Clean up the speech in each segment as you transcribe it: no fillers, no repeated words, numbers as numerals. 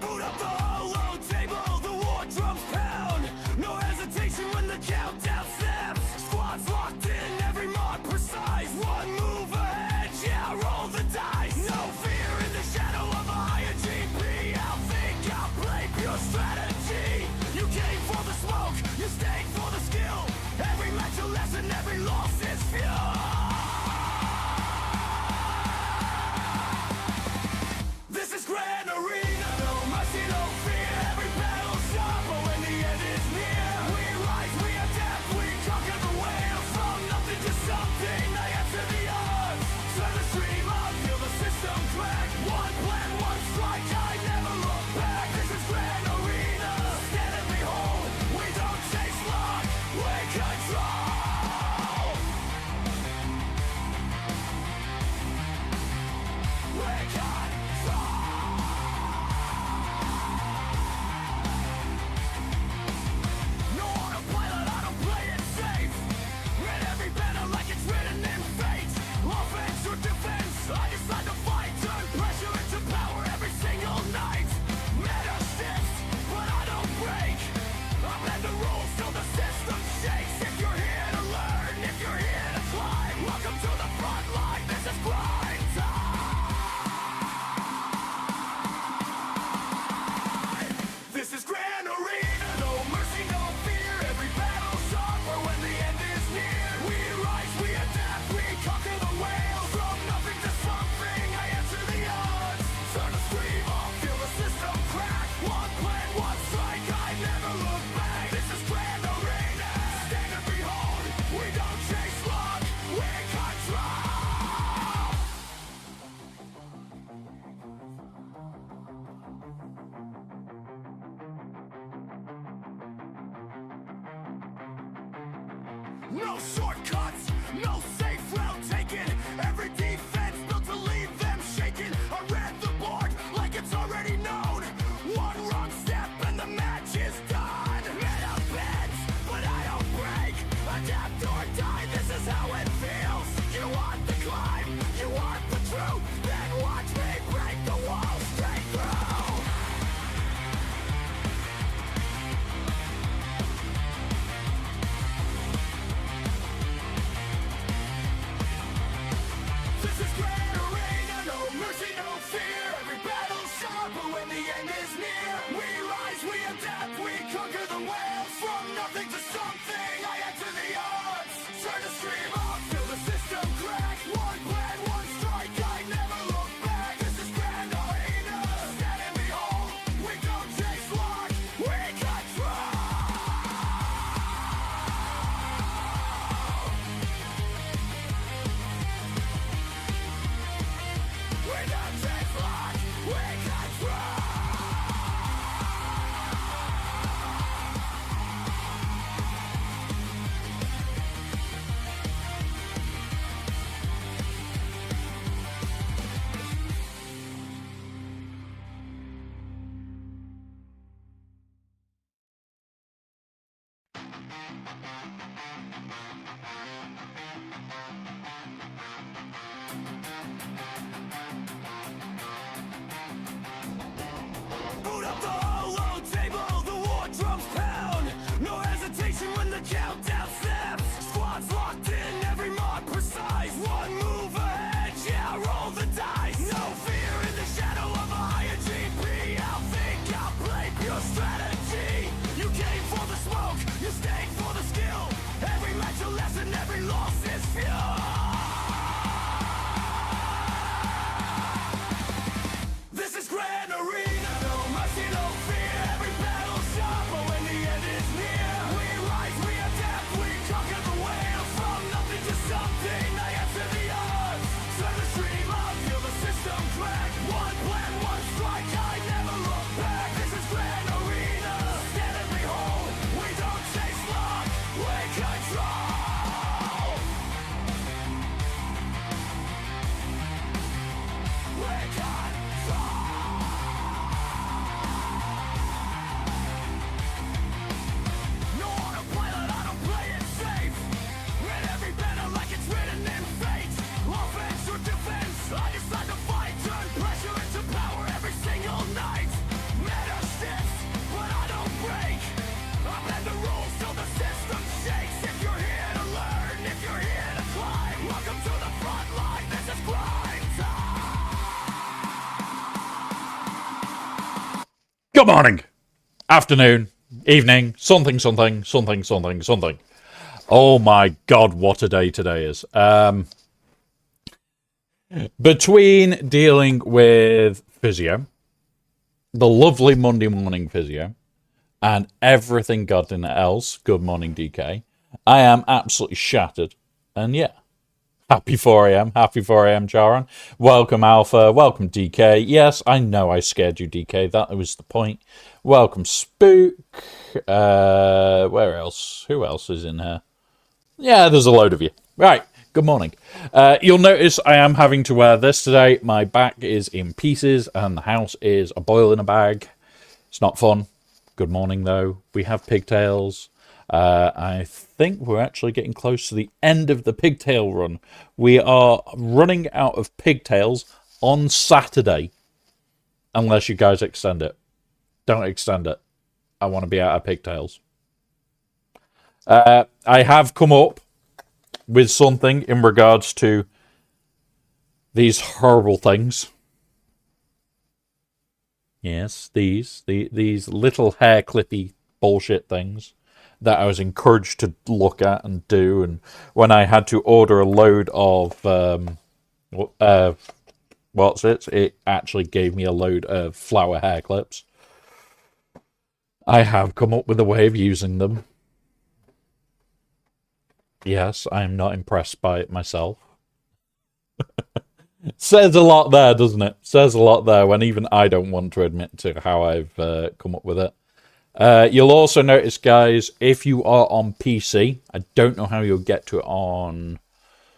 Boot up the hollow table, the war drums pound. No hesitation when the countdown snaps. Squads locked in, every mark precise. One move ahead, yeah, roll the dice. No fear in the shadow of a higher GP. I'll think, I'll play pure strategy. You came for the smoke, you stayed for the skill. Every match a lesson, every loss is fuel. This is Grand Arena, no mercy, no fear. Every battle sharp, but when the end is near, we rise, we adapt, we conquer the whale. From nothing to something, I answer the odds. Turn the stream on, feel the system crack. One plan, one strike, I never look back. This is Grand Arena, stand and behold. We don't chase luck, we control. We control. No autopilot, I don't play it safe. Read every banner like it's written in fate. Offense or defense, I decide to fight. Turn pressure into power every single night. Meta shifts, but I don't break. I bend the rules till the system shakes. If you're here to learn, if you're here to climb, welcome to the front line, this is grind time. This is Grand Arena, no mercy, no fear. Every battle sharper when the end is near. We rise, we adapt, we conquer the whale. From nothing to something, I answer the odds. Turn the scream off, feel the system crack. One plan, one strike, I never look back. This is Grand Arena, stand and behold. We don't chase luck, we control. No shortcuts, no safe route taken. Every defense built to leave them shaken. I read the board like it's already known. One wrong step and the match is done. Meta bends, but I don't break. Adapt or die, this is how it feels. You want the climb, you want the truth. Then watch me break the wall straight through. This is Grand Arena, no mercy, no fear. Every battle sharp, but when the end is near, we rise, we adapt, we conquer the whale. From nothing to something, I enter the odds. Turn the stream off, feel the system crack. One plan, one strike, I never look back. This is Grand Arena, stand and behold. We don't chase luck, we control. We don't chase luck, we control. Boot up the hollow table, the war drums pound. No hesitation when the countdown snaps. Squads locked in, every mark precise. One move ahead, yeah, roll the dice. No fear in the shadow of a higher GP. I'll think, I'll play pure strategy. You came for the smoke, you stayed for the skill. Every match a lesson, every loss is fuel. Good morning, afternoon, evening, something. Oh my God, what a day today is. Between dealing with physio, the lovely Monday morning physio, and everything goddamn else, good morning DK, I am absolutely shattered. And yeah, happy 4 a.m. Happy 4 a.m. Charon. Welcome Alpha. Welcome DK. Yes, I know I scared you, DK. That was the point. Welcome Spook. Where else? Who else is in here? Yeah, there's a load of you. Right. Good morning. You'll notice I am having to wear this today. My back is in pieces and the house is a boil in a bag. It's not fun. Good morning, though. We have pigtails. I think we're actually getting close to the end of the pigtail run. We are running out of pigtails on Saturday. Unless you guys extend it. Don't extend it. I want to be out of pigtails. I have come up with something in regards to these horrible things. Yes, these little hair clippy bullshit things that I was encouraged to look at and do, and when I had to order a load of it actually gave me a load of flower hair clips. I have come up with a way of using them. Yes, I am not impressed by it myself. Says a lot there, doesn't it? Says a lot there when even I don't want to admit to how I've come up with it. You'll also notice, guys, if you are on PC, I don't know how you'll get to it on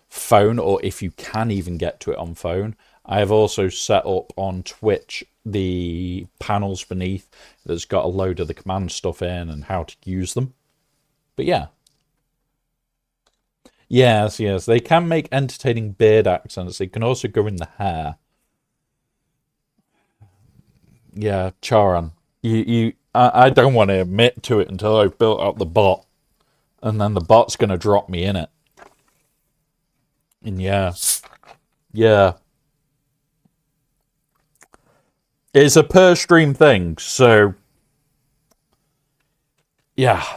phone, or if you can even get to it on phone. I have also set up on Twitch the panels beneath that's got a load of the command stuff in and how to use them. But yeah. Yes, they can make entertaining beard accents. They can also go in the hair. Yeah, Charon. I don't want to admit to it until I've built out the bot. And then the bot's going to drop me in it. And yeah. It's a per stream thing, so yeah.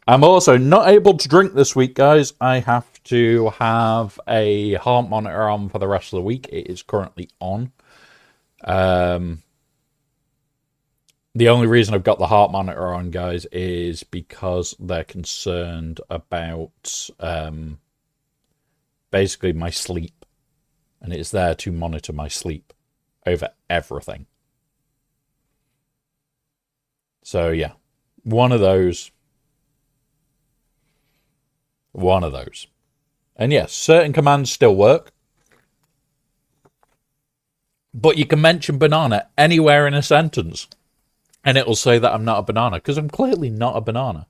I'm also not able to drink this week, guys. I have to have a heart monitor on for the rest of the week. It is currently on. The only reason I've got the heart monitor on, guys, is because they're concerned about basically my sleep. And it's there to monitor my sleep over everything. So, yeah. One of those. And yes, certain commands still work. But you can mention banana anywhere in a sentence. And it'll say that I'm not a banana. Because I'm clearly not a banana.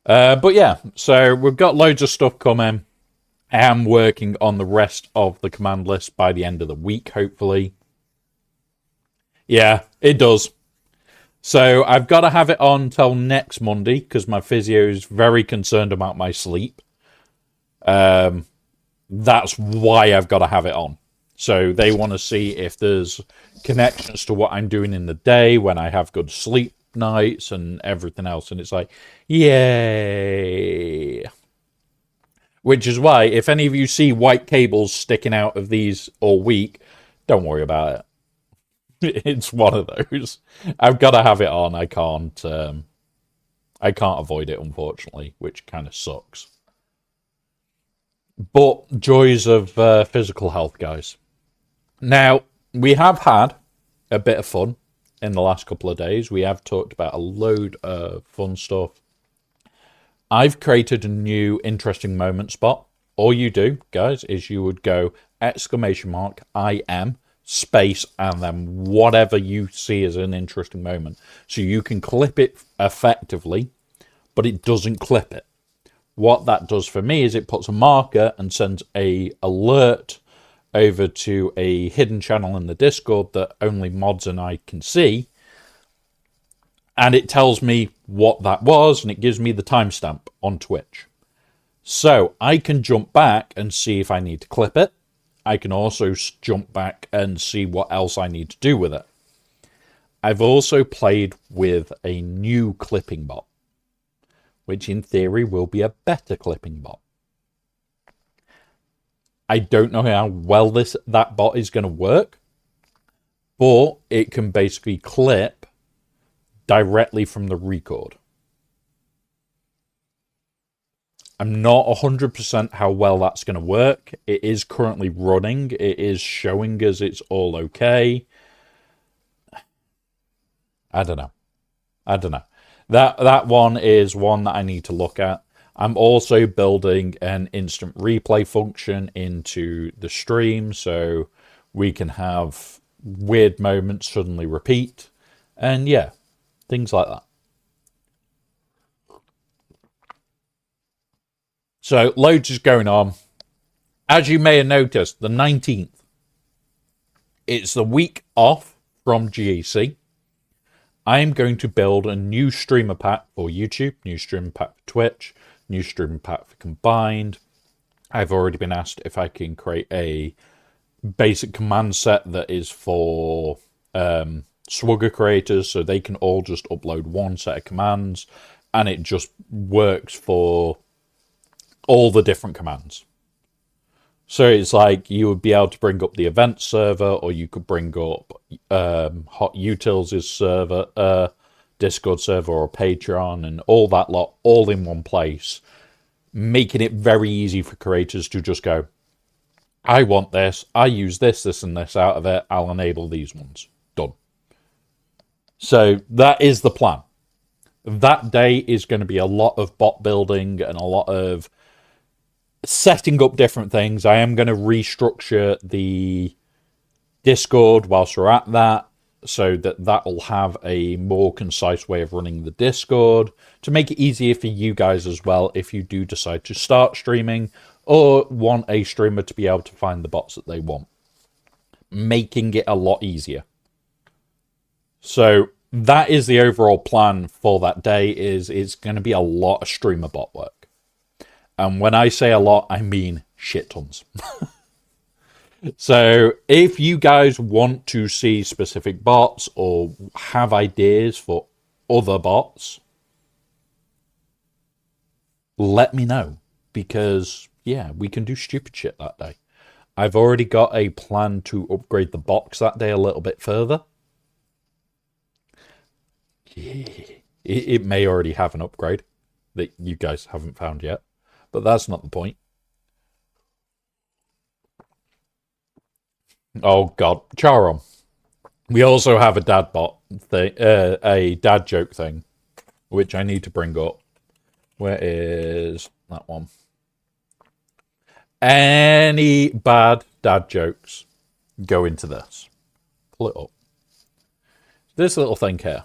But yeah, so we've got loads of stuff coming. I am working on the rest of the command list by the end of the week, hopefully. Yeah, it does. So I've got to have it on till next Monday because my physio is very concerned about my sleep. That's why I've got to have it on. So they want to see if there's connections to what I'm doing in the day when I have good sleep nights and everything else. And it's like, yay. Which is why if any of you see white cables sticking out of these all week, don't worry about it. It's one of those. I've got to have it on. I can't avoid it, unfortunately, which kind of sucks. But joys of physical health, guys. Now, we have had a bit of fun in the last couple of days. We have talked about a load of fun stuff. I've created a new interesting moment spot. All you do, guys, is you would go ! I am space and then whatever you see as an interesting moment. So you can clip it effectively, but it doesn't clip it. What that does for me is it puts a marker and sends a alert over to a hidden channel in the Discord that only mods and I can see. And it tells me what that was, and it gives me the timestamp on Twitch. So I can jump back and see if I need to clip it. I can also jump back and see what else I need to do with it. I've also played with a new clipping bot, which in theory will be a better clipping bot. I don't know how well that bot is going to work, but it can basically clip directly from the record. I'm not 100% how well that's going to work. It is currently running. It is showing us it's all okay. I don't know. That one is one that I need to look at. I'm also building an instant replay function into the stream so we can have weird moments suddenly repeat. And yeah, things like that. So loads is going on. As you may have noticed, the 19th, it's the week off from GAC. I am going to build a new streamer pack for YouTube, new streamer pack for Twitch, new streamer pack for Combined. I've already been asked if I can create a basic command set that is for SWGOH creators, so they can all just upload one set of commands, and it just works for all the different commands. So it's like you would be able to bring up the event server, or you could bring up Hot Utils' server, Discord server, or Patreon, and all that lot, all in one place, making it very easy for creators to just go, I want this, I use this, this, and this out of it, I'll enable these ones. Done. So that is the plan. That day is going to be a lot of bot building and a lot of setting up different things. I am going to restructure the Discord whilst we're at that, so that will have a more concise way of running the Discord to make it easier for you guys as well if you do decide to start streaming or want a streamer to be able to find the bots that they want. Making it a lot easier. So that is the overall plan for that day. It's going to be a lot of streamer bot work. And when I say a lot, I mean shit tons. So if you guys want to see specific bots or have ideas for other bots, let me know. Because, yeah, we can do stupid shit that day. I've already got a plan to upgrade the box that day a little bit further. Yeah. It may already have an upgrade that you guys haven't found yet. But that's not the point. Oh God, Charon. We also have a dad bot thing, a dad joke thing, which I need to bring up. Where is that one? Any bad dad jokes go into this. Pull it up. This little thing here.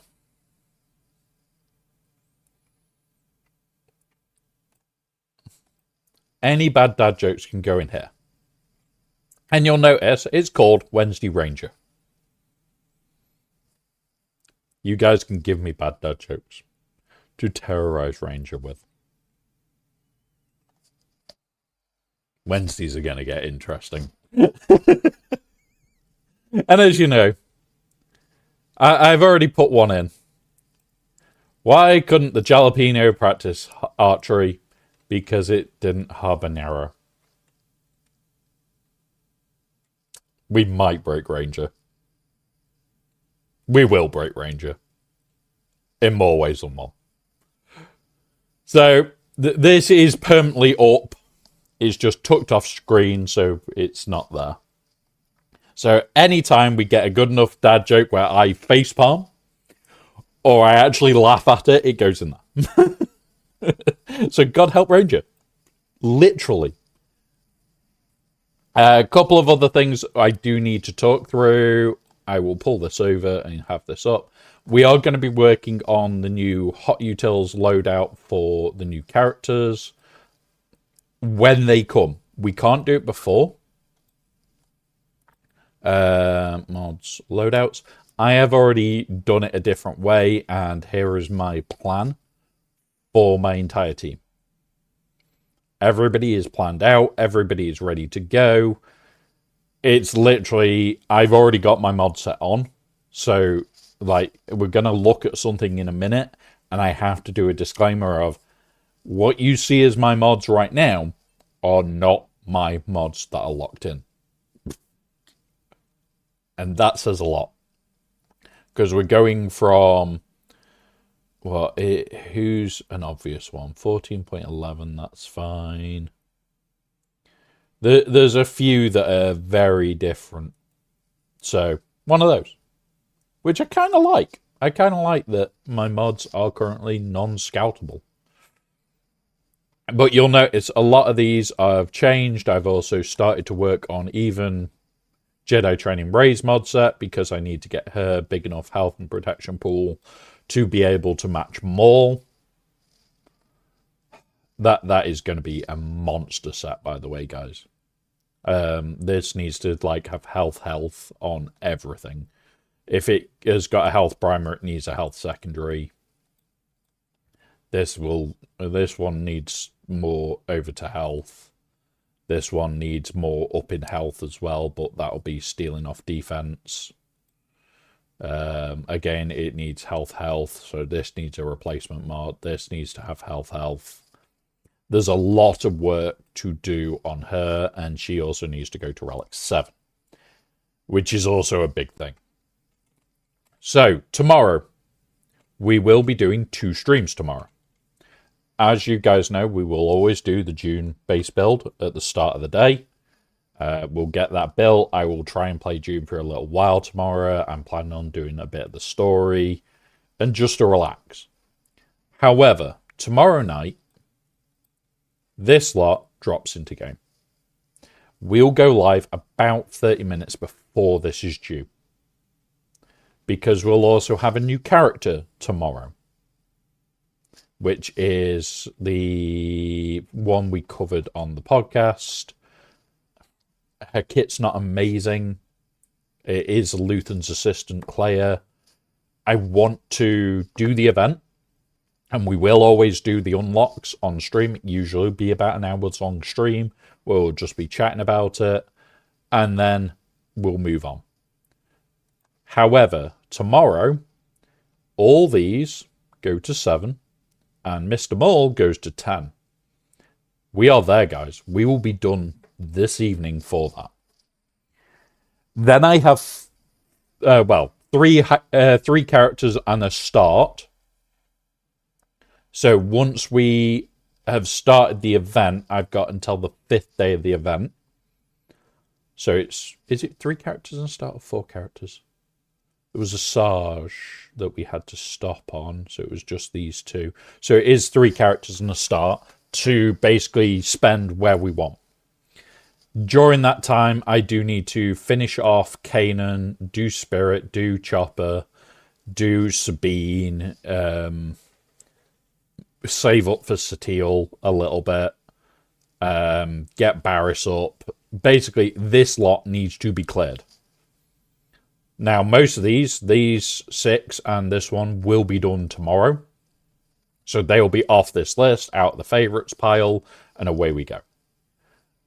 Any bad dad jokes can go in here. And you'll notice it's called Wednesday Ranger. You guys can give me bad dad jokes to terrorize Ranger with. Wednesdays are going to get interesting. And as you know, I've already put one in. Why couldn't the jalapeno practice archery? Because it didn't have an arrow. We might break Ranger. We will break Ranger. In more ways than one. So, this is permanently up. It's just tucked off screen, so it's not there. So, anytime we get a good enough dad joke where I facepalm, or I actually laugh at it, it goes in there. So God help Ranger. Literally. A couple of other things I do need to talk through. I will pull this over and have this up. We are going to be working on the new Hot Utils loadout for the new characters. When they come. We can't do it before. Mods, loadouts. I have already done it a different way, and here is my plan for my entire team. Everybody is planned out. Everybody is ready to go. It's literally, I've already got my mod set on. So, like, we're going to look at something in a minute, and I have to do a disclaimer of what you see as my mods right now are not my mods that are locked in. And that says a lot. Because we're going from, well, who's an obvious one? 14.11, that's fine. There's a few that are very different. So, one of those. Which I kind of like. I kind of like that my mods are currently non-scoutable. But you'll notice a lot of these I've changed. I've also started to work on even Jedi Training Rey's mod set because I need to get her big enough health and protection pool to be able to match Maul. That is going to be a monster set, by the way, guys. This needs to like have health on everything. If it has got a health primer, it needs a health secondary. This one needs more over to health. This one needs more up in health as well, but that'll be stealing off defense. Again, it needs health, so this needs a replacement mod. This needs to have health. There's a lot of work to do on her, and she also needs to go to Relic 7, which is also a big thing. So, tomorrow, we will be doing 2 streams tomorrow. As you guys know, we will always do the June base build at the start of the day. We'll get that built. I will try and play June for a little while tomorrow. I'm planning on doing a bit of the story and just to relax. However, tomorrow night, this lot drops into game. We'll go live about 30 minutes before this is due, because we'll also have a new character tomorrow, which is the one we covered on the podcast. Her kit's not amazing. It is Luthen's assistant, Claire. I want to do the event, and we will always do the unlocks on stream. It usually be about an hour's long stream. We'll just be chatting about it, and then we'll move on. However, tomorrow, all these go to 7, and Mr. Maul goes to 10. We are there, guys. We will be done this evening for that. Then I have, three characters and a start. So once we have started the event, I've got until the 5th day of the event. So is it 3 characters and a start or 4 characters? It was a Sarge that we had to stop on, so it was just these 2. So it is 3 characters and a start to basically spend where we want. During that time, I do need to finish off Kanan, do Spirit, do Chopper, do Sabine, save up for Satele a little bit, get Barriss up. Basically, this lot needs to be cleared. Now, most of these 6 and this one will be done tomorrow. So they'll be off this list, out of the favourites pile, and away we go.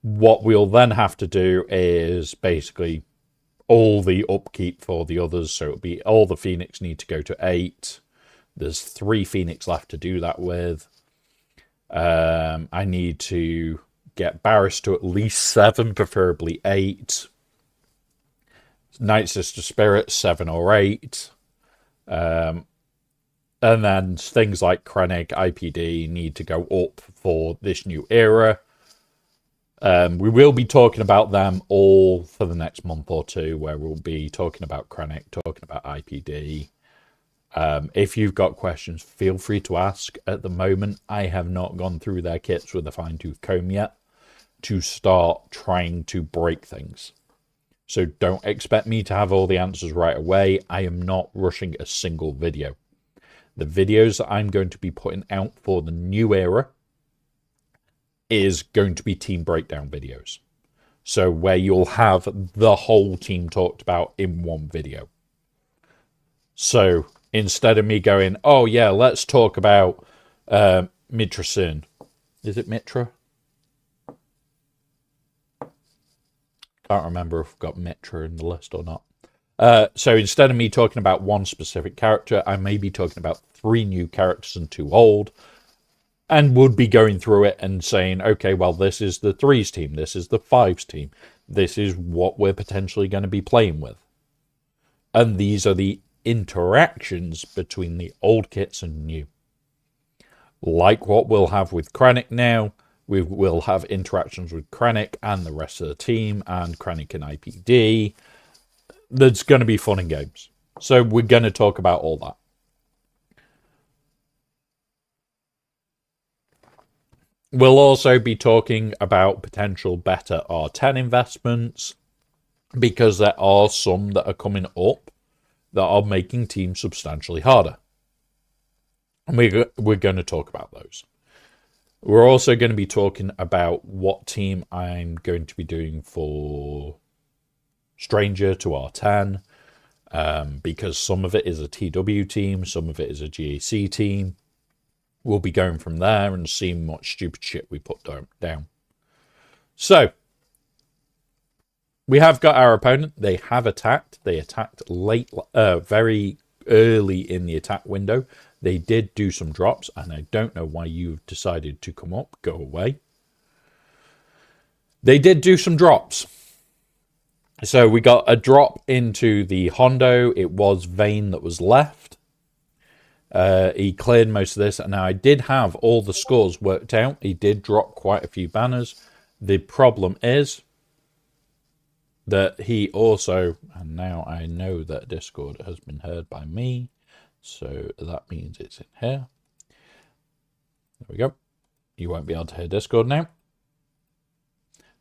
What we'll then have to do is basically all the upkeep for the others. So it'll be all the Phoenix need to go to 8. There's 3 Phoenix left to do that with. I need to get Barriss to at least 7, preferably 8. Night Sister Spirit, 7 or 8. And then things like Krennic, IPD need to go up for this new era. We will be talking about them all for the next month or 2, where we'll be talking about Krennic, talking about IPD. If you've got questions, feel free to ask. At the moment, I have not gone through their kits with a fine-tooth comb yet to start trying to break things. So don't expect me to have all the answers right away. I am not rushing a single video. The videos that I'm going to be putting out for the new era is going to be team breakdown videos. So where you'll have the whole team talked about in one video. So instead of me going, oh yeah, let's talk about Mitra Sin. Is it Mitra? Can't remember if we've got Mitra in the list or not. So instead of me talking about one specific character, I may be talking about 3 new characters and 2 old, and would be going through it and saying, okay, well, this is the 3s team, this is the 5s team, this is what we're potentially going to be playing with. And these are the interactions between the old kits and new. Like what we'll have with Krennic now, we will have interactions with Krennic and the rest of the team, and Krennic and IPD. There's going to be fun and games. So we're going to talk about all that. We'll also be talking about potential better R10 investments, because there are some that are coming up that are making teams substantially harder. And we're going to talk about those. We're also going to be talking about what team I'm going to be doing for Stranger to R10, because some of it is a TW team, some of it is a GAC team. We'll be going from there and seeing what stupid shit we put down. So, we have got our opponent. They have attacked. They attacked late, very early in the attack window. They did do some drops, and I don't know why you've decided to come up. Go away. They did do some drops. So we got a drop into the Hondo. It was Vane that was left. He cleared most of this, and now I did have all the scores worked out. He did drop quite a few banners. The problem is that he also, and now I know that Discord has been heard by me, so that means it's in here. There we go. You won't be able to hear Discord now.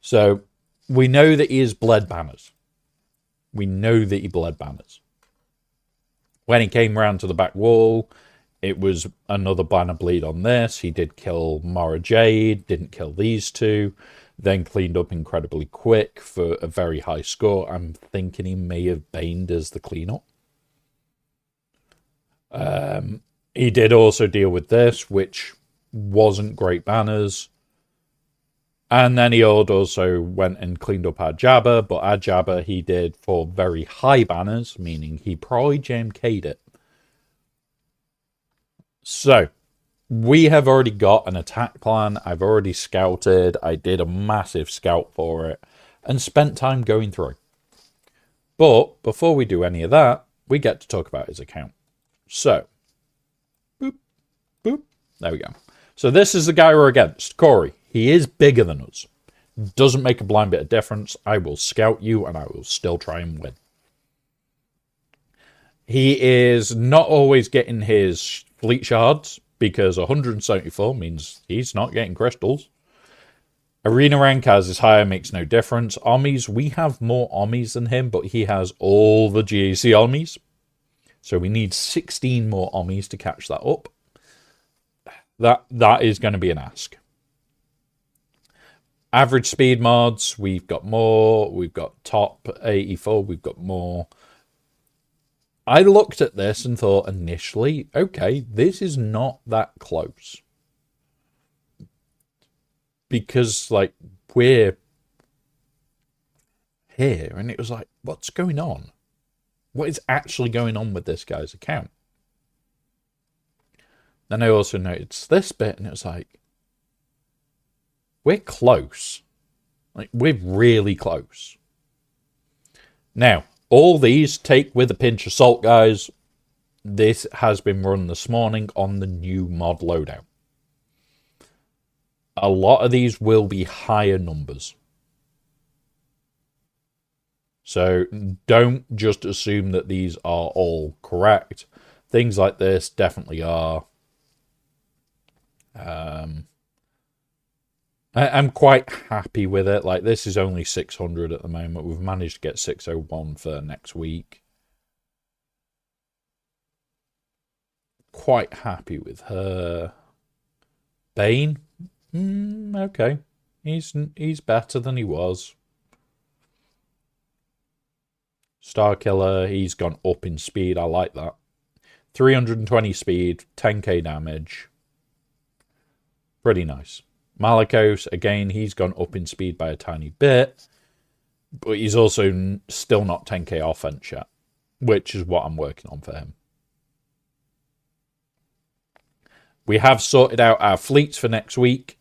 So we know that he has bled banners. We know that he bled banners. When he came round to the back wall, it was another banner bleed on this. He did kill Mara Jade, didn't kill these 2, then cleaned up incredibly quick for a very high score. I'm thinking he may have baned as the cleanup. He did also deal with this, which wasn't great banners. And then he also went and cleaned up our Jabba, but our Jabba he did for very high banners, meaning he probably JMK'd it. So, we have already got an attack plan. I've already scouted. I did a massive scout for it and spent time going through. But before we do any of that, we get to talk about his account. So, boop, boop. There we go. So this is the guy we're against, Corey. He is bigger than us. Doesn't make a blind bit of difference. I will scout you and I will still try and win. He is not always getting his fleet shards, because 174 means he's not getting crystals. Arena rank as his higher makes no difference. Armies, we have more armies than him, but he has all the GAC armies. So we need 16 more armies to catch that up. That is going to be an ask. Average speed mods, we've got more. We've got top 84, we've got more. I looked at this and thought initially, okay, this is not that close. Because, like, we're here, and it was like, what's going on? What is actually going on with this guy's account? Then I also noticed this bit, and it was like, we're close. Like, we're really close. Now, all these take with a pinch of salt, guys. This has been run this morning on the new mod loadout. A lot of these will be higher numbers. So don't just assume that these are all correct. Things like this definitely are. I'm quite happy with it. Like, this is only 600 at the moment. We've managed to get 601 for next week. Quite happy with her. Bane? Okay. He's better than he was. Starkiller, he's gone up in speed. I like that. 320 speed, 10k damage. Pretty nice. Malikos, again, he's gone up in speed by a tiny bit. but he's also still not 10k offense yet, which is what I'm working on for him. We have sorted out our fleets for next week.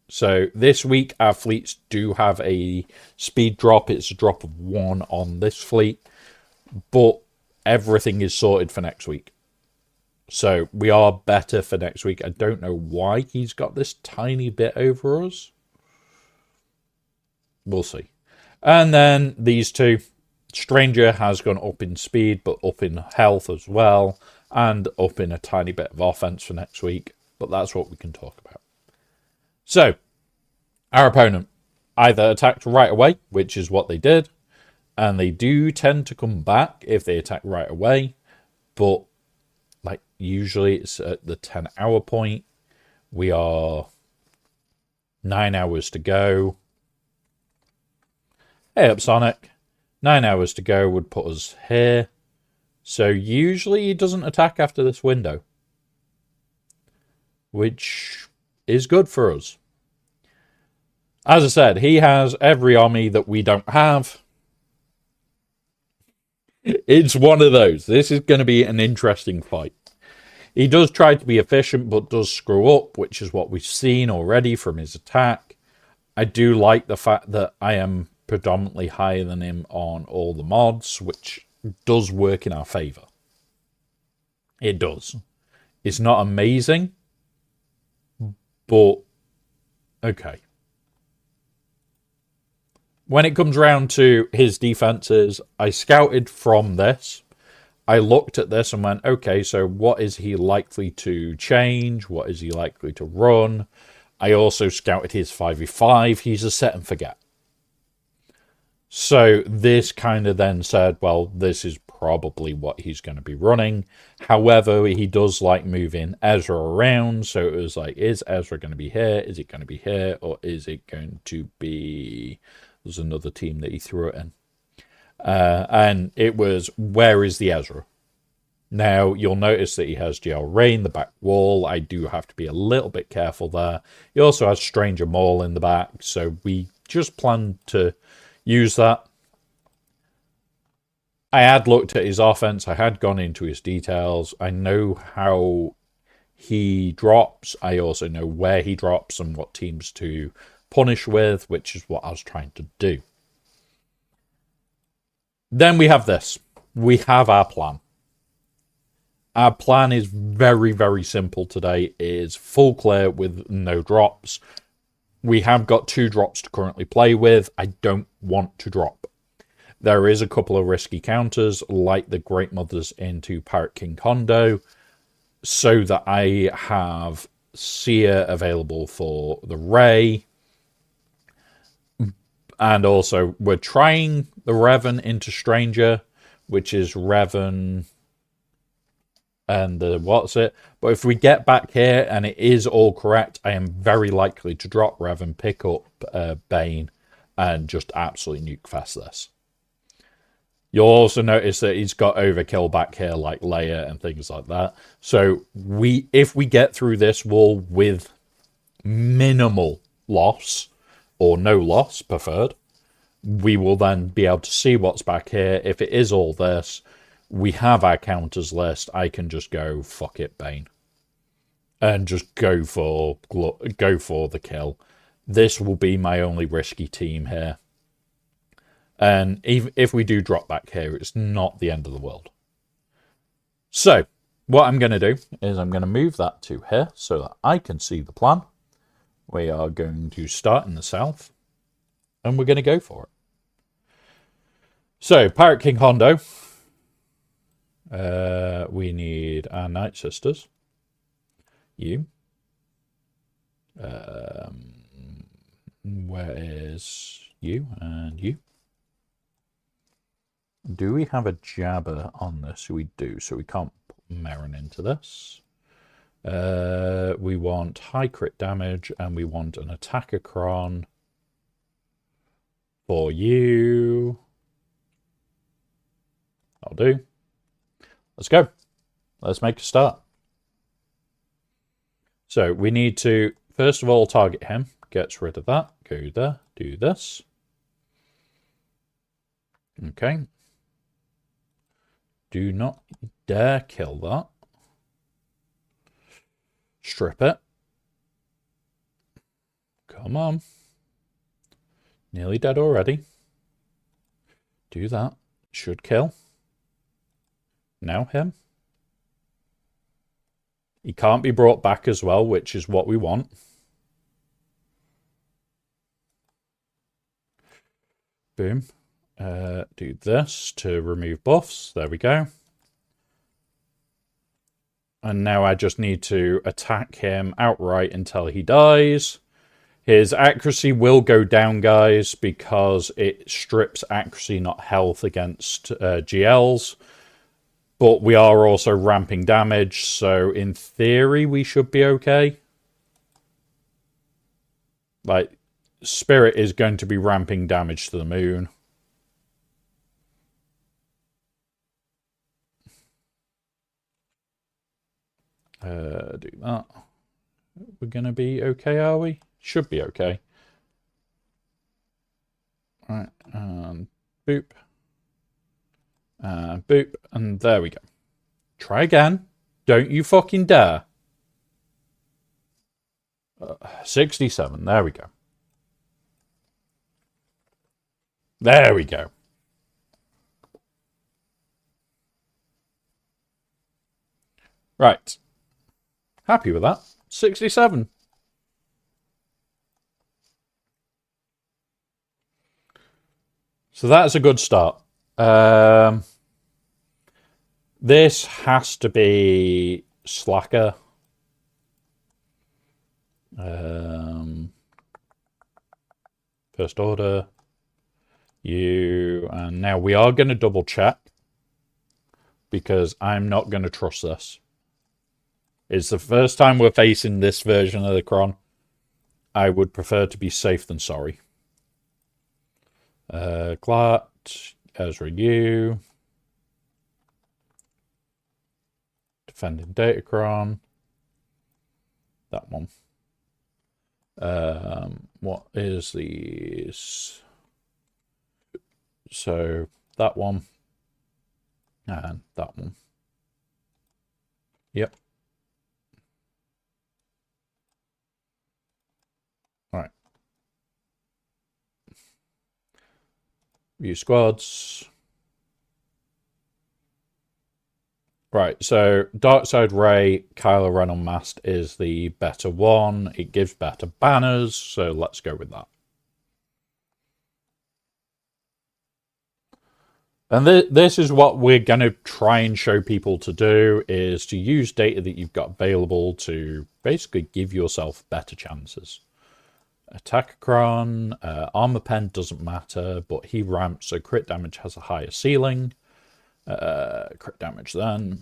So this week, our fleets do have a speed drop. It's a drop of 1 on this fleet, but everything is sorted for next week. So we are better for next week. I don't know why he's got this tiny bit over us. We'll see. And then these two. Stranger has gone up in speed, but up in health as well. And up in a tiny bit of offense for next week. But that's what we can talk about. So, our opponent either attacked right away, which is what they did. And they do tend to come back if they attack right away. But, like, usually it's at the 10-hour point. We are 9 hours to go. Hey up, Sonic. 9 hours to go would put us here. So usually he doesn't attack after this window, which is good for us. As I said, he has every army that we don't have. It's one of those. This is going to be an interesting fight. He does try to be efficient, but does screw up, which is what we've seen already from his attack. I do like the fact that I am predominantly higher than him on all the mods, which does work in our favor. It does. It's not amazing, but okay. When it comes around to his defenses, I scouted from this. I looked at this and went, okay, so what is he likely to change? What is he likely to run? I also scouted his 5v5. He's a set and forget. So this kind of then said, well, this is probably what he's going to be running. However, he does like moving Ezra around. So it was like, is Ezra going to be here? Is it going to be here? Or is it going to be... There's another team that he threw it in. And it was, where is the Ezra? Now, you'll notice that he has GL Rain, the back wall. I do have to be a little bit careful there. He also has Stranger Maul in the back. So we just plan to use that. I had looked at his offense. I had gone into his details. I know how he drops. I also know where he drops and what teams to punish with, which is what I was trying to do. Then we have this. We have our plan. Our plan is very, very simple today. It is full clear with no drops. We have got 2 drops to currently play with. I don't want to drop. There is a couple of risky counters, like the Great Mothers into Pirate King Kondo, so that I have Seer available for the Ray. And also, we're trying the Revan into Stranger, which is Revan and the what's it. But if we get back here and it is all correct, I am very likely to drop Revan, pick up Bane, and just absolutely nuke fest this. You'll also notice that he's got overkill back here, like Leia and things like that. So if we get through this wall with minimal loss, or no loss preferred, we will then be able to see what's back here. If it is all this, we have our counters list. I can just go, fuck it, Bane. And just go for the kill. This will be my only risky team here. And even if we do drop back here, it's not the end of the world. So, what I'm going to do is I'm going to move that to here so that I can see the plan. We are going to start in the south, and we're going to go for it. So, Pirate King Hondo. We need our Night Sisters. You. Where is you and you? Do we have a Jabber on this? We do, so we can't put Merrin into this. We want high crit damage, and we want an attacker cron for you. I'll do. Let's go. Let's make a start. So we need to, first of all, target him. Gets rid of that. Go there. Do this. Okay. Do not dare kill that. Strip it. Come on. Nearly dead already. Do that. Should kill. Now him. He can't be brought back as well, which is what we want. Boom. Do this to remove buffs. There we go. And now I just need to attack him outright until he dies. His accuracy will go down, guys, because it strips accuracy, not health, against GLs. But we are also ramping damage, so in theory we should be okay. Like, Spirit is going to be ramping damage to the moon. Do that. We're going to be okay, are we? Should be okay. Right, and boop. And boop, and there we go. Try again. Don't you fucking dare. 67, there we go. There we go. Right. Happy with that. 67. So that's a good start. This has to be Slacker. First order. You. And now we are going to double check. Because I'm not going to trust this. It's the first time we're facing this version of the Cron. I would prefer to be safe than sorry. Glart, Ezra U. Defending Datacron. That one. What is these? So, that one. And that one. Yep. Alright. View squads. Right, so Darkside Ray, Kylo Ren Unmasked is the better one. It gives better banners, so let's go with that. And this is what we're going to try and show people to do, is to use data that you've got available to basically give yourself better chances. Attackacron, Armor Pen doesn't matter, but he ramps, so crit damage has a higher ceiling. Crit damage then.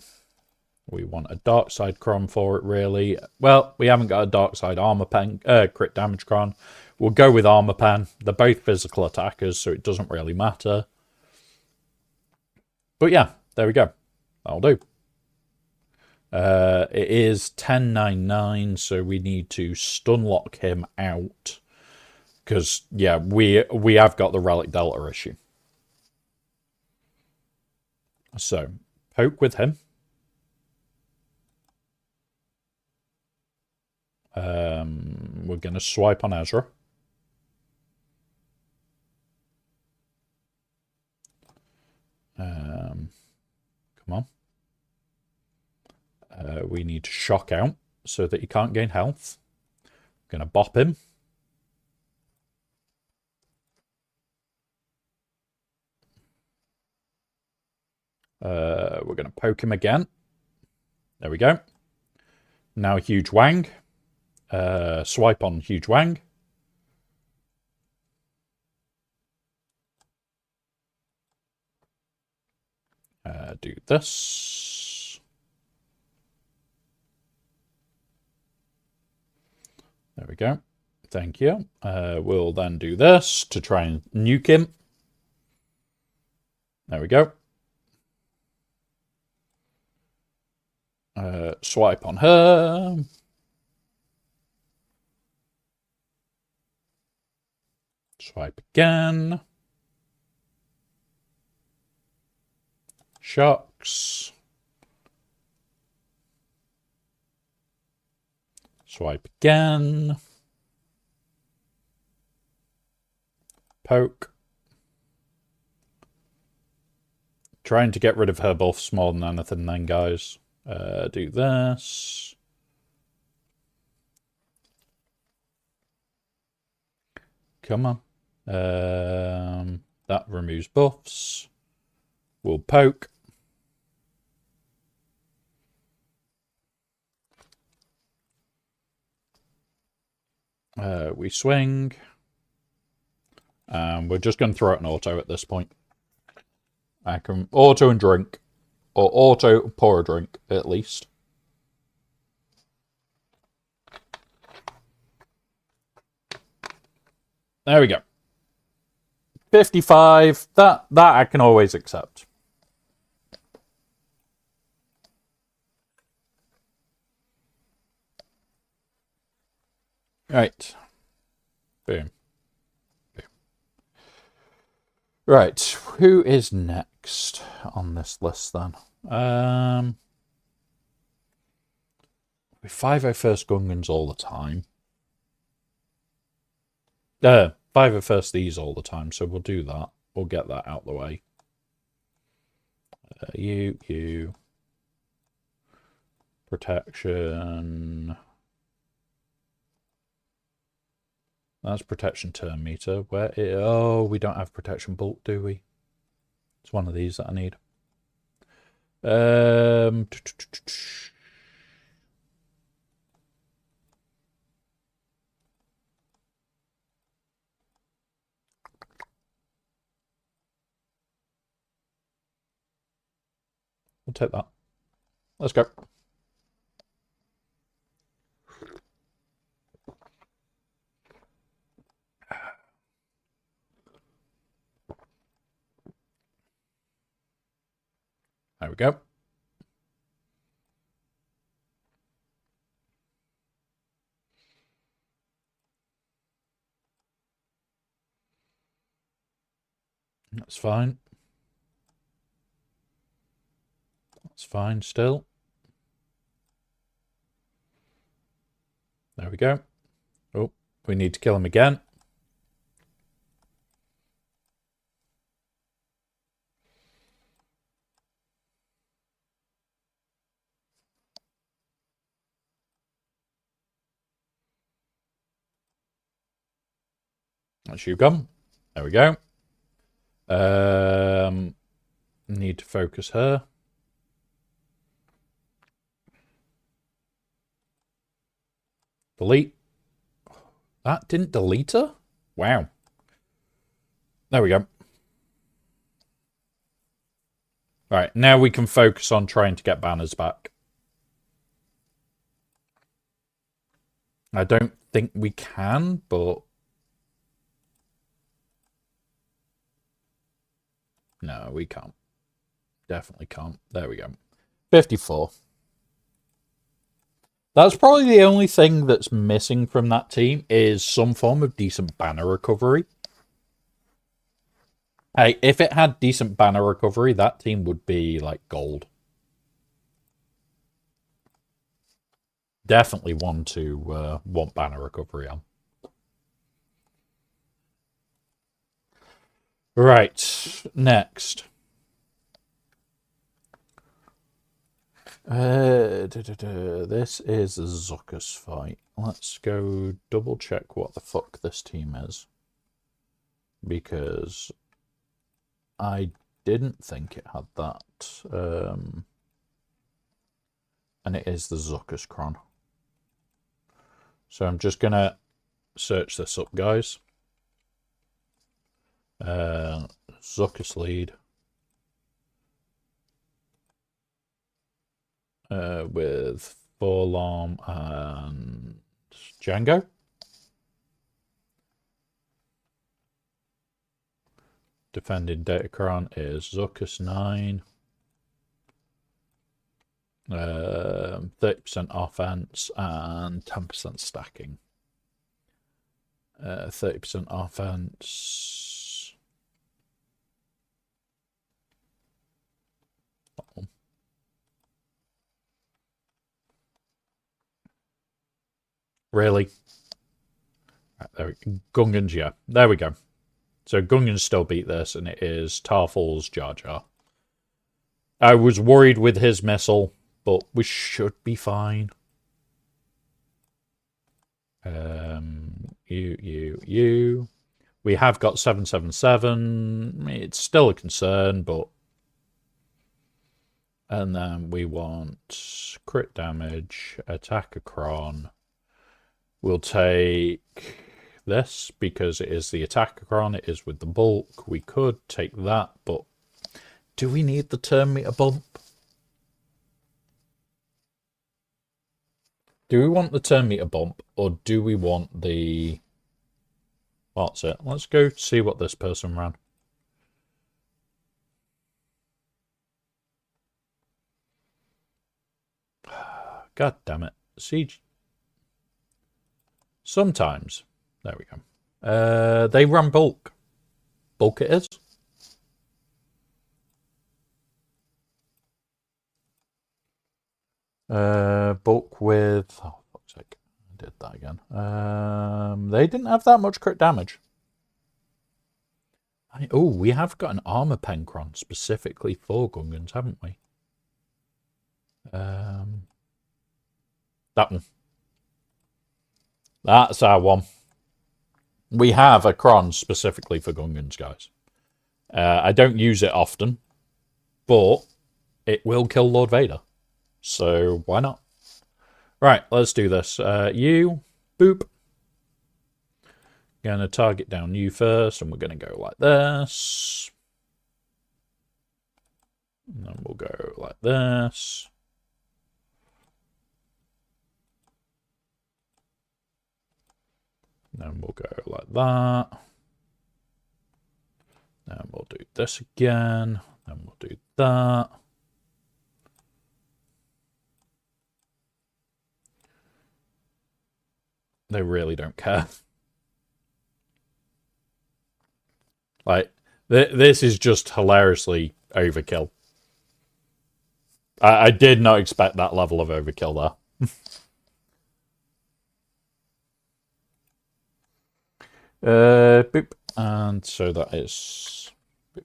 We want a dark side cron for it, really. Well, we haven't got a dark side armor pen, crit damage cron. We'll go with armor pen. They're both physical attackers, so it doesn't really matter. But yeah, there we go. That'll do. It is 1099, so we need to stun lock him out. Because, yeah, we have got the Relic Delta issue. So, poke with him. We're going to swipe on Ezra. Come on. We need to shock out so that he can't gain health. Going to bop him. We're going to poke him again. There we go. Now Huge Wang. Swipe on Huge Wang. Do this. There we go. Thank you. We'll then do this to try and nuke him. There we go. Swipe on her. Swipe again. Shocks. Swipe again. Poke. Trying to get rid of her buffs more than anything then, guys. Do this. Come on. That removes buffs. We'll poke. We swing. We're just going to throw out an auto at this point. I can auto and drink. Or auto pour a drink, at least. There we go. 55. That I can always accept. Right. Boom. Boom. Right. Who is next on this list then? We 501st Gungans all the time. 501st these all the time, so we'll do that. We'll get that out the way. You. Protection. That's protection turn meter. Oh, we don't have protection bolt, do we? It's one of these that I need. We'll take that. Let's go. There we go. That's fine. That's fine still. There we go. Oh, we need to kill him again. Let's you come. There we go. Need to focus her. Delete. That didn't delete her? Wow. There we go. Right, now we can focus on trying to get banners back. I don't think we can, but... No, we can't. Definitely can't. There we go. 54. That's probably the only thing that's missing from that team is some form of decent banner recovery. Hey, if it had decent banner recovery, that team would be like gold. Definitely one to want banner recovery on. Right, next. This is a Zucker's fight. Let's go double check what the fuck this team is. Because I didn't think it had that. And it is the Zucker's Cron. So I'm just going to search this up, guys. Zucker's lead. With Forlom and Django. Defending Datacron is Zuckus 9. 30% offense and 10% stacking. 30% offense. Really? Right, there we go. Gungans, yeah. There we go. So Gungans still beat this, and it is Tarful's Jar Jar. I was worried with his missile, but we should be fine. You. We have got 777. It's still a concern, but... And then we want crit damage, attack a cron. We'll take this because it is the attack cron. It is with the bulk. We could take that, but do we need the turn meter bump? Do we want the turn meter bump, or do we want the... What's it? Let's go see what this person ran. God damn it. Siege. Sometimes. There we go. They run bulk. Bulk it is. Bulk with... Oh, fuck's sake. I did that again. They didn't have that much crit damage. Oh, we have got an armor pencron specifically for Gungans, haven't we? That one. That's our one. We have a cron specifically for Gungans, guys. I don't use it often, but it will kill Lord Vader. So why not? Right, let's do this. You, boop. Gonna target down you first, and we're gonna go like this. And then we'll go like this. Then we'll go like that. Then we'll do this again. Then we'll do that. They really don't care. Like, this is just hilariously overkill. I did not expect that level of overkill there. Boop. And so that is... Boop.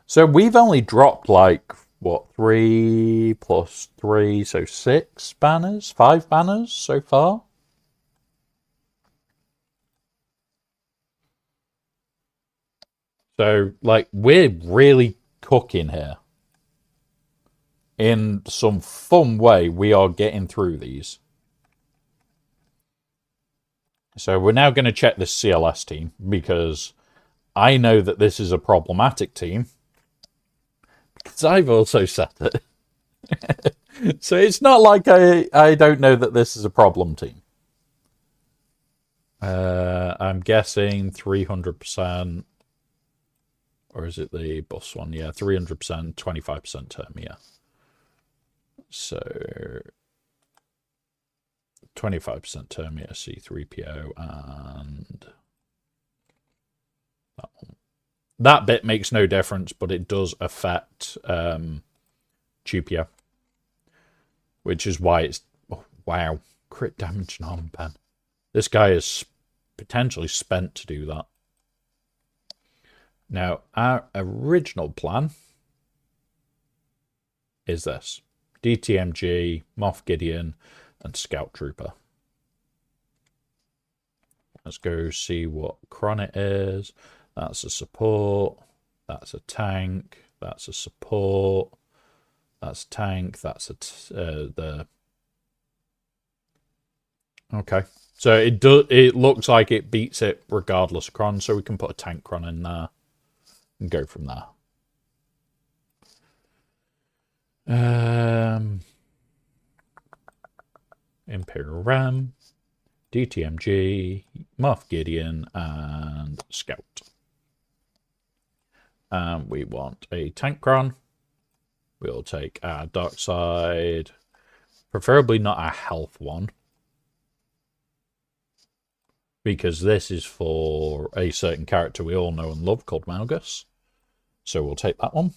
So we've only dropped, like, what, 3 plus 3, so 6 banners? 5 banners so far? So, like, we're really cooking here. In some fun way, we are getting through these. So we're now going to check this CLS team, because I know that this is a problematic team. Because I've also set it. So it's not like I don't know that this is a problem team. I'm guessing 300%. Or is it the bus one? Yeah, 300%, 25% term, yeah. So 25% term, yeah, C3PO, and that one. That bit makes no difference, but it does affect Tupia, which is why it's... Oh, wow, crit damage and armor pen. This guy is potentially spent to do that. Now, our original plan is this. DTMG, Moff Gideon, and Scout Trooper. Let's go see what cron it is. That's a support. That's a tank. That's a support. That's a tank. That's the... Okay. So it looks like it beats it regardless of cron, so we can put a tank cron in there. And go from there. Imperial Ram, DTMG, Moff Gideon, and Scout. And we want a tank cron. We'll take our dark side, preferably not our health one, because this is for a certain character we all know and love called Malgus. So we'll take that one.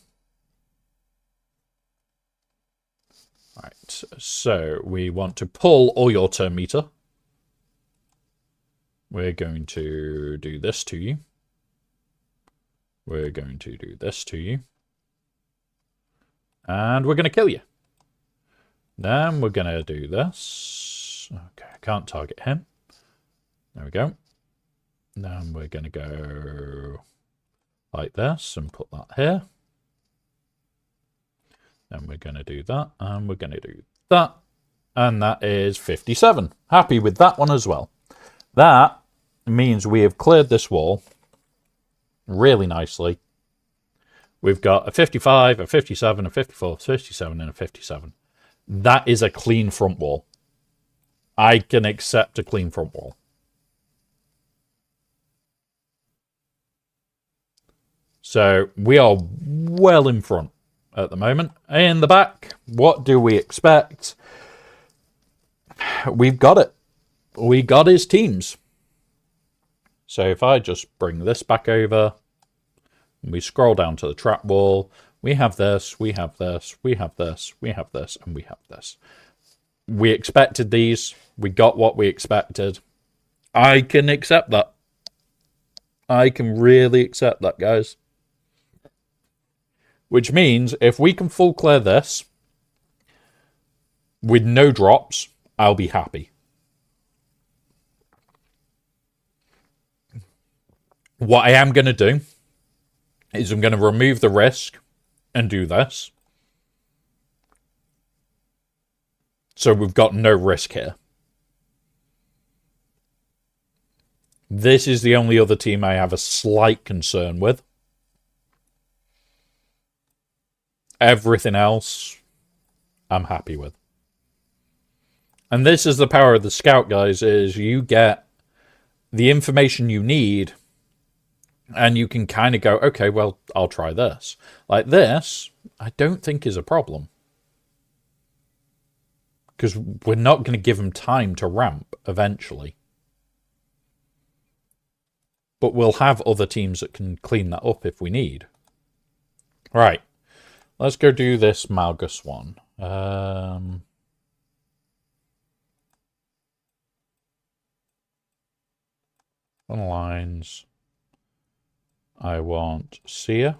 Right, so we want to pull all your turn meter We're going to do this to you. We're going to do this to you. And we're going to kill you. Then we're going to do this. Okay, I can't target him. There we go. Then we're going to go like this and put that here. Then we're going to do that, and we're going to do that. And that is 57. Happy with that one as well. That means we have cleared this wall really nicely. We've got a 55, a 57, a 54, a 57, and a 57. That is a clean front wall. I can accept a clean front wall. So we are well in front at the moment. In the back, what do we expect? We've got it. We got his teams. So if I just bring this back over, and we scroll down to the trap wall, we have this, we have this, we have this, we have this, and we have this. We expected these. We got what we expected. I can accept that. I can really accept that, guys. Which means if we can full clear this with no drops, I'll be happy. What I am going to do is I'm going to remove the risk and do this. So we've got no risk here. This is the only other team I have a slight concern with. Everything else, I'm happy with. And this is the power of the scout, guys, is you get the information you need and you can kind of go, okay, well, I'll try this. Like this, I don't think is a problem. Because we're not going to give them time to ramp eventually. But we'll have other teams that can clean that up if we need. Right. Let's go do this Malgus one. On lines. I want Seer.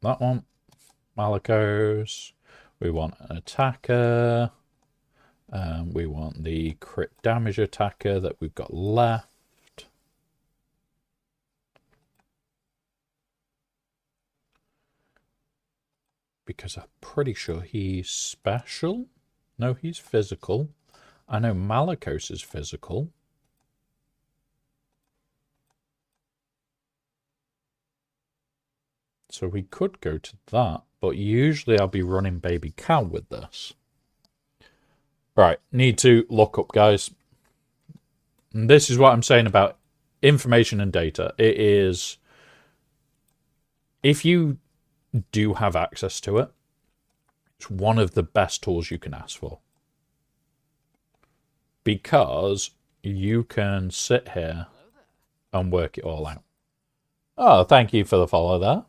That one. Malicos. We want an attacker. We want the crit damage attacker that we've got left. Because I'm pretty sure he's special. No, he's physical. I know Malicos is physical. So we could go to that, but usually I'll be running Baby Cow with this. Right, need to look up, guys. And this is what I'm saying about information and data. It is, if you do have access to it, it's one of the best tools you can ask for. Because you can sit here and work it all out. Oh, thank you for the follow there.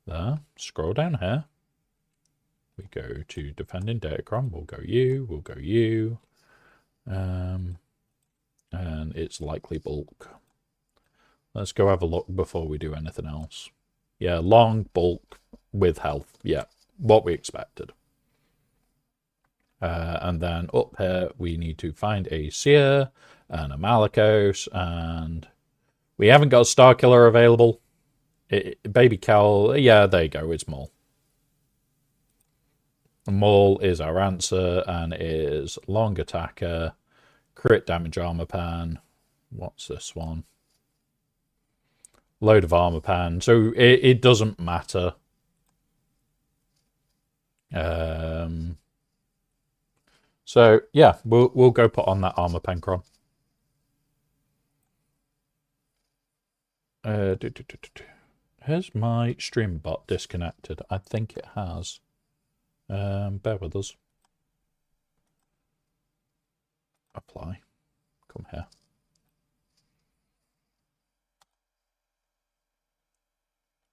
There, scroll down here. We go to defending Datacron. We'll go you, we'll go you. And it's likely bulk. Let's go have a look before we do anything else. Yeah, long bulk with health. Yeah, what we expected. And then up here, we need to find a Seer and a Malicos. And we haven't got a Star Killer available. Baby Cowl, yeah, there you go, it's Maul. Maul is our answer and is long attacker, crit damage armor pan. What's this one? Load of armor pan. So it doesn't matter. So yeah, we'll go put on that armor pan, Cron. Has my stream bot disconnected? I think it has. Bear with us. Apply. Come here.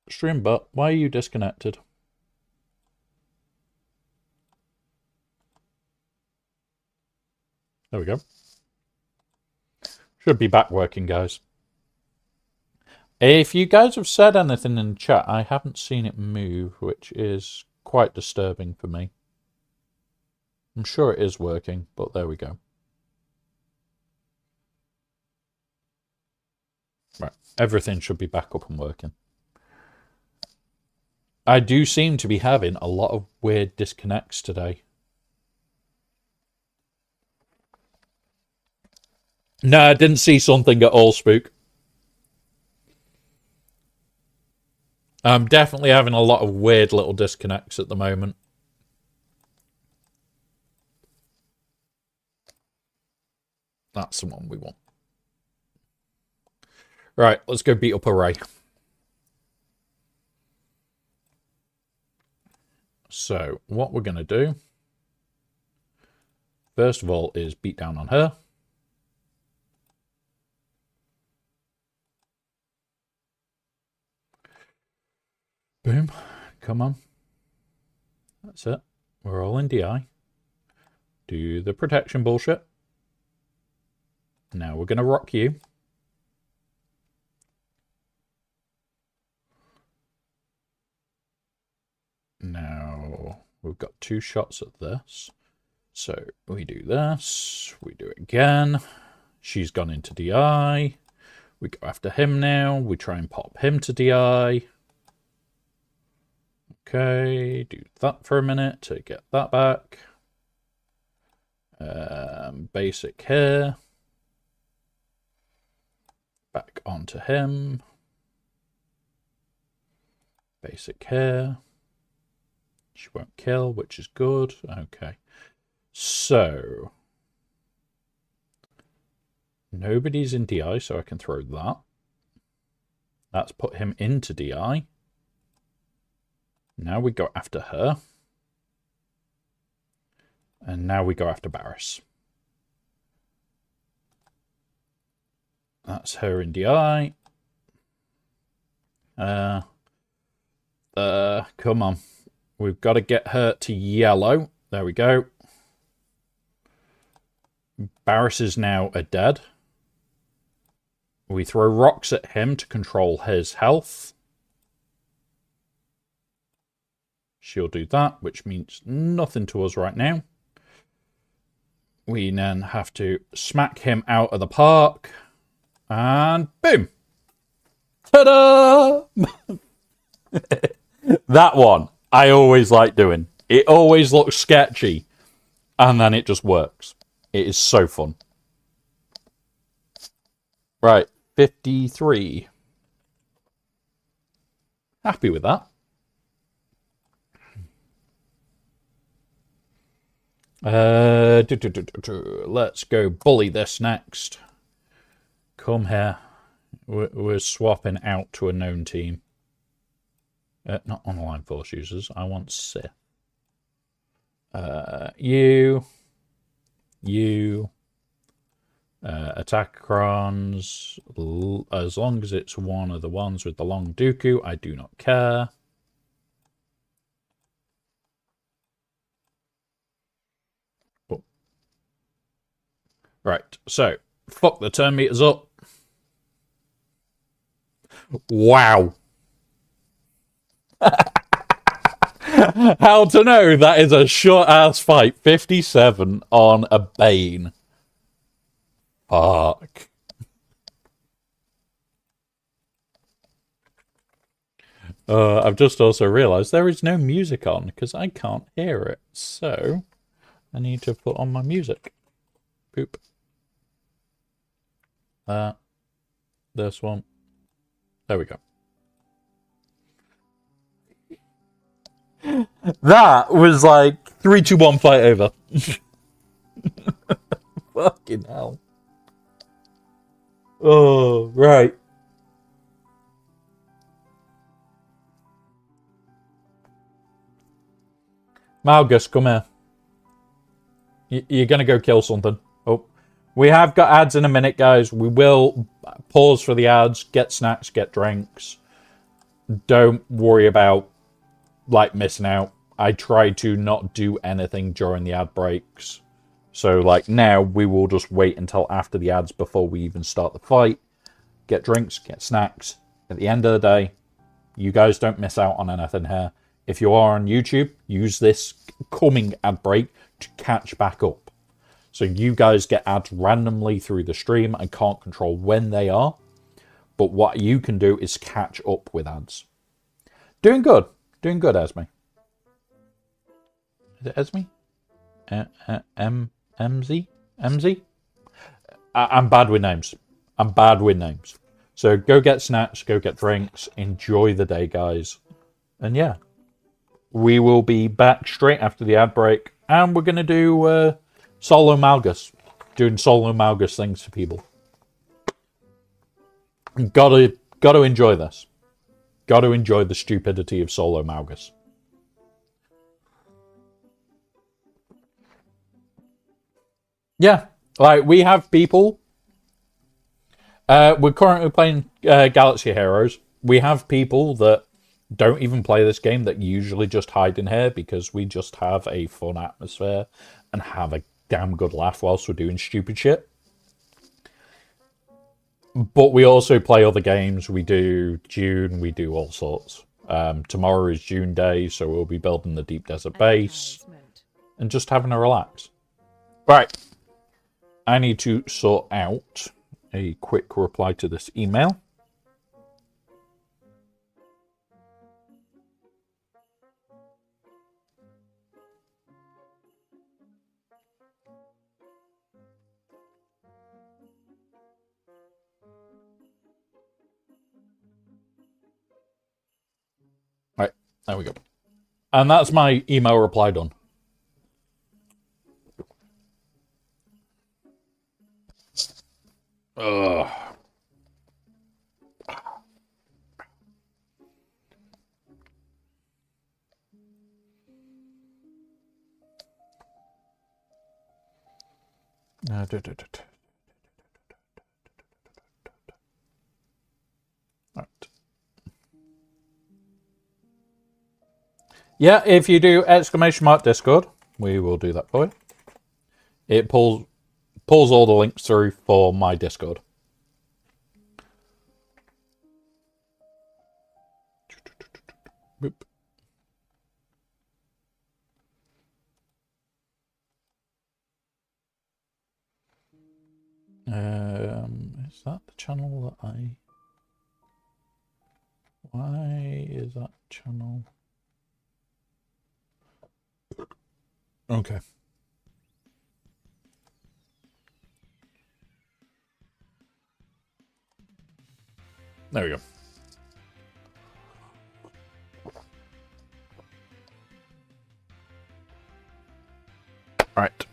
Stream bot, why are you disconnected? There we go. Should be back working, guys. If you guys have said anything in the chat, I haven't seen it move, which is quite disturbing for me. I'm sure it is working, but there we go. Right, everything should be back up and working. I do seem to be having a lot of weird disconnects today. No, I didn't see something at all, Spook. I'm definitely having a lot of weird little disconnects at the moment. That's the one we want. Right, let's go beat up a Ray. So, what we're going to do, first of all, is beat down on her. Boom. Come on. That's it. We're all in DI. Do the protection bullshit. Now we're going to rock you. Now we've got 2 shots at this. So we do this. We do it again. She's gone into DI. We go after him now. We try and pop him to DI. Okay, do that for a minute to get that back. Basic here. Back onto him. Basic here. She won't kill, which is good. Okay. So. Nobody's in DI, so I can throw that. That's put him into DI. Now we go after her. And now we go after Barris. That's her in DI. Come on. We've got to get her to yellow. There we go. Barris is now a dead. We throw rocks at him to control his health. She'll do that, which means nothing to us right now. We then have to smack him out of the park. And boom! Ta-da! That one, I always like doing. It always looks sketchy. And then it just works. It is so fun. Right, 53. Happy with that. Let's go bully this next. Come here. We're swapping out to a known team. Not online force users. I want Sith. You. Attackrons. As long as it's one of the ones with the long Dooku, I do not care. Oh. Right, so fuck the turn meters up. Wow. How to know that is a short ass fight. 57 on a Bane. Fuck. I've just also realised there is no music on because I can't hear it. So I need to put on my music. Poop. This one. There we go. That was like 3, 2, 1 fight over. Fucking hell. Oh, right. Malgus, come here. You're going to go kill something. Oh, we have got ads in a minute, guys. We will pause for the ads, get snacks, get drinks. Don't worry about, like, missing out. I try to not do anything during the ad breaks. So, like, now we will just wait until after the ads before we even start the fight. Get drinks, get snacks. At the end of the day, you guys don't miss out on anything here. If you are on YouTube, use this coming ad break to catch back up. So you guys get ads randomly through the stream. I can't control when they are. But what you can do is catch up with ads. Doing good. Doing good, Esme. Is it Esme? MZ? MZ? I'm bad with names. I'm bad with names. So go get snacks, go get drinks, enjoy the day, guys. And yeah, we will be back straight after the ad break. And we're going to do solo Malgus. Doing solo Malgus things for people. Gotta enjoy this. Gotta enjoy the stupidity of solo Malgus. Yeah, like we have people. We're currently playing Galaxy Heroes. We have people that don't even play this game that usually just hide in here because we just have a fun atmosphere and have a damn good laugh whilst we're doing stupid shit. But we also play other games. We do Dune. We do all sorts. Tomorrow is June Day, so we'll be building the Deep Desert Base and just having a relax. Right. I need to sort out a quick reply to this email. Right, there we go. And that's my email reply done. Ugh. Right. Yeah, if you do ! Discord, we will do that for you. It pulls all the links through for my Discord. Boop. Is that the channel that I... Why is that channel... Okay. There we go. All right.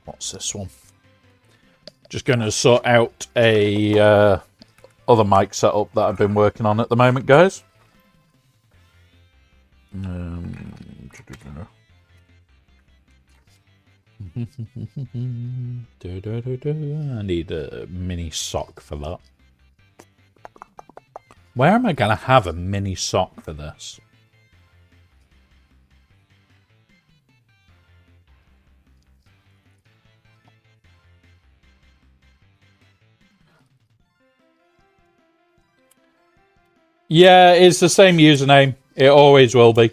What's this one? Just going to sort out a other mic setup that I've been working on at the moment, guys. I need a mini sock for that. Where am I going to have a mini sock for this? Yeah, it's the same username. It always will be.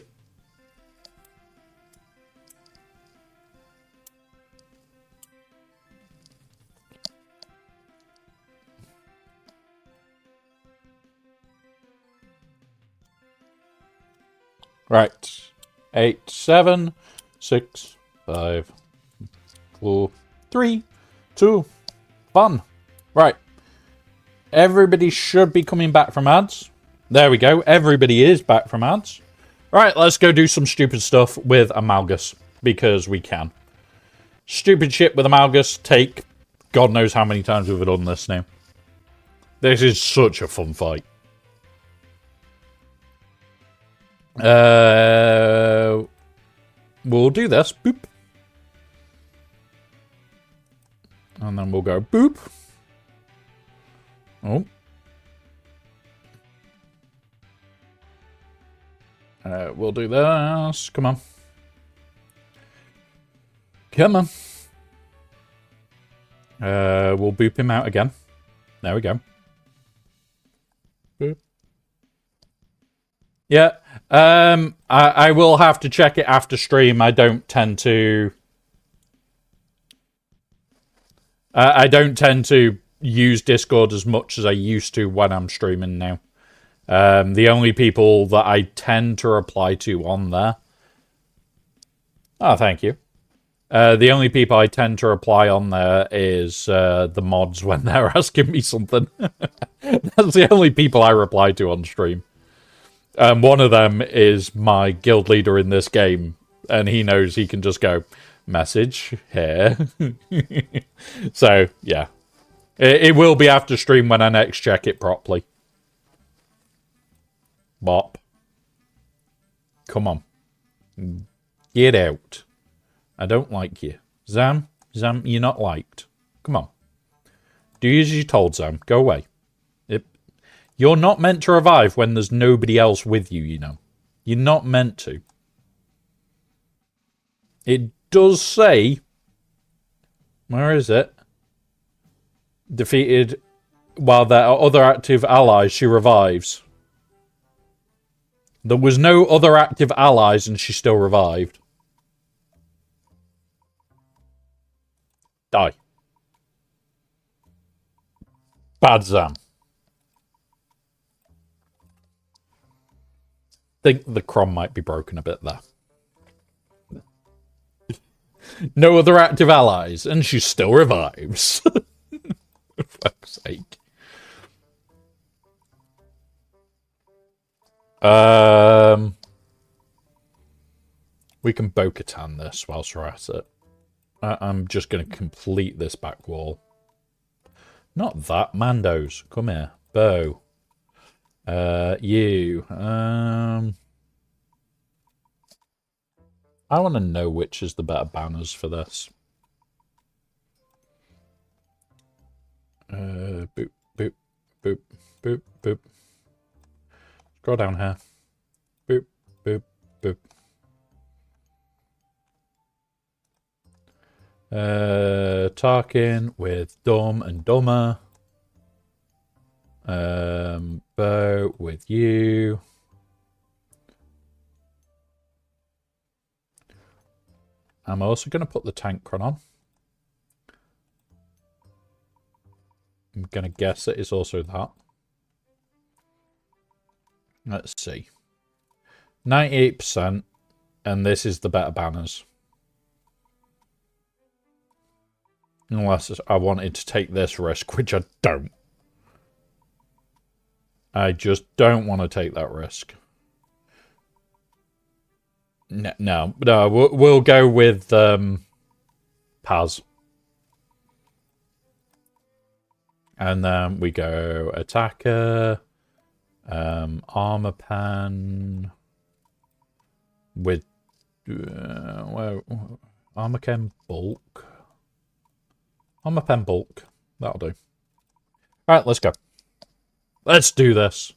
Right. 8, 7, 6, 5, 4, 3, 2, 1. Right. Everybody should be coming back from ads. There we go. Everybody is back from ads. Right, let's go do some stupid stuff with Amalgus. Because we can. Stupid shit with Amalgus. Take God knows how many times we've done this now. This is such a fun fight. We'll do this. Boop. And then we'll go boop. Oh. We'll do this. Come on. Come on. We'll boop him out again. There we go. Boop. Yeah. I will have to check it after stream. I don't tend to... I don't tend to use Discord as much as I used to when I'm streaming now. The only people that I tend to reply to on there... Oh, thank you. The only people I tend to reply on there is the mods when they're asking me something. That's the only people I reply to on stream. One of them is my guild leader in this game, and he knows he can just go, message here. So, yeah. It will be after stream when I next check it properly. Bop. Come on. Get out. I don't like you. Zam, you're not liked. Come on. Do as you're told, Zam. Go away. You're not meant to revive when there's nobody else with you, you know. You're not meant to. It does say... Where is it? Defeated while there are other active allies, she revives. There was no other active allies and she still revived. Die. Bad Zam. Think the crom might be broken a bit there. No other active allies, and she still revives. For fuck's sake. We can Bo-Katan this whilst we're at it. I'm just going to complete this back wall. Not that. Mandos. Come here. Bo. You. I want to know which is the better banners for this. Boop, boop, boop, boop, boop. Scroll down here. Boop, boop, boop. Tarkin with Dumb and Dumber. Bo with you. I'm also going to put the Tankron on. I'm going to guess it is also that. Let's see. 98%. And this is the better banners. Unless I wanted to take this risk, which I don't. I just don't want to take that risk. No, we'll go with Paz. And then we go Attacker, Armor Pen, with Armor Pen Bulk. Armor Pen Bulk. That'll do. Alright, let's go. Let's do this.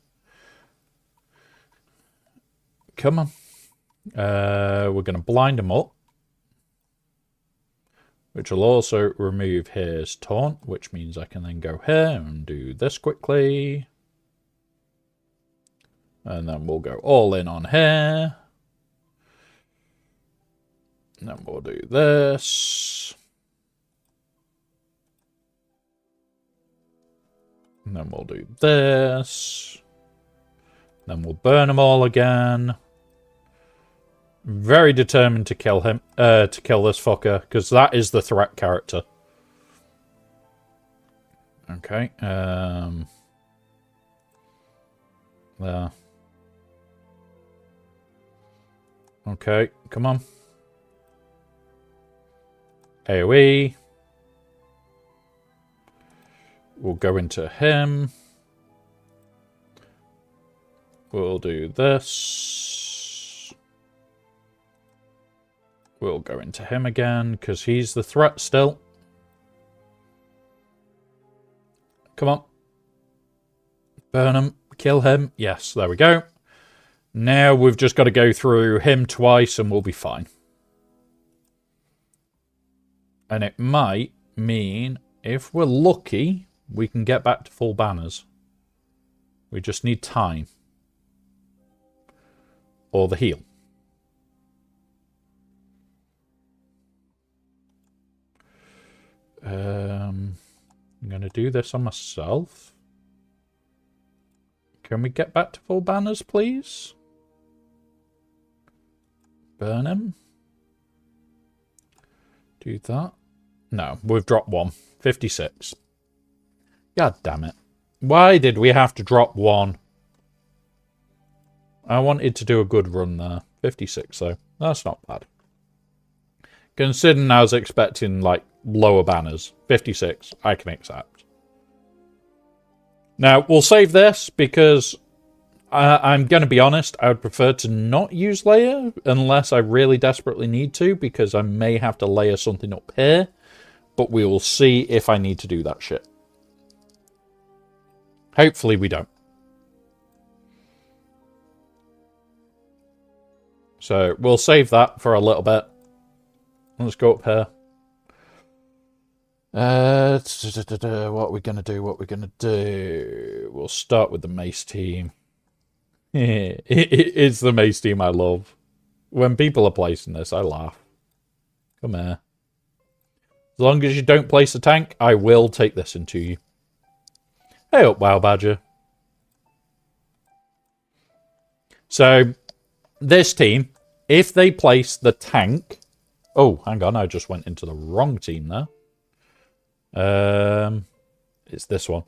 Come on. We're going to blind him up. Which will also remove his taunt, which means I can then go here and do this quickly. And then we'll go all in on here. And then we'll do this. And then we'll do this. Then we'll burn them all again. Very determined to kill him, to kill this fucker, because that is the threat character. Okay, there. Okay, come on. AoE. We'll go into him. We'll do this. We'll go into him again, because he's the threat still. Come on. Burn him. Kill him. Yes, there we go. Now we've just got to go through him twice and we'll be fine. And it might mean, if we're lucky, we can get back to full banners. We just need time. Or the heal. I'm going to do this on myself. Can we get back to full banners, please? Burn him. Do that. No, we've dropped one. 56. God damn it. Why did we have to drop one? I wanted to do a good run there. 56, though. That's not bad. Considering I was expecting, like, lower banners. 56, I can accept. Now, we'll save this because I'm going to be honest. I would prefer to not use layer unless I really desperately need to, because I may have to layer something up here. But we will see if I need to do that shit. Hopefully we don't. So we'll save that for a little bit. Let's go up here. What are we going to do? What are we going to do? We'll start with the mace team. It's the mace team I love. When people are placing this, I laugh. Come here. As long as you don't place a tank, I will take this into you. Hey up, WoW Badger. So, this team, if they place the tank... Oh, hang on, I just went into the wrong team there. It's this one.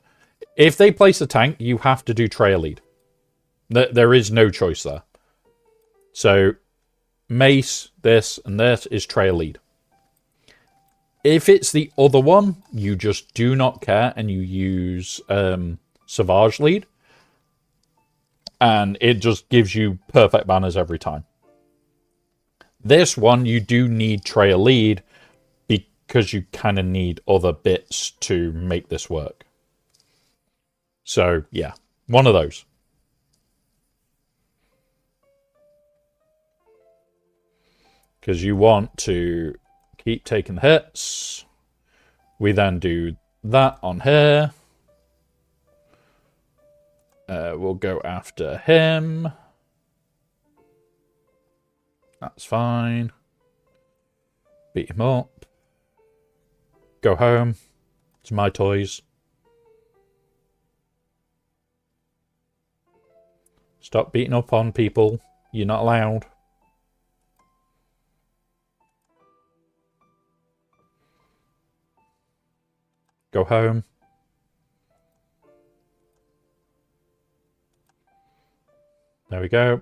If they place a tank, you have to do trail lead. There is no choice there. So, mace, this, and this is trail lead. If it's the other one, you just do not care and you use SWGOH lead. And it just gives you perfect banners every time. This one, you do need trail lead because you kind of need other bits to make this work. So, yeah, one of those. Because you want to keep taking the hits. We then do that on here. We'll go after him. That's fine. Beat him up. Go home. It's my toys. Stop beating up on people. You're not allowed. Go home. There we go.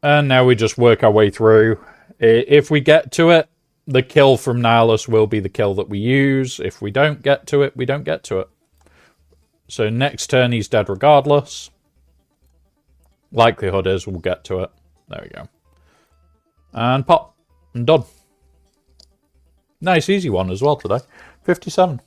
And now we just work our way through. If we get to it, the kill from Nihilus will be the kill that we use. If we don't get to it, we don't get to it. So next turn he's dead regardless. Likelihood is we'll get to it. There we go. And pop. And done. Nice easy one as well today. 57.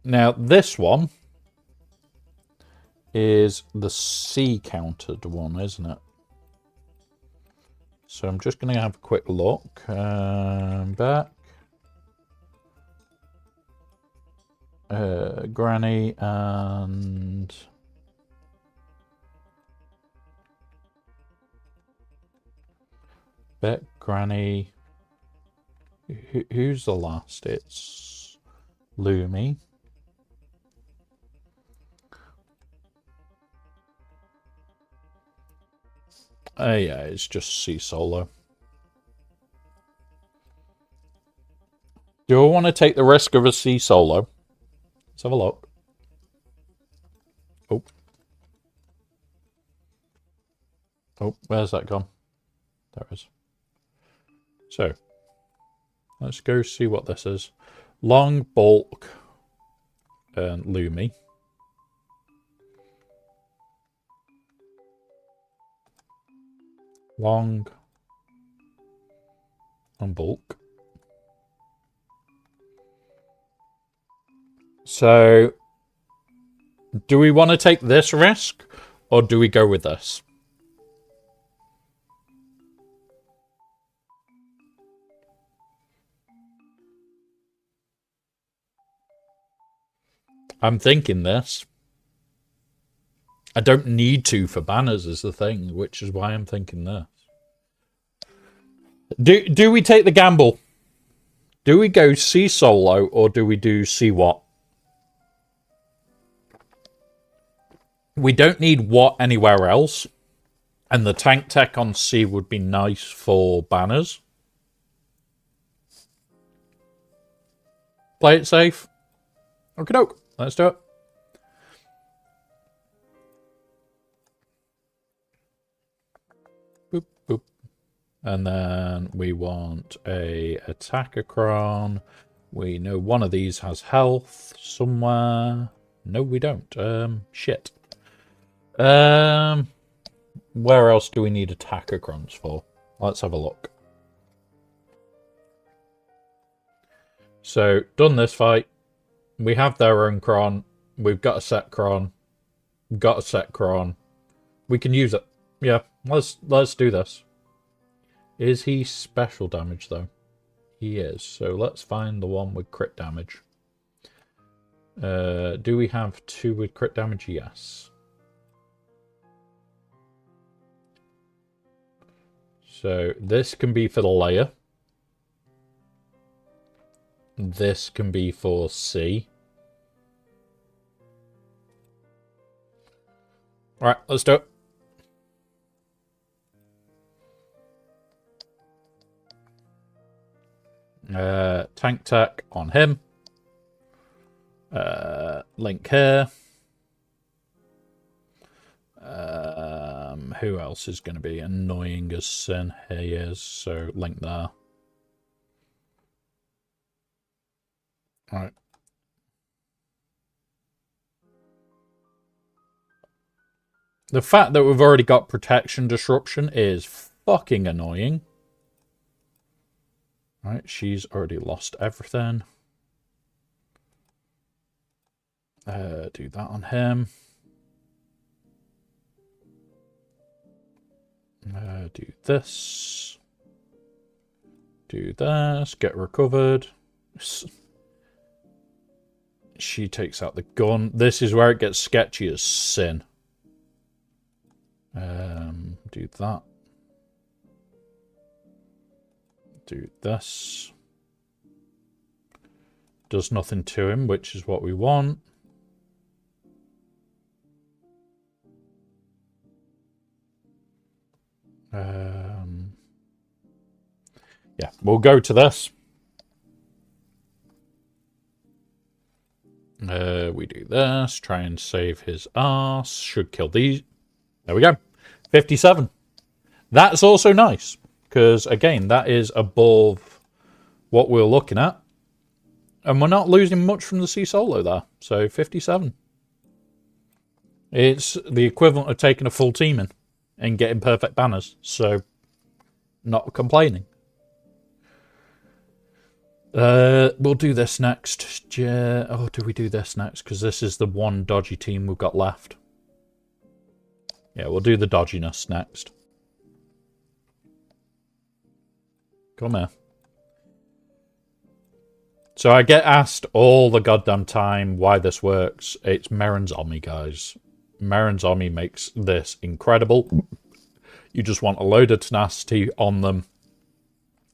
Now this one is the C countered one, isn't it? So I'm just going to have a quick look. Back. Granny and... Beck, Granny... Who's the last? It's... Lumi. Yeah, it's just C solo. Do I want to take the risk of a C solo? Let's have a look. Oh. Oh, where's that gone? There it is. So, let's go see what this is. Long, bulk, and Lumi. Long, on bulk. So, do we want to take this risk, or do we go with this? I'm thinking this. I don't need to for banners is the thing, which is why I'm thinking this. Do we take the gamble? Do we go C solo, or do we do C what? We don't need what anywhere else. And the tank tech on C would be nice for banners. Play it safe. Okie doke. Let's do it. Boop, boop. And then we want a attacker cron. We know one of these has health somewhere. No, we don't. Shit. Where else do we need attacker crons for? Let's have a look. So, done this fight. We have their own cron. We've got a set cron. We've got a set cron. We can use it. Yeah, let's do this. Is he special damage, though? He is. So let's find the one with crit damage. Do we have 2 with crit damage? Yes. So this can be for the layer. This can be for C. Alright, let's do it. Tank tech on him. Link here. Who else is going to be annoying as sin? Here he is, so link there. Alright. The fact that we've already got protection disruption is fucking annoying. Right, she's already lost everything. Do that on him. Do this. Do this. Get recovered. She takes out the gun. This is where it gets sketchy as sin. Do that. Do this. Does nothing to him, which is what we want. Yeah, we'll go to this. We do this. Try and save his ass. Should kill these. There we go. 57. That's also nice. Because, again, that is above what we're looking at. And we're not losing much from the C solo there. So, 57. It's the equivalent of taking a full team in and getting perfect banners. So, not complaining. We'll do this next. Oh, do we do this next? Because this is the one dodgy team we've got left. Yeah, we'll do the dodginess next. Come here. So I get asked all the goddamn time why this works. It's Merrin's Omni, guys. Merrin's Omni makes this incredible. You just want a load of tenacity on them.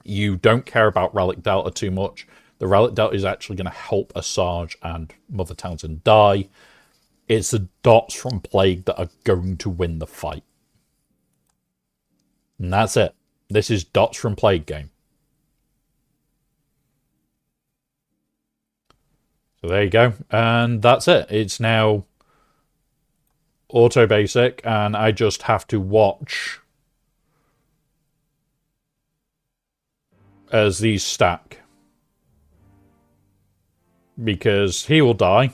You don't care about Relic Delta too much. The Relic Delta is actually going to help Asajj and Mother Townsend die. It's the dots from Plague that are going to win the fight. And that's it. This is dots from Plague game. So there you go. And that's it. It's now auto basic, and I just have to watch as these stack. Because he will die.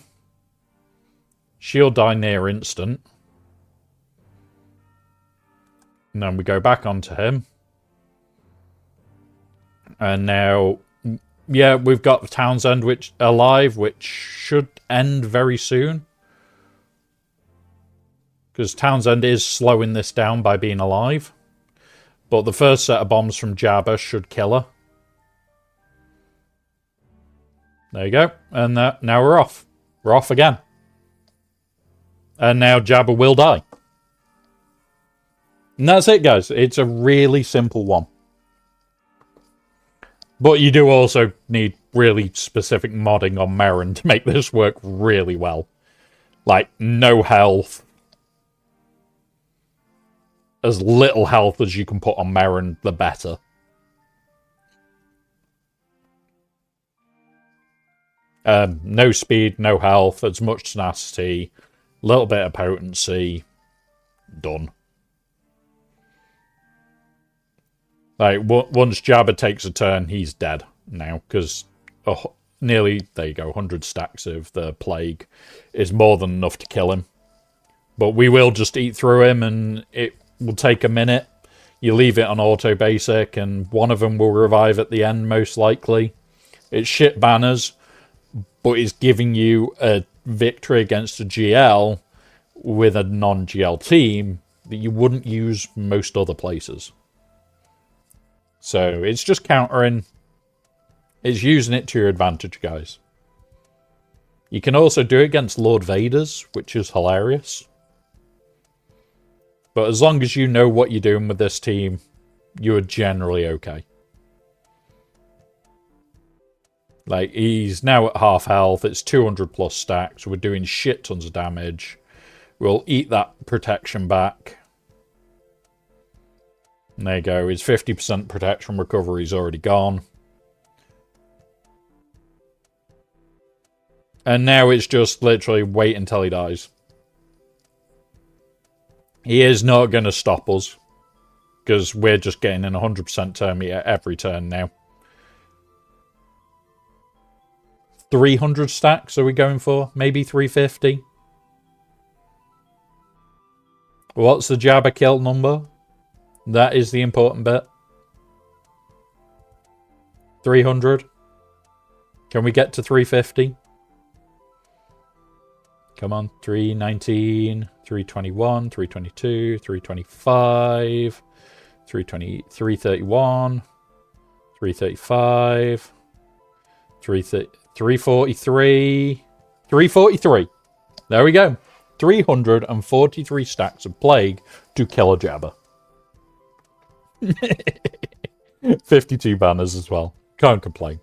She'll die near instant. And then we go back onto him. And now, yeah, we've got Townsend which alive, which should end very soon. Because Townsend is slowing this down by being alive. But the first set of bombs from Jabba should kill her. There you go. And now we're off. We're off again. And now Jabba will die. And that's it, guys. It's a really simple one. But you do also need really specific modding on Merrin to make this work really well. Like, no health. As little health as you can put on Merrin, the better. No speed, no health, as much tenacity, little bit of potency, done. Like, once Jabba takes a turn, he's dead now, because nearly, there you go, 100 stacks of the Plague is more than enough to kill him. But we will just eat through him, and it will take a minute. You leave it on auto basic, and one of them will revive at the end, most likely. It's shit banners, but it's giving you a victory against a GL with a non-GL team that you wouldn't use most other places. So it's just countering. It's using it to your advantage, guys. You can also do it against Lord Vaders, which is hilarious. But as long as you know what you're doing with this team, you are generally okay. Like, he's now at half health. It's 200 plus stacks. We're doing shit tons of damage. We'll eat that protection back. And there you go. His 50% protection recovery is already gone. And now it's just literally wait until he dies. He is not going to stop us. Because we're just getting an 100% turn meter every turn now. 300 stacks are we going for? Maybe 350? What's the Jabba kill number? That is the important bit. 300. Can we get to 350? Come on. 319, 321, 322, 325, 320, 331, 335, 343, 343. There we go. 343 stacks of Plague to kill a Jabba. 52 banners as well. Can't complain.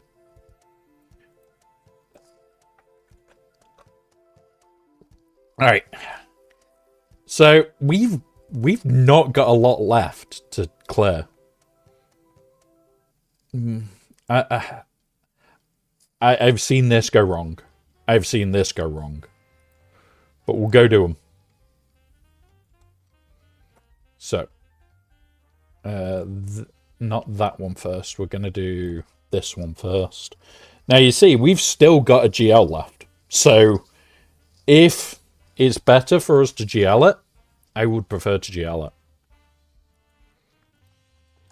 All right. So we've not got a lot left to clear. I've seen this go wrong. I've seen this go wrong. But we'll go do them. So. Not that one first. We're going to do this one first. Now, you see, we've still got a GL left. So, if it's better for us to GL it, I would prefer to GL it.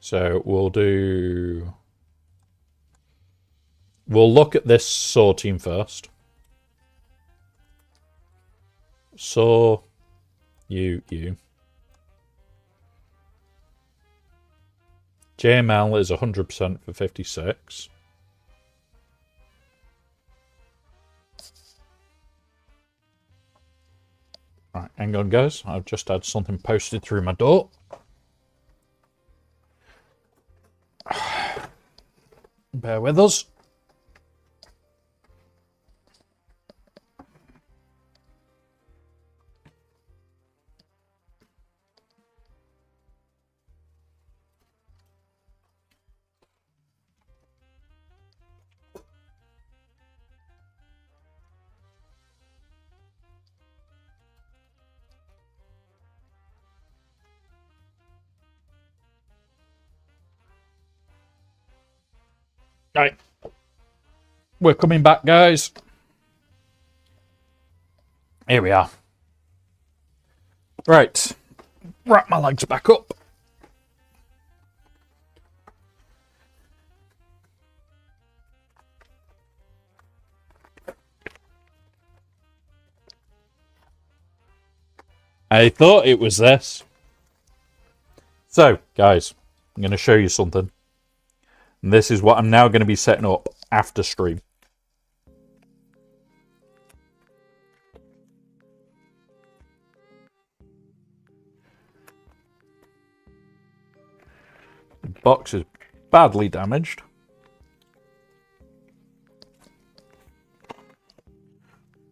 So, we'll look at this Saw team first. Saw, you. JML is 100% for 56. Right, hang on, guys. I've just had something posted through my door. Bear with us. Right. We're coming back, guys. Here we are. Right. Wrap my legs back up. I thought it was this. So, guys, I'm going to show you something. And this is what I'm now going to be setting up after stream. The box is badly damaged.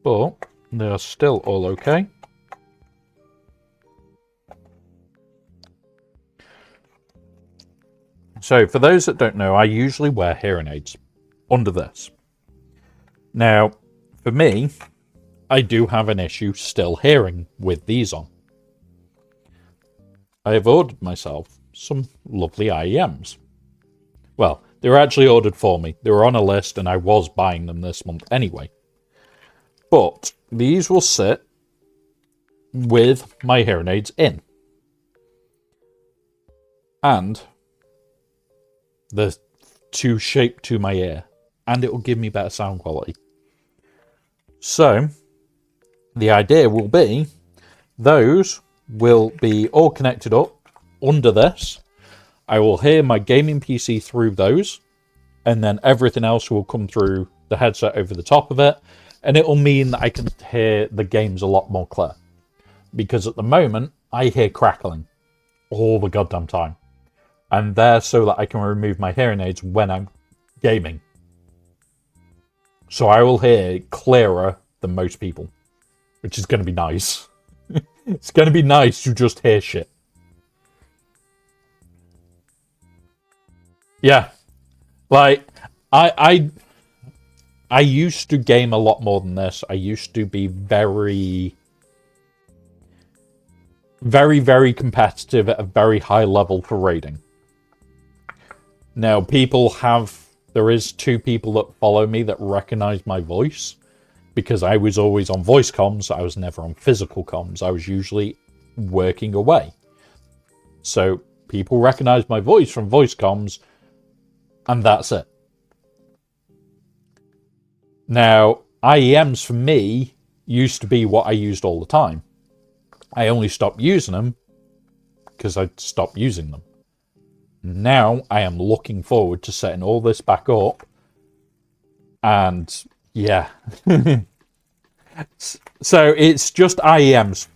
But they're still all okay. So, for those that don't know, I usually wear hearing aids under this. Now, for me, I do have an issue still hearing with these on. I have ordered myself some lovely IEMs. Well, they were actually ordered for me. They were on a list and I was buying them this month anyway. But these will sit with my hearing aids in. And they're too shaped to my ear. And it will give me better sound quality. So, the idea will be, those will be all connected up under this. I will hear my gaming PC through those. And then everything else will come through the headset over the top of it. And it will mean that I can hear the games a lot more clear. Because at the moment, I hear crackling all the goddamn time. And they're so that I can remove my hearing aids when I'm gaming. So I will hear clearer than most people. Which is going to be nice. It's going to be nice to just hear shit. Yeah. Like, I used to game a lot more than this. I used to be very, very competitive at a very high level for raiding. Now, there is 2 people that follow me that recognize my voice. Because I was always on voice comms, I was never on physical comms. I was usually working away. So, people recognize my voice from voice comms, and that's it. Now, IEMs for me used to be what I used all the time. I only stopped using them because I stopped using them. Now, I am looking forward to setting all this back up. And, yeah. So, it's just IEMs.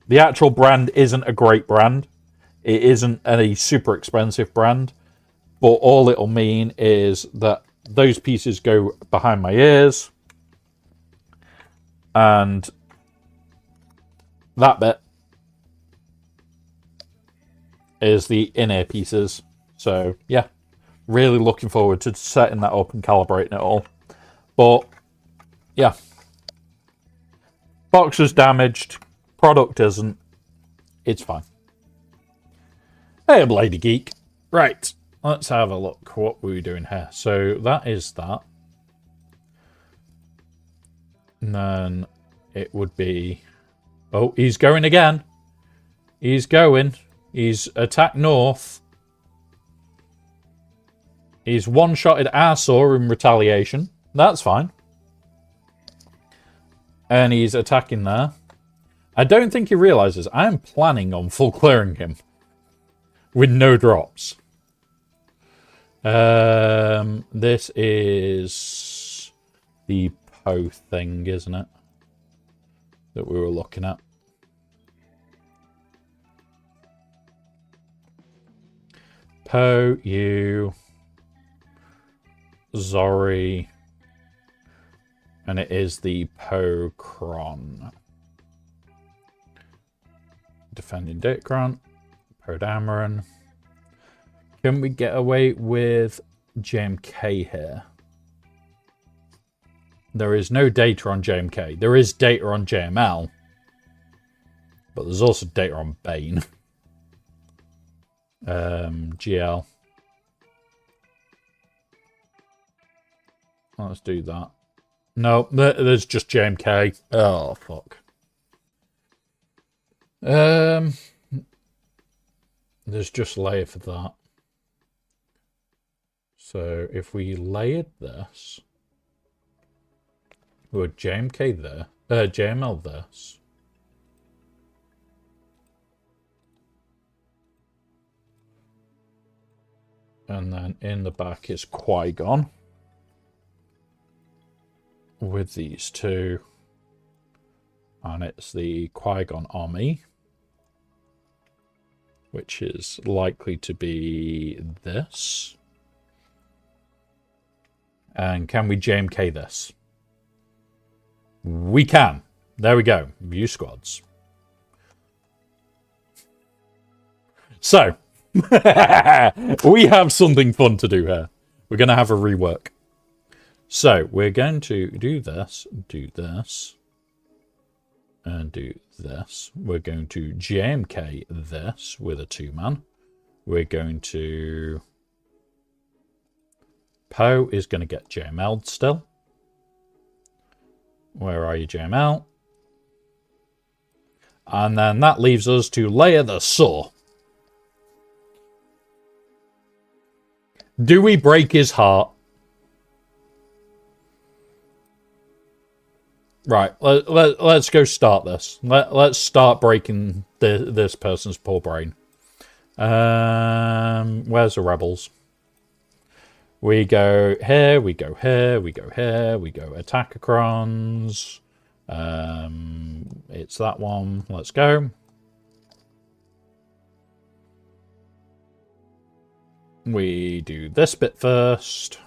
The actual brand isn't a great brand. It isn't a super expensive brand. But all it'll mean is that those pieces go behind my ears. And that bit is the in-ear pieces. So, yeah. Really looking forward to setting that up and calibrating it all. But, yeah. Box is damaged. Product isn't. It's fine. Hey, Lady Geek. Right. Let's have a look. What were we doing here? So, that is that. And then it would be... Oh, he's going again. He's going. He's attacked north. He's one-shotted our saw in retaliation. That's fine. And he's attacking there. I don't think he realizes I am planning on full clearing him. With no drops. This is the Poe thing, isn't it? That we were looking at. Poe, you... Zori, and it is the Poe-Kron. Defending Datacron, Poe-Dameron. Can we get away with JMK here? There is no data on JMK. There is data on JML, but there's also data on Bane. GL. Let's do that. No, there's just JMK. Oh, fuck. There's just layer for that. So if we layered this, would JMK there, JML this, And then in the back is Qui-Gon. With these two. And it's the Qui-Gon army. Which is likely to be this. And can we JMK this? We can. There we go. View squads. So, we have something fun to do here. We're going to have a rework. So, we're going to do this, and do this. We're going to JMK this with a 2-man. We're going to... Poe is going to get JML'd still. Where are you, JML? And then that leaves us to Leia the Saw. Do we break his heart? Right, let's go start this. Let's start breaking this person's poor brain. Where's the rebels? We go here, we go here, we go here, we go Attackacrons. It's that one. Let's go. We do this bit first.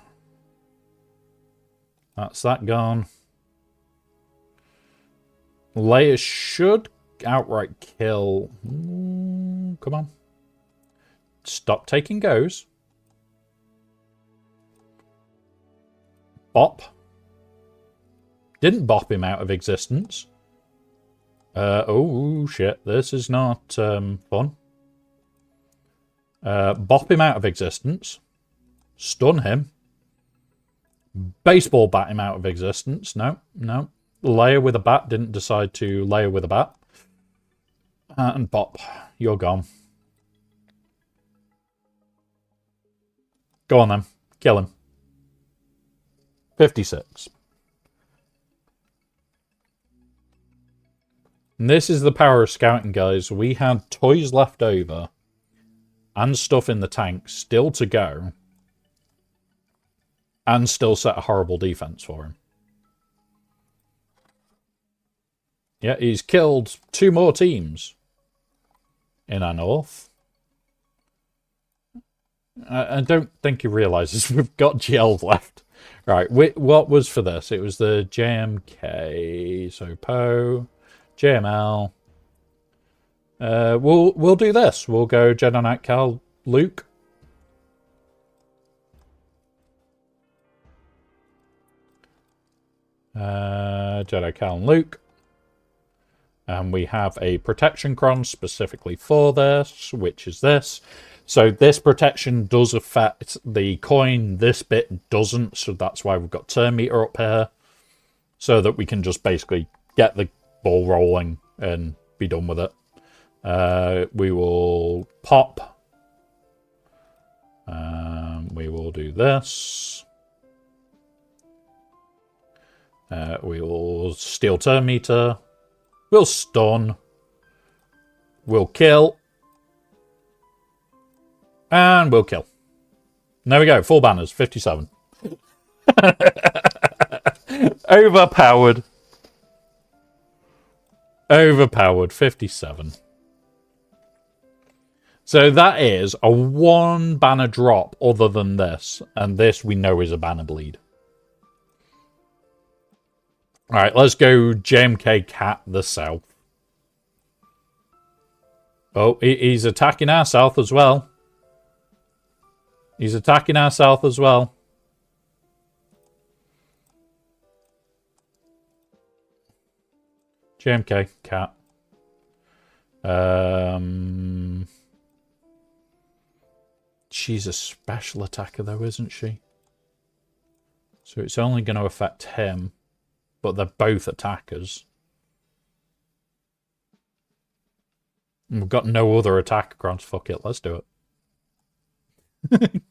That's that gone. Leia should outright kill. Come on. Stop taking goes. Bop. Didn't bop him out of existence. Oh, shit. This is not fun. Bop him out of existence. Stun him. Baseball bat him out of existence. No, no. Leia with a bat didn't decide to Leia with a bat. And bop. You're gone. Go on then. Kill him. 56. And this is the power of scouting, guys. We had toys left over and stuff in the tank still to go and still set a horrible defense for him. Yeah, he's killed 2 more teams in our north. I don't think he realizes we've got GLs left. Right, what was for this? It was the JMK, so Poe, JML. We'll do this. We'll go Jedi Knight Cal Luke. Jedi Cal and Luke. And we have a protection cron specifically for this, which is this. So this protection does affect the coin. This bit doesn't. So that's why we've got turn meter up here. So that we can just basically get the ball rolling and be done with it. We will pop. We will do this. We will steal turn meter. We'll stun. We'll kill. And we'll kill. There we go. 4 banners. 57. Overpowered. Overpowered. 57. So that is a 1 banner drop other than this. And this we know is a banner bleed. Alright, let's go JMK Cat the south. Oh, he's attacking our south as well. He's attacking our south as well. JMK Cat. She's a special attacker though, isn't she? So it's only going to affect him. But they're both attackers. And we've got no other attacker grants. Fuck it, let's do it.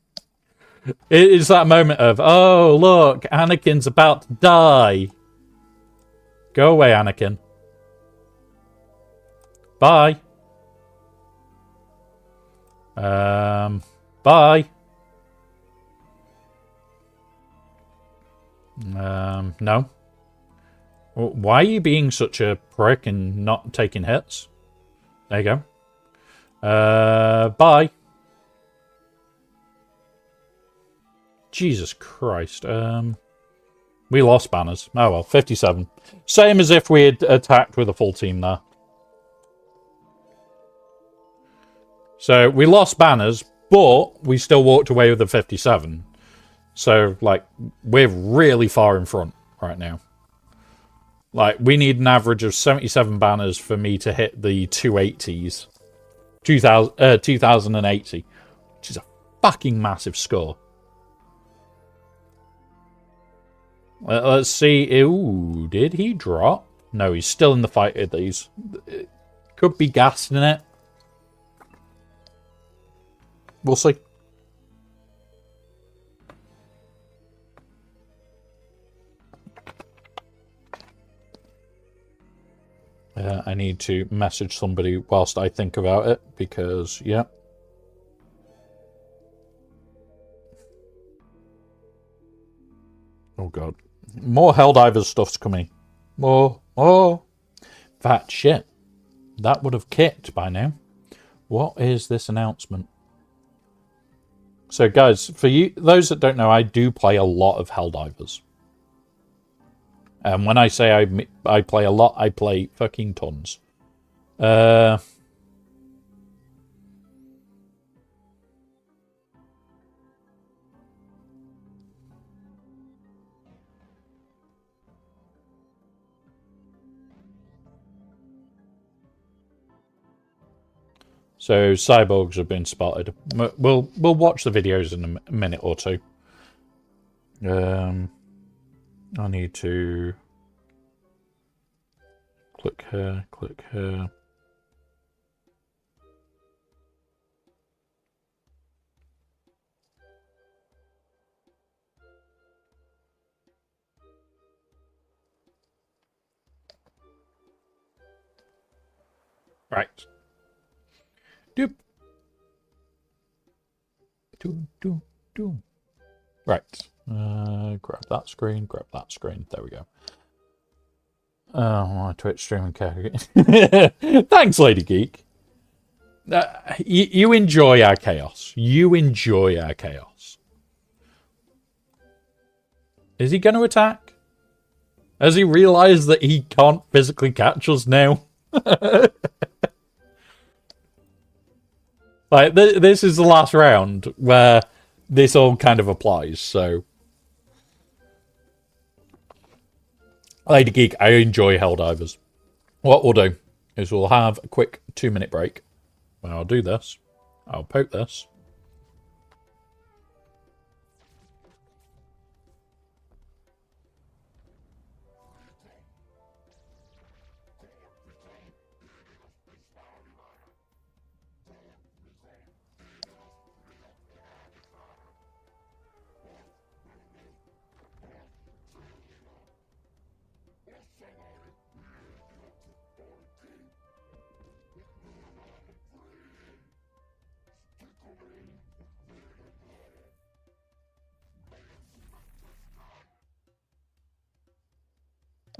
It's that moment of, oh, look, Anakin's about to die. Go away, Anakin. Bye. Bye. No. Why are you being such a prick and not taking hits? There you go. Bye. Jesus Christ. We lost banners. Oh well, 57. Same as if we had attacked with a full team there. So we lost banners, but we still walked away with a 57. So, like, we're really far in front right now. Like, we need an average of 77 banners for me to hit the 280s. 2080. Which is a fucking massive score. Let's see. Ooh, did he drop? No, he's still in the fight with these. Could be gas in it. We'll see. I need to message somebody whilst I think about it, because, yeah. Oh, God. More Helldivers stuff's coming. More. Fat shit. That would have kicked by now. What is this announcement? So, guys, for you, those that don't know, I do play a lot of Helldivers. And when I say I play a lot, I play fucking tons. So cyborgs have been spotted. We'll watch the videos in a minute or two. I need to click here, click here. Right. Doop. Do. Right. Grab that screen, grab that screen. There we go. Oh, my Twitch streaming category. Thanks, Lady Geek. You enjoy our chaos. You enjoy our chaos. Is he going to attack? Has he realised that he can't physically catch us now? Like, this is the last round where this all kind of applies, so... Lady Geek, I enjoy Helldivers. What we'll do is we'll have a quick 2-minute break. I'll do this. I'll poke this.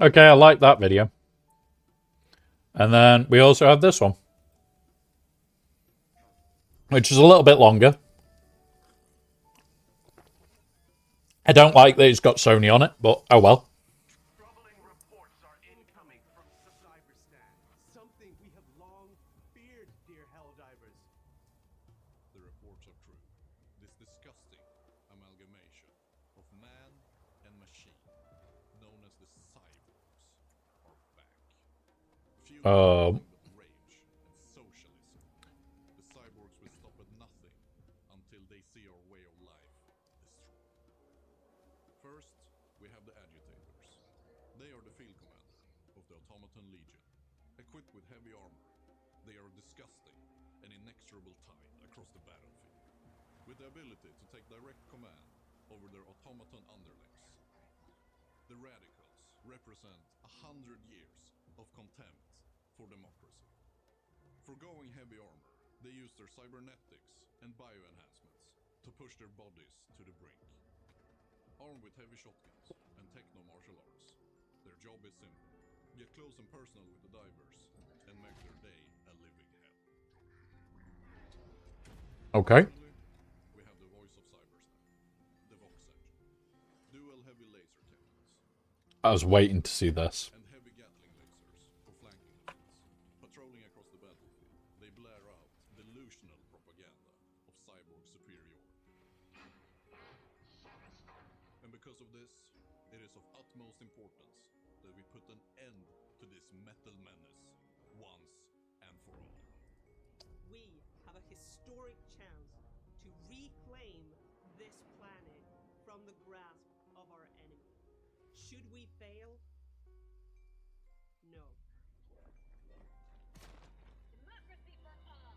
Okay, I like that video. And then we also have this one, which is a little bit longer. I don't like that it's got Sony on it, but oh well. Troubling reports are incoming from Cyberstan. Something we have long feared, dear Helldivers. The reports are true. This disgusting amalgamation of man and machine, known as the cyborgs, are back. Fueling nothing but rage and socialism. The cyborgs will stop at nothing until they see our way of life destroyed. First, we have the agitators. They are the field commander of the Automaton Legion. Equipped with heavy armor, they are a disgusting and inexorable tide across the battlefield, with the ability to take direct command over their automaton underlings. The radicals represent 100 years of contempt for democracy. Forgoing heavy armor, they use their cybernetics and bioenhancements to push their bodies to the brink. Armed with heavy shotguns and techno martial arts. Their job is simple. Get close and personal with the divers and make their day a living hell. Okay. We have the voice of cyberstab, the Vox engine, dual heavy laser techniques, I was waiting to see this. and heavy Gatling lasers for flanking fleets. Patrolling across the battlefield, they blare out delusional propaganda of cyborg superiority. And because of this, it is of utmost importance that we put an end to this metal menace once and for all. We have a historic chance to reclaim this planet from the grasp of our enemy. Should we fail? No. Democracy for all!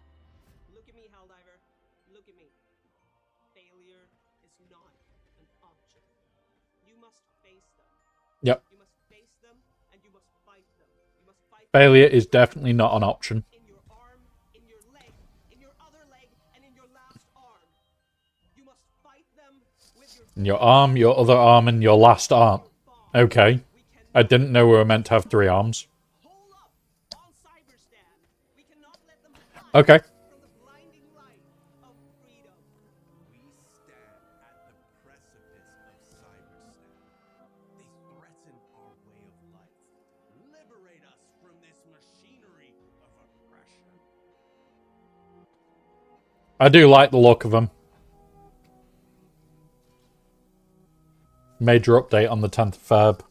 Look at me, Helldiver. Look at me. Failure is not an option. You must face them. Yep. You must face them, and you must fight them. You must fight Failure is definitely not an option. in your arm, in your leg, in your other leg, and in your last arm. You must fight them with your Your arm, your other arm, and your last arm. bomb. Okay. I didn't know we were meant to have 3 arms. Hold up on Cyberstan. We cannot let them hide Okay. from the blinding light of freedom. We stand at the precipice of cyberstab. They threaten our way of life. Liberate us from this machinery of oppression. I do like the look of them. Major update on the 10th of Feb.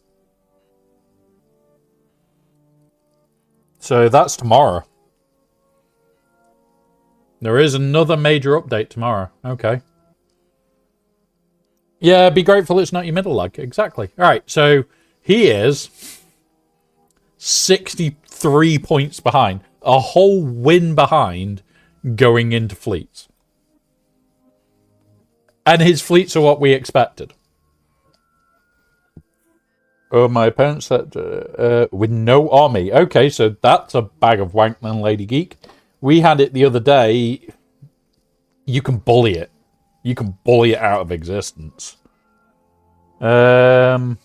So that's tomorrow. There is another major update tomorrow. Okay. Yeah, be grateful it's not your middle leg. Exactly. All right, so he is 63 points behind. A whole win behind going into fleets. And his fleets are what we expected. Oh, my opponent said with no army. Okay, so that's a bag of wank then, Lady Geek. We had it the other day. You can bully it. You can bully it out of existence. What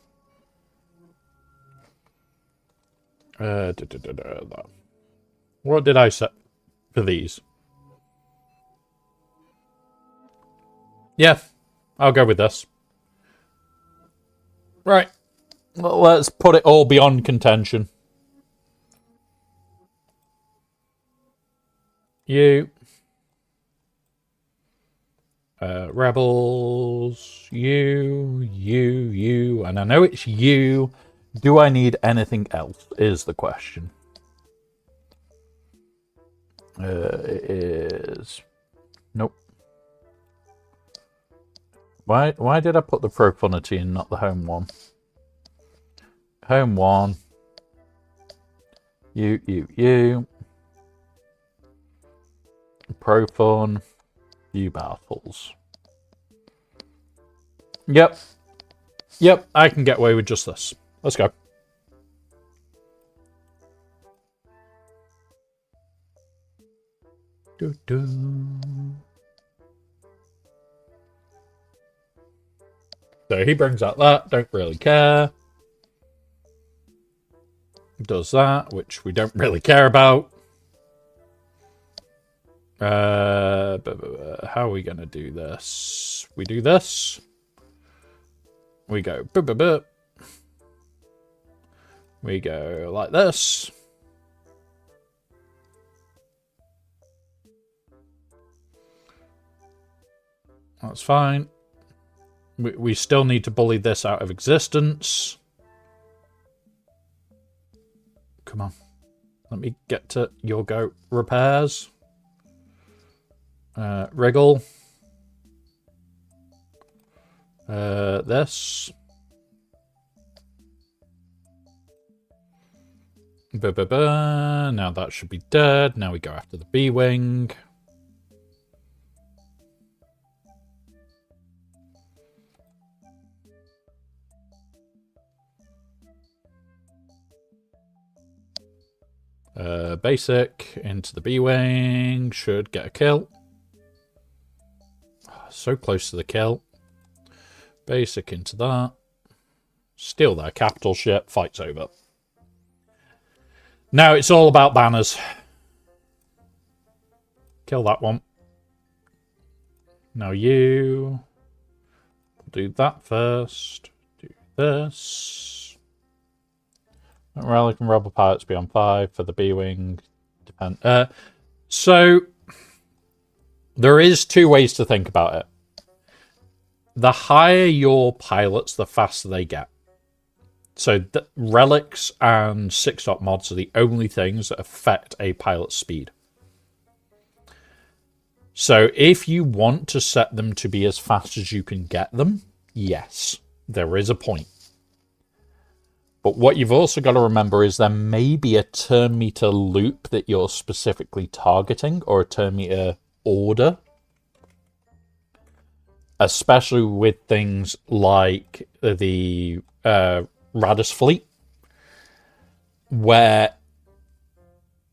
did I set for these? Yeah, I'll go with this. Right. Well, let's put it all beyond contention. You. Rebels. You. And I know it's you. Do I need anything else? Is the question. It is. Nope. Why did I put the profundity in, not the home one? Home one. You. Profun. You battles. Yep, I can get away with just this. Let's go. So he brings out that, don't really care. Does that, which we don't really care about. How are we gonna do this? We do this. We go. We go like this. That's fine. We still need to bully this out of existence. Come on. Let me get to your go. Repairs. Wriggle. This. Now that should be dead. Now we go after the B-Wing. Basic into the B-Wing. Should get a kill. So close to the kill. Basic into that. Steal their capital ship. Fight's over. Now it's all about banners. Kill that one. Now you... do that first. Do this. Relic and Rebel Pilots be on 5 for the B-Wing. So... there is 2 ways to think about it. The higher your pilots, the faster they get. So relics and 6-dot mods are the only things that affect a pilot's speed. So if you want to set them to be as fast as you can get them, yes, there is a point. But what you've also got to remember is there may be a turn meter loop that you're specifically targeting, or a turn meter order. Especially with things like the Radis fleet, where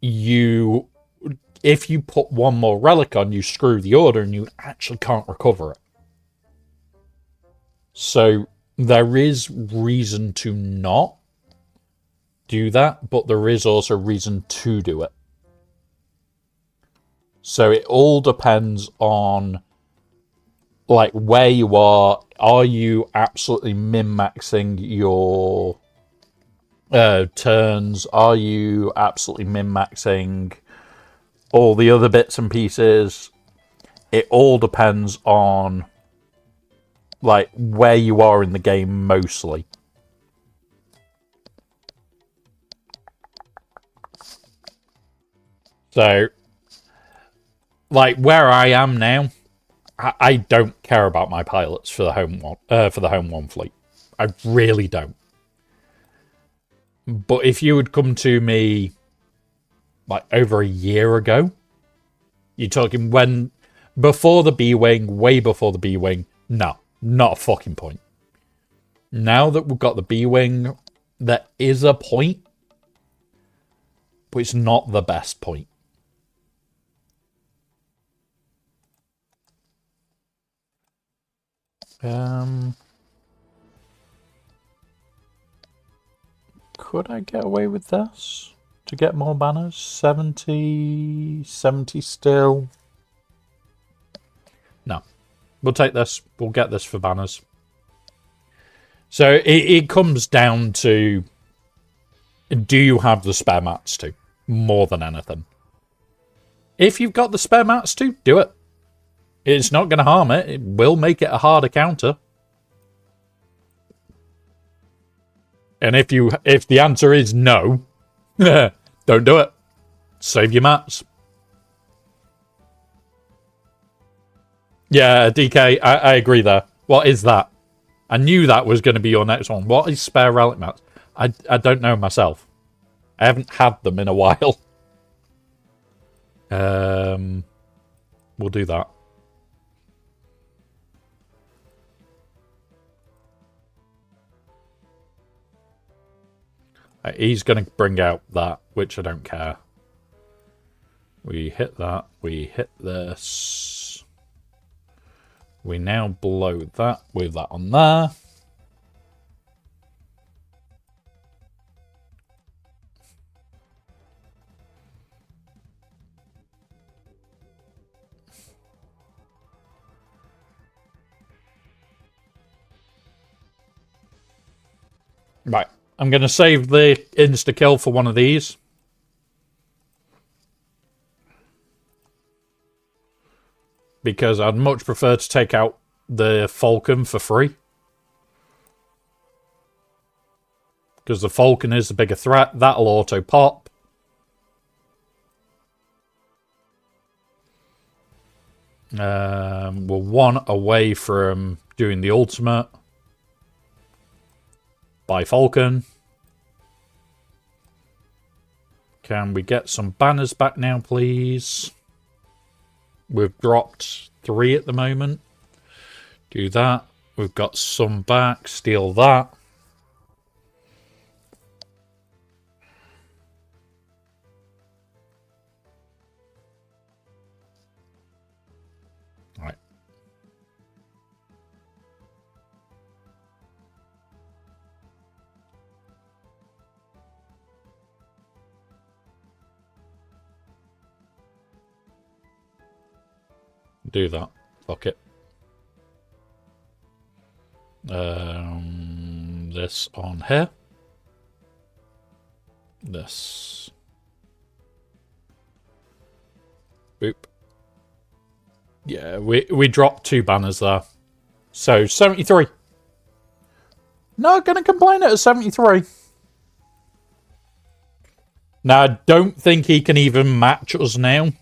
if you put one more relic on, you screw the order and you actually can't recover it. So there is reason to not do that, but there is also reason to do it. So it all depends on like where you are. Are you absolutely min-maxing your turns? Are you absolutely min-maxing all the other bits and pieces? It all depends on like where you are in the game mostly. So like where I am now, I don't care about my pilots for the home one fleet. I really don't. But if you would come to me like over a year ago, you're talking before the B-Wing, way before the B-Wing, no, not a fucking point. Now that we've got the B-Wing, there is a point, but it's not the best point. Could I get away with this to get more banners? 70 still. No, we'll take this. We'll get this for banners. So it comes down to, do you have the spare mats to? More than anything. If you've got the spare mats to, do it. It's not going to harm it. It will make it a harder counter. And if the answer is no, don't do it. Save your mats. Yeah, DK, I agree there. What is that? I knew that was going to be your next one. What is spare relic mats? I don't know myself. I haven't had them in a while. We'll do that. He's going to bring out that, which I don't care. We hit that. We hit this. We now blow that with that on there. Right. I'm going to save the insta-kill for one of these. Because I'd much prefer to take out the Falcon for free. Because the Falcon is the bigger threat. That'll auto-pop. We're one away from doing the ultimate. By Falcon. Can we get some banners back now, please? We've dropped 3 at the moment. Do that. We've got some back. Steal that. Right. do that. Fuck it. This on here. This. Boop. Yeah, we dropped 2 banners there. So 73. Not gonna complain at a 73. Now I don't think he can even match us now.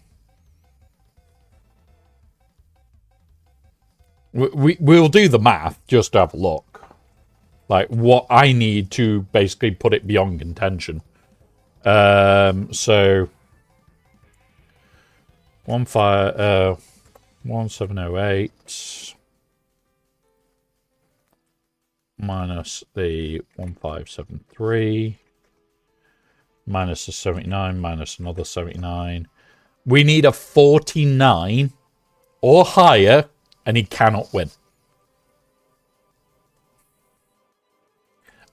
We'll do the math just to have a look. Like what I need to basically put it beyond contention. So 1708 minus the 1573 minus the 79 minus another 79. We need a 49 or higher, and he cannot win.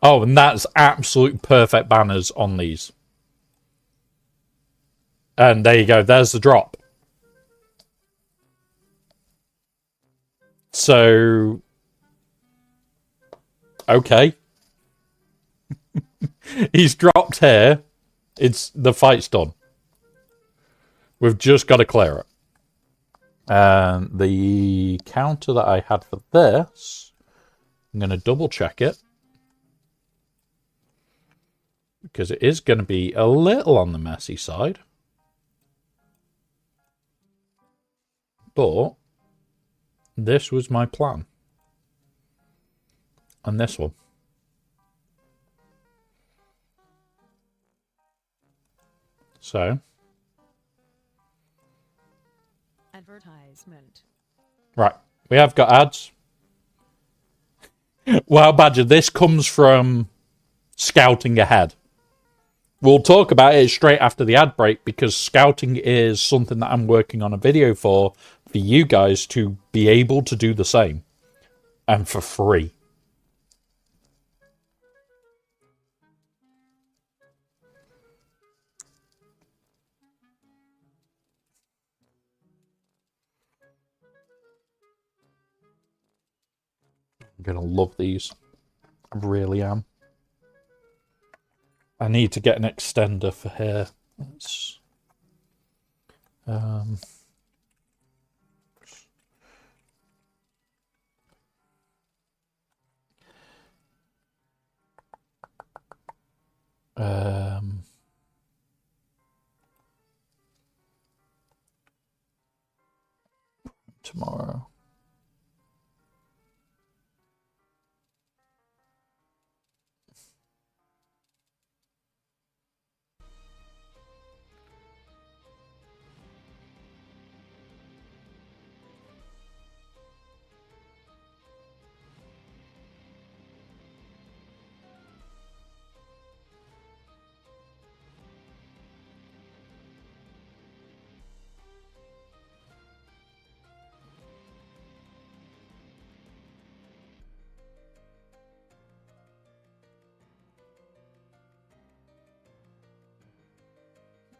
Oh, and that's absolute perfect banners on these. And there you go. There's the drop. So, okay. He's dropped here. The fight's done. We've just got to clear it. And the counter that I had for this, I'm going to double check it. Because it is going to be a little on the messy side. But this was my plan. And this one. So. Advertisement. Right. We have got ads. Wow, Badger, this comes from scouting ahead. We'll talk about it straight after the ad break because scouting is something that I'm working on a video for you guys to be able to do the same. And for free. I'm going to love these. I really am. I need to get an extender for hair. Let's, tomorrow.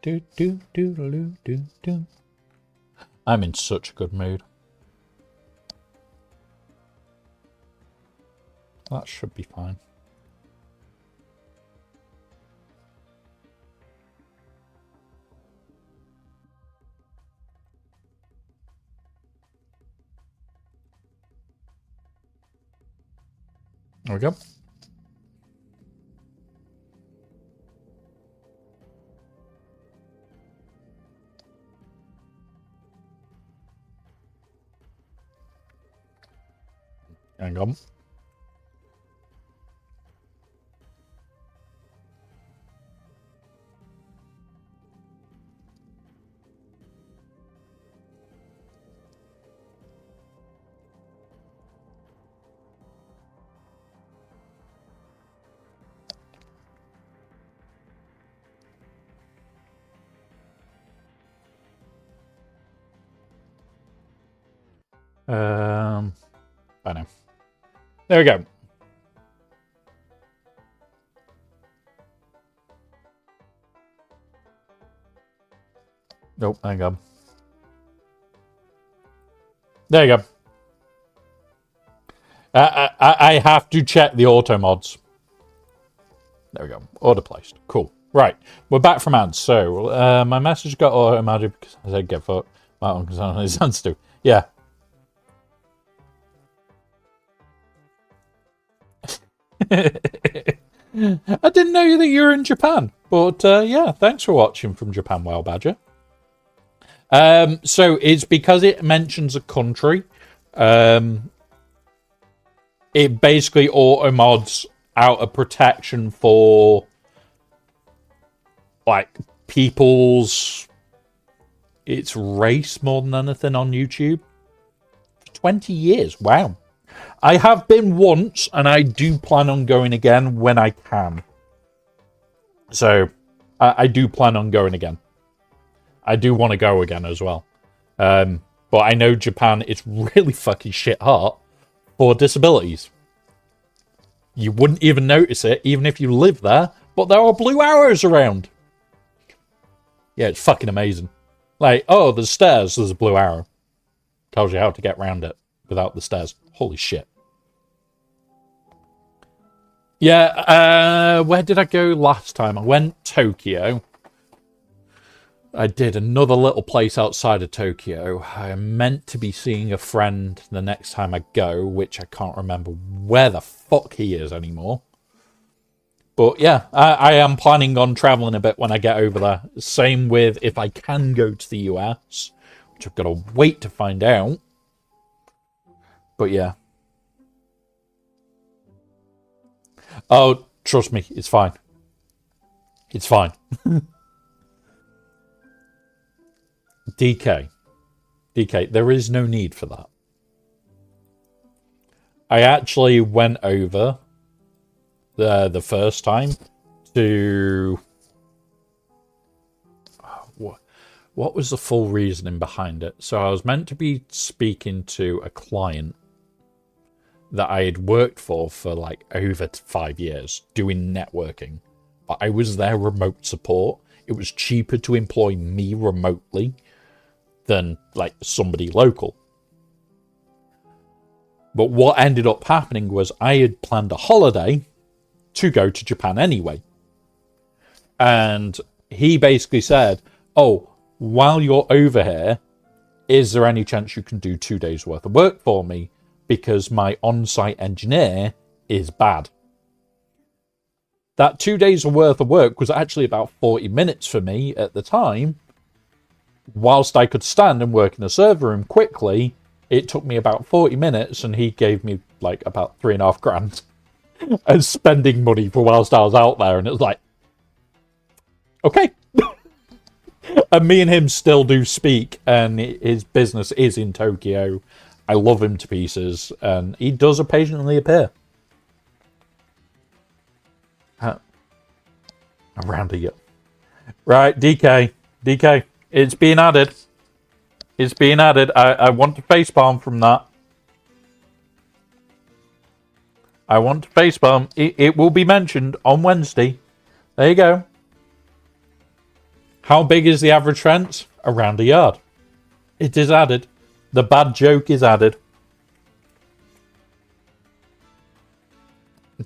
Do do do do do do. I'm in such a good mood. That should be fine. There we go. Hang on. I know. There we go. Nope, hang on. There you go. I have to check the auto mods. There we go. Order placed. Cool. Right. We're back from ads. So, my message got auto-modded because I said get fucked. My own concern on his hands too. Yeah. I didn't know that you were in Japan. But, yeah, thanks for watching from Japan, Wild Badger. So, it's because it mentions a country. It basically auto-mods out of protection for, like, people's... It's race more than anything on YouTube. For 20 years. Wow. I have been once, and I do plan on going again when I can. So, I do plan on going again. I do want to go again as well. But I know Japan is really fucking shit hot for disabilities. You wouldn't even notice it, even if you live there, but there are blue arrows around. Yeah, it's fucking amazing. Like, oh, there's stairs, there's a blue arrow. Tells you how to get around it without the stairs. Holy shit. Yeah, where did I go last time? I went Tokyo. I did another little place outside of Tokyo. I'm meant to be seeing a friend the next time I go, which I can't remember where the fuck he is anymore. But yeah, I am planning on traveling a bit when I get over there. Same with if I can go to the US, which I've got to wait to find out. But yeah. Oh, trust me, it's fine. It's fine. DK, there is no need for that. I actually went over the first time to... What was the full reasoning behind it? So I was meant to be speaking to a client that I had worked for like over 5 years doing networking. But I was their remote support. It was cheaper to employ me remotely than like somebody local. But what ended up happening was I had planned a holiday to go to Japan anyway. And he basically said, oh, while you're over here, is there any chance you can do 2 days worth of work for me? Because my on-site engineer is bad. That 2 days worth of work was actually about 40 minutes for me at the time. Whilst I could stand and work in a server room quickly, it took me about 40 minutes and he gave me like about 3.5 grand as spending money for whilst I was out there. And it was like, okay. And me and him still do speak, and his business is in Tokyo. I love him to pieces, and he does occasionally appear. Around here. Right, DK, it's being added. It's being added. I want to facepalm from that. I want to facepalm. It will be mentioned on Wednesday. There you go. How big is the average fence? Around a yard. It is added. The bad joke is added.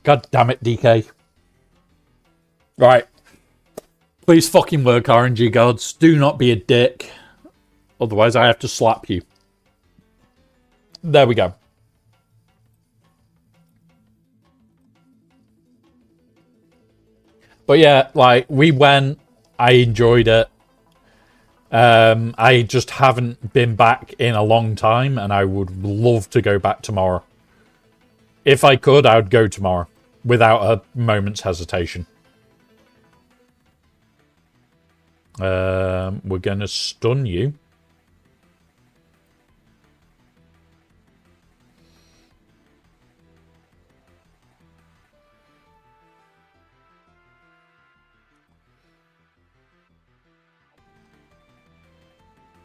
God damn it, DK. Right. Please fucking work, RNG gods. Do not be a dick. Otherwise, I have to slap you. There we go. But yeah, like, we went. I enjoyed it. I just haven't been back in a long time, and I would love to go back tomorrow. If I could, I would go tomorrow without a moment's hesitation. We're going to stun you.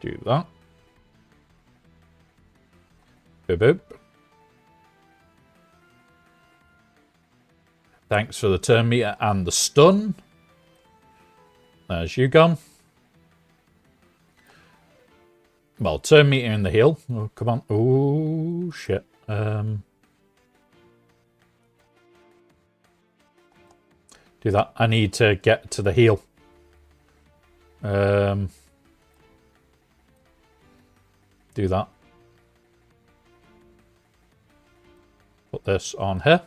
Do that. Boop, boop. Thanks for the turn meter and the stun. There's you gone. Well, turn meter in the heel. Oh, come on. Oh, shit. Do that. I need to get to the heel. Do that. Put this on here.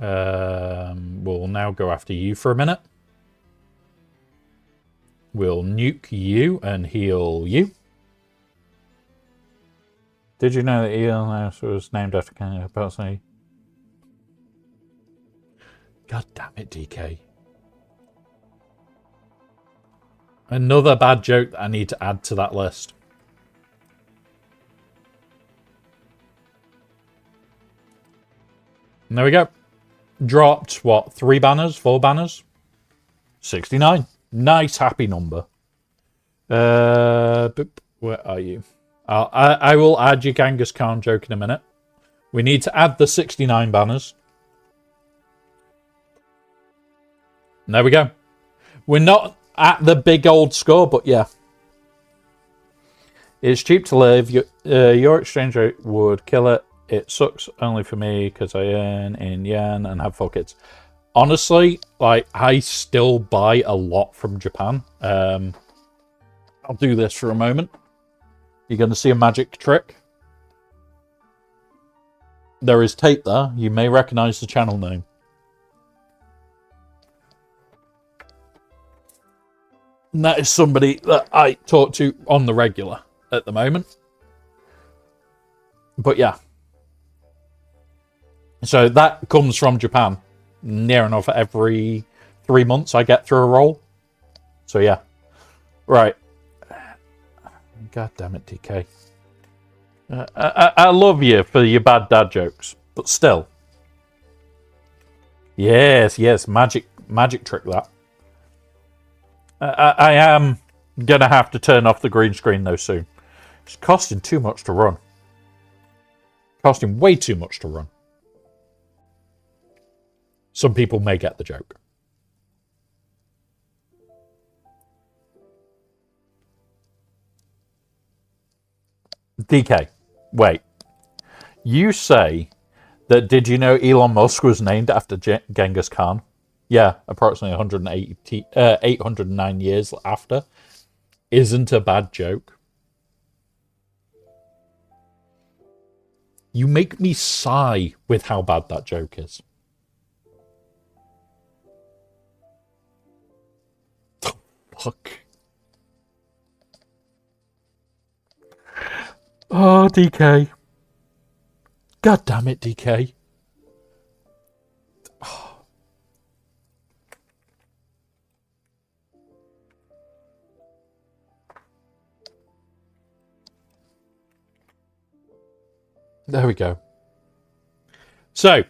We'll now go after you for a minute. We'll nuke you and heal you. Did you know that Elon Musk was named after Kanye personally? God damn it, DK. Another bad joke that I need to add to that list. And there we go. Dropped, what, 3 banners? 4 banners? 69. Nice, happy number. Where are you? I will add your Genghis Khan joke in a minute. We need to add the 69 banners. And there we go. We're not at the big old score, but yeah. It's cheap to live. Your exchange rate would kill it. It sucks only for me because I earn in yen and have 4 kids. Honestly, like, I still buy a lot from Japan. I'll do this for a moment. You're going to see a magic trick. There is tape there. You may recognize the channel name. And that is somebody that I talk to on the regular at the moment. But yeah. So that comes from Japan. Near enough every 3 months I get through a roll. So yeah. Right. God damn it, DK. I love you for your bad dad jokes. But still. Yes, magic trick that. I am going to have to turn off the green screen though soon. It's costing too much to run. Costing way too much to run. Some people may get the joke. DK, wait. You say that did you know Elon Musk was named after Genghis Khan? Yeah, approximately 809 years after. Isn't a bad joke. You make me sigh with how bad that joke is. Fuck. Oh, DK. God damn it, DK. There we go. So,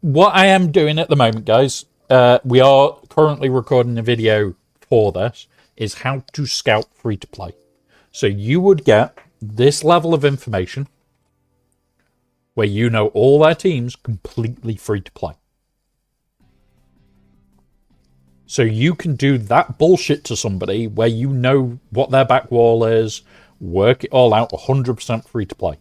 what I am doing at the moment, guys, we are currently recording a video for this, is how to scout free-to-play. So you would get this level of information where you know all their teams completely free-to-play. So you can do that bullshit to somebody where you know what their back wall is, work it all out 100% free-to-play.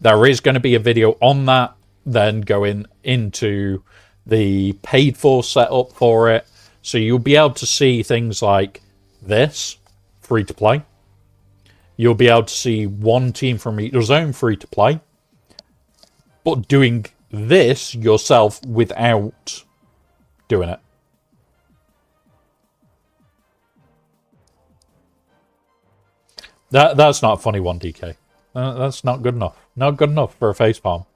There is going to be a video on that, then going into the paid for setup for it. So you'll be able to see things like this, free to play. You'll be able to see one team from each zone free to play. But doing this yourself without doing it. That's not a funny one, DK. That's not good enough. Not good enough for a facepalm.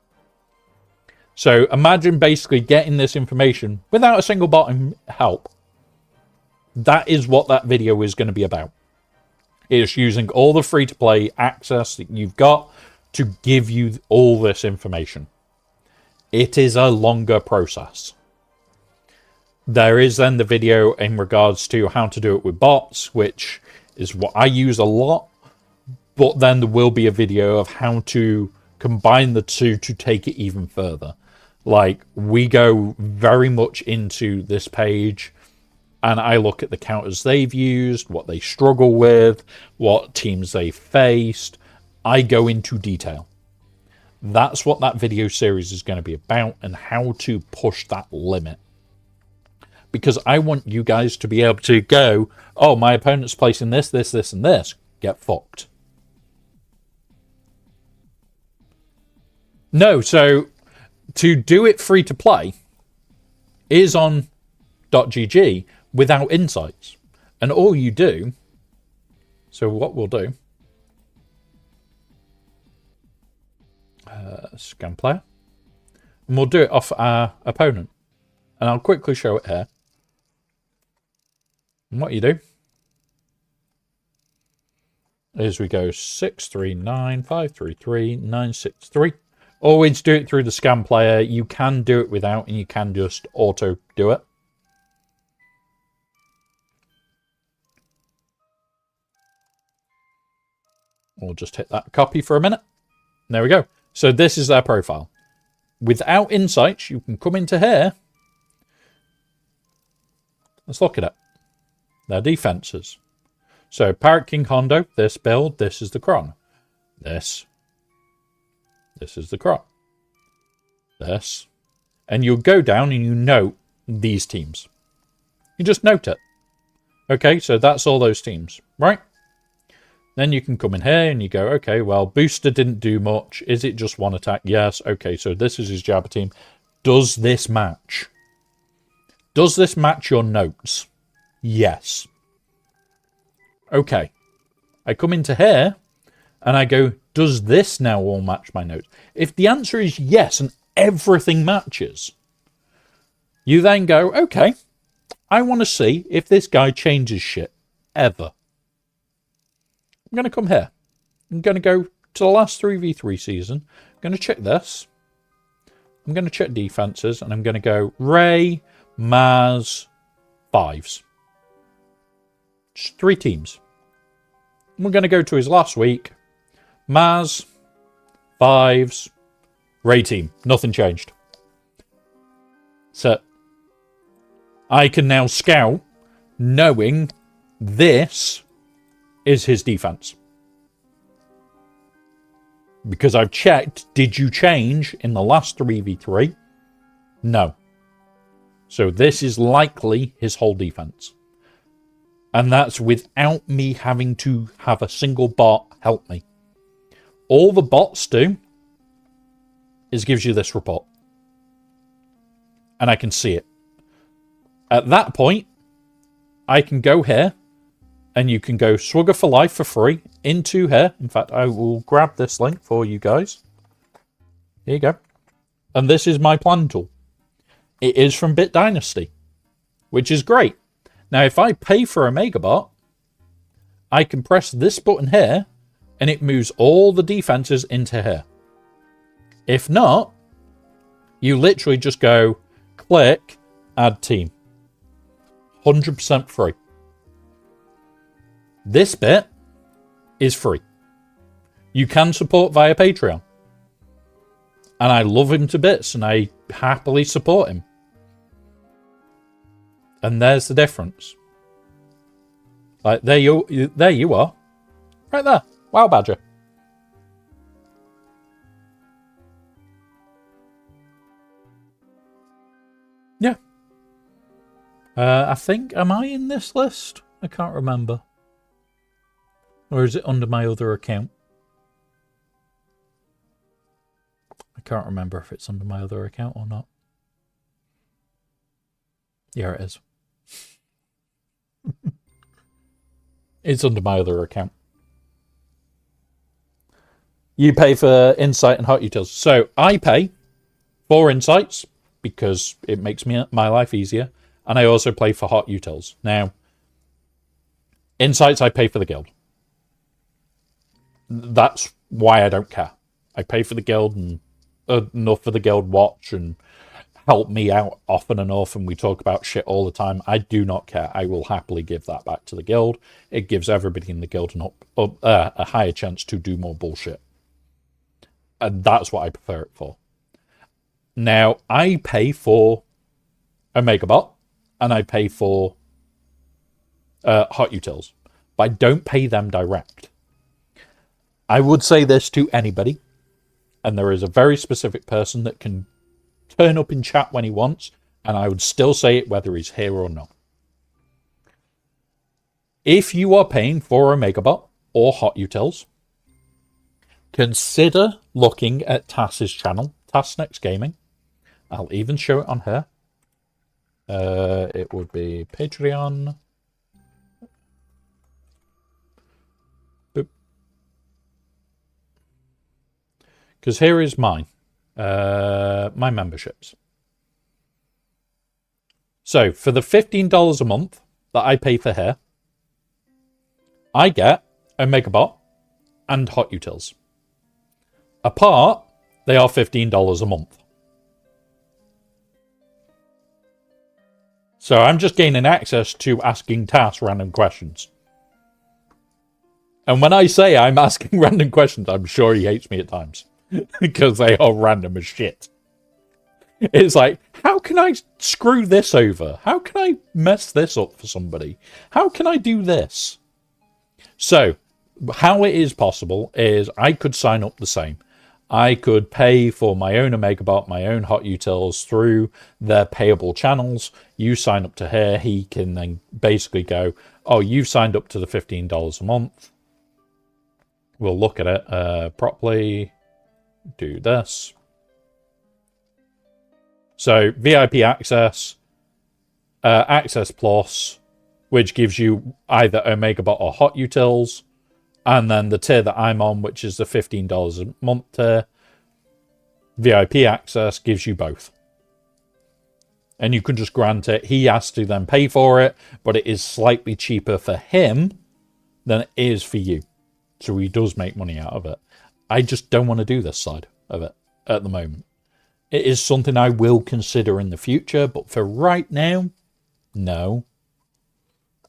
So imagine basically getting this information without a single bottom help. That is what that video is going to be about. It's using all the free-to-play access that you've got to give you all this information. It is a longer process. There is then the video in regards to how to do it with bots, which is what I use a lot. But then there will be a video of how to combine the two to take it even further. Like, we go very much into this page and I look at the counters they've used, what they struggle with, what teams they faced. I go into detail. That's what that video series is going to be about, and how to push that limit. Because I want you guys to be able to go, oh, my opponent's placing this, this, this, and this. Get fucked. No, so to do it free to play is on .gg without insights. And all you do, so what we'll do, scan player, and we'll do it off our opponent. And I'll quickly show it here. And what you do is we go 639 533 963. Always do it through the scan player. You can do it without, and you can just auto do it. We'll just hit that copy for a minute. There we go. So this is their profile. Without insights, you can come into here. Let's look at it. Their defenses. So Parrot King Hondo, this build, this is the Cron. This is the Cron. This. And you'll go down and you note these teams. You just note it. Okay, so that's all those teams, right? Then you can come in here and you go, okay, well, Booster didn't do much. Is it just one attack? Yes. Okay, so this is his Jabba team. Does this match? Does this match your notes? Yes. Okay. I come into here and I go, does this now all match my notes? If the answer is yes and everything matches, you then go, okay, I want to see if this guy changes shit ever. I'm going to come here. I'm going to go to the last 3v3 season. I'm going to check this. I'm going to check defenses, and I'm going to go Ray, Maz, 5s. Just 3 teams. We're going to go to his last week. Maz, 5s, Ray team. Nothing changed. So I can now scout knowing this is his defense. Because I've checked, did you change in the last 3v3? No. So this is likely his whole defense. And that's without me having to have a single bot help me. All the bots do is gives you this report. And I can see it. At that point, I can go here, and you can go SWGOH for life for free into here. In fact, I will grab this link for you guys. Here you go. And this is my plan tool. It is from Bit Dynasty, which is great. Now, if I pay for a Megabot, I can press this button here, and it moves all the defenses into here. If not, you literally just go, click, add team. 100% free. This bit is free. You can support via Patreon. And I love him to bits, and I happily support him. And there's the difference. Like, there you are. Right there. Wow, Badger. Yeah. I think, am I in this list? I can't remember. Or is it under my other account? I can't remember if it's under my other account or not. Yeah, it is. It's under my other account. You pay for Insight and Hot Utils. So I pay for Insights because it makes my life easier. And I also pay for Hot Utils. Now, Insights I pay for the guild. That's why I don't care. I pay for the guild and enough for the guild watch and help me out often and often. We talk about shit all the time. I do not care. I will happily give that back to the guild. It gives everybody in the guild a higher chance to do more bullshit. And that's what I prefer it for. Now, I pay for a Megabot and I pay for hot utils, but I don't pay them direct. I would say this to anybody, and there is a very specific person that can turn up in chat when he wants, and I would still say it whether he's here or not. If you are paying for a Megabot or hot utils, consider looking at Tass's channel, Tass Next Gaming. I'll even show it on her. It would be Patreon. Because here is mine. My memberships. So for the $15 a month that I pay for her, I get a Megabot and hot utils. Apart, they are $15 a month. So I'm just gaining access to asking Tass random questions. And when I say I'm asking random questions, I'm sure he hates me at times. Because they are random as shit. It's like, how can I screw this over? How can I mess this up for somebody? How can I do this? So, how it is possible is I could sign up the same. I could pay for my own Megabot, my own hot utils through their payable channels. You sign up to her, he can then basically go, oh, you've signed up to the $15 a month. We'll look at it properly. Do this. So VIP access, access plus, which gives you either a Megabot or hot utils, and then the tier that I'm on, which is the $15 a month tier, VIP access gives you both. And you can just grant it. He has to then pay for it, but it is slightly cheaper for him than it is for you. So he does make money out of it. I just don't want to do this side of it at the moment. It is something I will consider in the future, but for right now, no.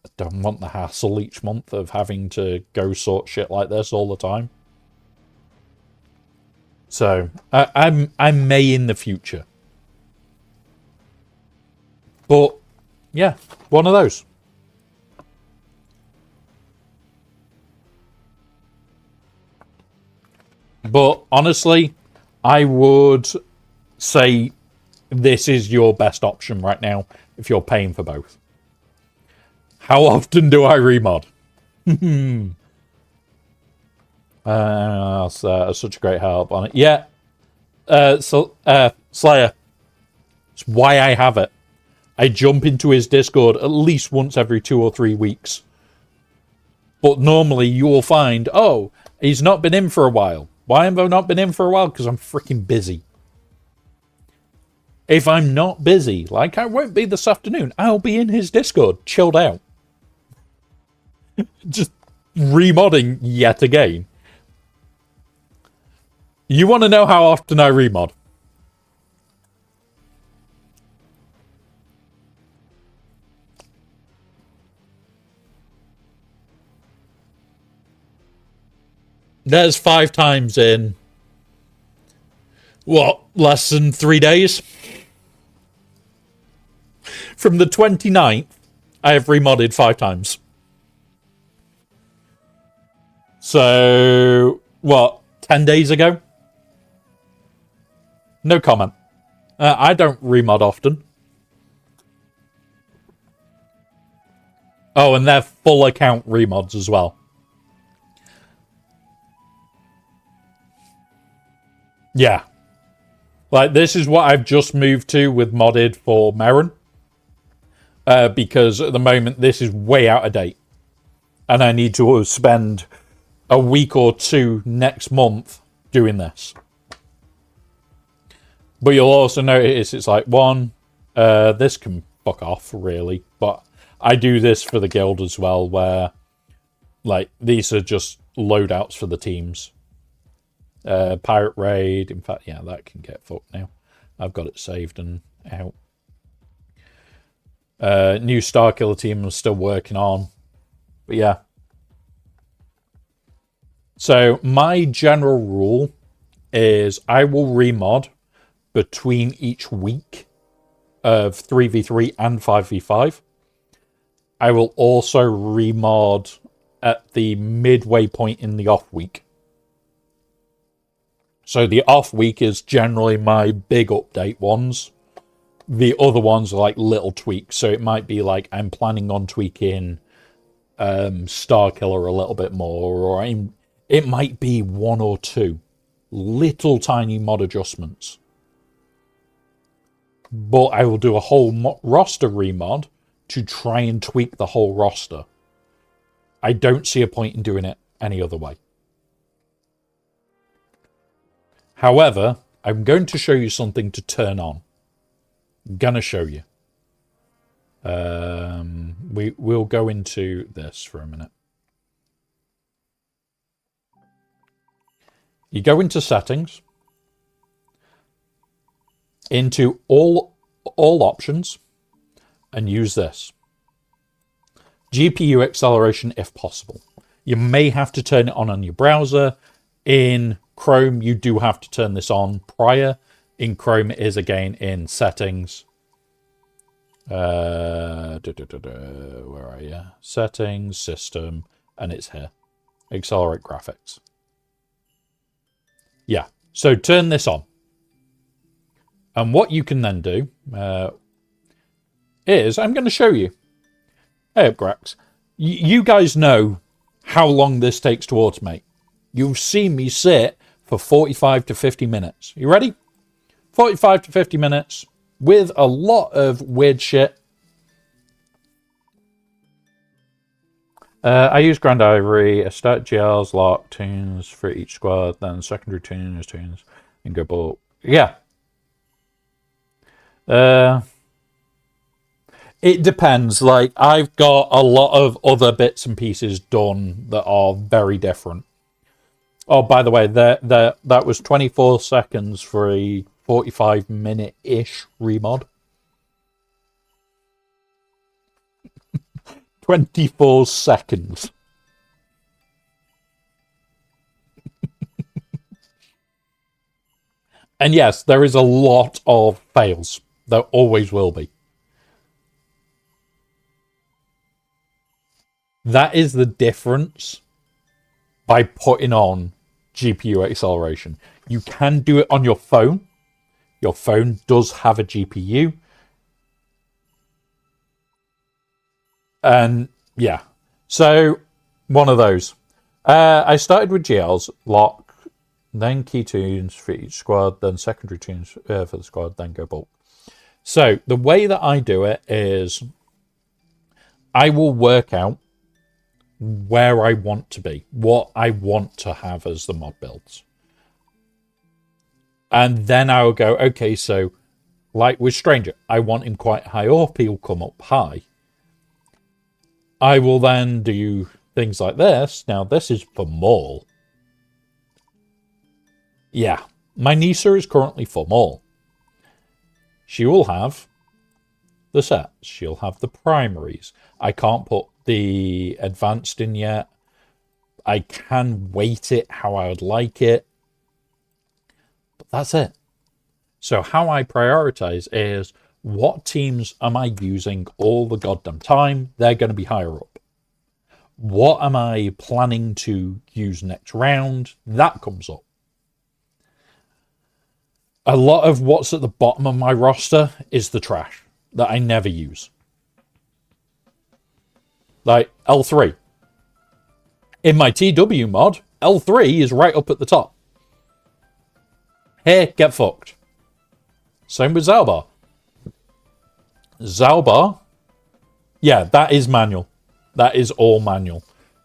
I don't want the hassle each month of having to go sort shit like this all the time. So, I may in the future. But, yeah, one of those. But honestly, I would say this is your best option right now if you're paying for both. How often do I remod? That's such a great help on it. Yeah. Slayer. It's why I have it. I jump into his Discord at least once every 2 or 3 weeks. But normally you will find, oh, he's not been in for a while. Why have I not been in for a while? Because I'm freaking busy. If I'm not busy, like I won't be this afternoon, I'll be in his Discord, chilled out. Just remodding yet again. You want to know how often I remod? There's 5 times in, what, less than 3 days? From the 29th, I have remodded 5 times. So, what, 10 days ago? No comment. I don't remod often. Oh, and they're full account remods as well. Yeah. Like, this is what I've just moved to with modded for Merrin. Because at the moment, this is way out of date. And I need to spend a week or 2 next month doing this. But you'll also notice it's like, one, this can fuck off, really. But I do this for the guild as well, where, like, these are just loadouts for the teams. Pirate Raid. In fact, yeah, that can get fucked now. I've got it saved and out. New Starkiller team I'm still working on. But yeah. So my general rule is I will remod between each week of 3v3 and 5v5. I will also remod at the midway point in the off week. So the off week is generally my big update ones. The other ones are like little tweaks. So it might be like I'm planning on tweaking Star Killer a little bit more, or it might be one or two little tiny mod adjustments. But I will do a whole roster remod to try and tweak the whole roster. I don't see a point in doing it any other way. However, I'm going to show you something to turn on. I'm gonna show you. We'll go into this for a minute. You go into settings, into all options, and use this. GPU acceleration if possible. You may have to turn it on your browser. In Chrome, you do have to turn this on prior. In Chrome, it is again in settings. Where are you? Settings, system, and it's here. Accelerate graphics. Yeah, so turn this on. And what you can then do is, I'm going to show you. Hey up, Grax. You guys know how long this takes to automate. You've seen me sit for 45 to 50 minutes. You ready? 45 to 50 minutes with a lot of weird shit. I use Grand Ivory, I start GLs, lock, tunes for each squad, then secondary tunes, and go bulk. Yeah. It depends. Like, I've got a lot of other bits and pieces done that are very different. Oh, by the way, that was 24 seconds for a 45-minute-ish remod. 24 seconds. And yes, there is a lot of fails. There always will be. That is the difference by putting on GPU acceleration. You can do it on your phone. Your phone does have a GPU. And yeah, so one of those. I started with GLs, lock, then key tunes for each squad, then secondary tunes for the squad, then go bulk. So the way that I do it is I will work out where I want to be, what I want to have as the mod builds. And then I'll go, okay, so like with Stranger, I want him quite high up, he'll come up high. I will then do things like this. Now, this is for Maul. Yeah, my Nisa is currently for Maul. She will have the sets. She'll have the primaries. I can't put the advanced in yet. I can weight it how I would like it. But that's it. So how I prioritize is what teams am I using all the goddamn time? They're going to be higher up. What am I planning to use next round? That comes up. A lot of what's at the bottom of my roster is the trash that I never use. Like L3. In my TW mod, L3 is right up at the top. Here, get fucked. Same with Zalbar. Zalbar, yeah, that is manual. That is all manual.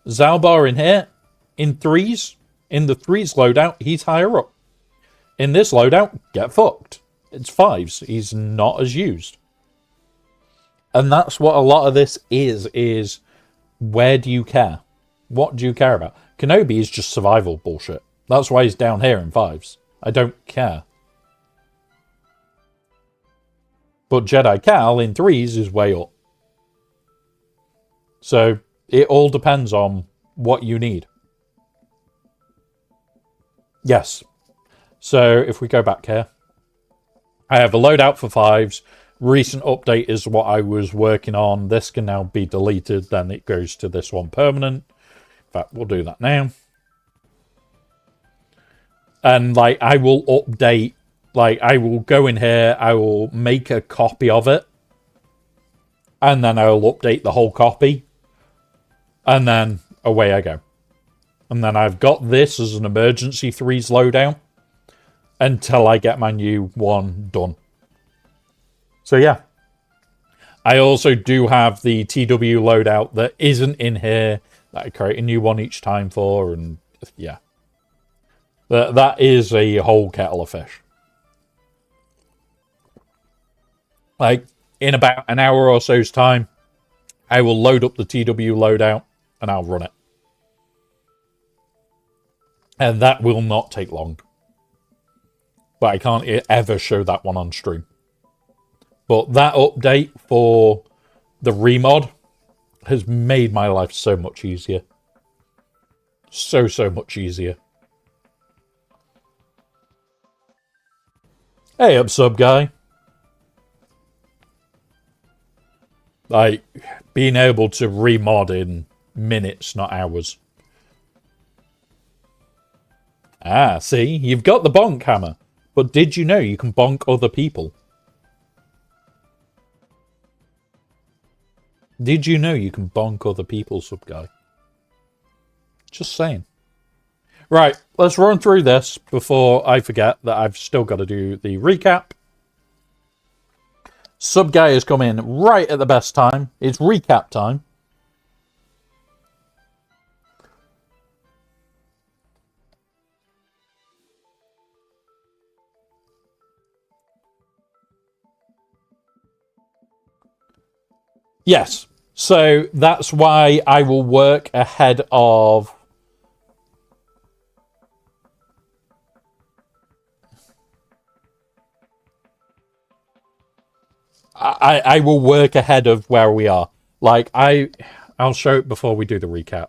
Zalbar in here, in threes, in the threes loadout, he's higher up. In this loadout, get fucked. It's fives. He's not as used. And that's what a lot of this is where do you care? What do you care about? Kenobi is just survival bullshit. That's why he's down here in fives. I don't care. But Jedi Cal in threes is way up. So it all depends on what you need. Yes. So if we go back here, I have a loadout for fives, recent update is what I was working on. This can now be deleted. Then it goes to this one permanent. In fact, we'll do that now. And like, I will update, like, I will go in here, I will make a copy of it, and then I will update the whole copy, and then away I go. And then I've got this as an emergency 3s loadout until I get my new one done. So yeah. I also do have the TW loadout that isn't in here, that I create a new one each time for, and yeah. That is a whole kettle of fish. Like, in about an hour or so's time, I will load up the TW loadout and I'll run it. And that will not take long. But I can't ever show that one on stream. But that update for the remod has made my life so much easier. So much easier. Hey up, sub guy. Like, being able to remod in minutes, not hours. Ah, see? You've got the bonk hammer. But did you know you can bonk other people? Did you know you can bonk other people, sub guy? Just saying. Right, let's run through this before I forget that I've still got to do the recap. Sub guy has come in right at the best time. It's recap time. Yes, so that's why I will work ahead of... I will work ahead of where we are. Like, I'll show it before we do the recap.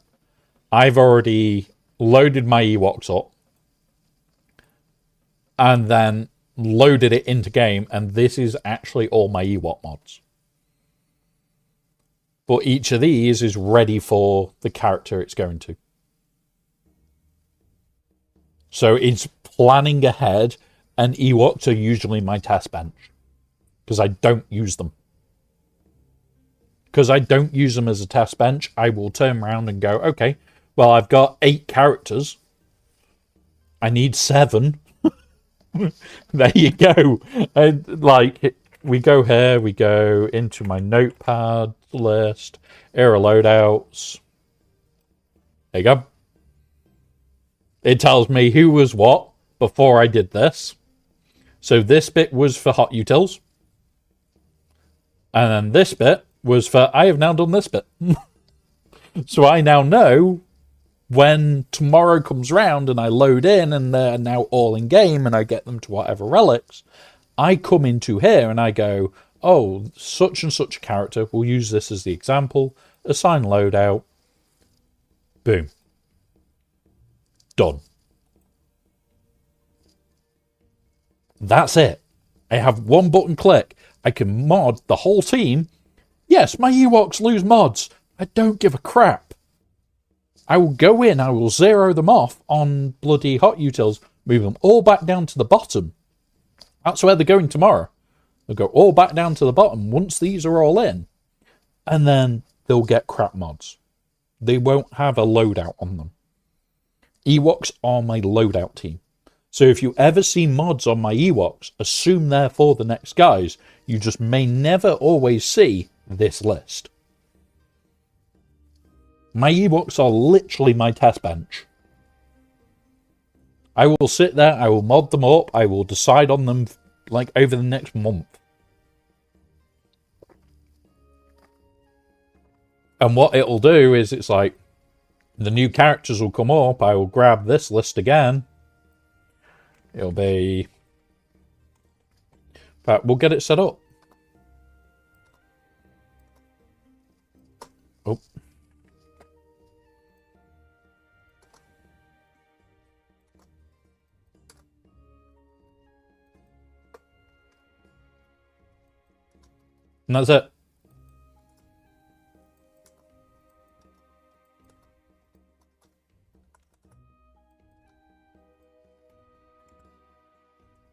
I've already loaded my Ewoks up. And then loaded it into game. And this is actually all my Ewok mods. But each of these is ready for the character it's going to. So it's planning ahead. And Ewoks are usually my test bench. Because I don't use them. Because I don't use them as a test bench, I will turn around and go, okay, well, I've got 8 characters. I need 7. There you go. And, like, we go here, we go into my notepad list, era loadouts. There you go. It tells me who was what before I did this. So this bit was for hot utils. And then this bit was for, I have now done this bit. So I now know when tomorrow comes round and I load in and they're now all in game and I get them to whatever relics, I come into here and I go, oh, such and such a character, we'll use this as the example, assign loadout, boom. Done. That's it. I have one button click. I can mod the whole team. Yes, my Ewoks lose mods. I don't give a crap. I will go in, I will zero them off on bloody hot utils, move them all back down to the bottom. That's where they're going tomorrow. They'll go all back down to the bottom once these are all in. And then they'll get crap mods. They won't have a loadout on them. Ewoks are my loadout team. So if you ever see mods on my Ewoks, assume they're for the next guys. You just may never always see this list. My Ewoks are literally my test bench. I will sit there, I will mod them up, I will decide on them like over the next month. And what it'll do is it's like the new characters will come up, I will grab this list again. It'll be... But we'll get it set up. Oh. And that's it.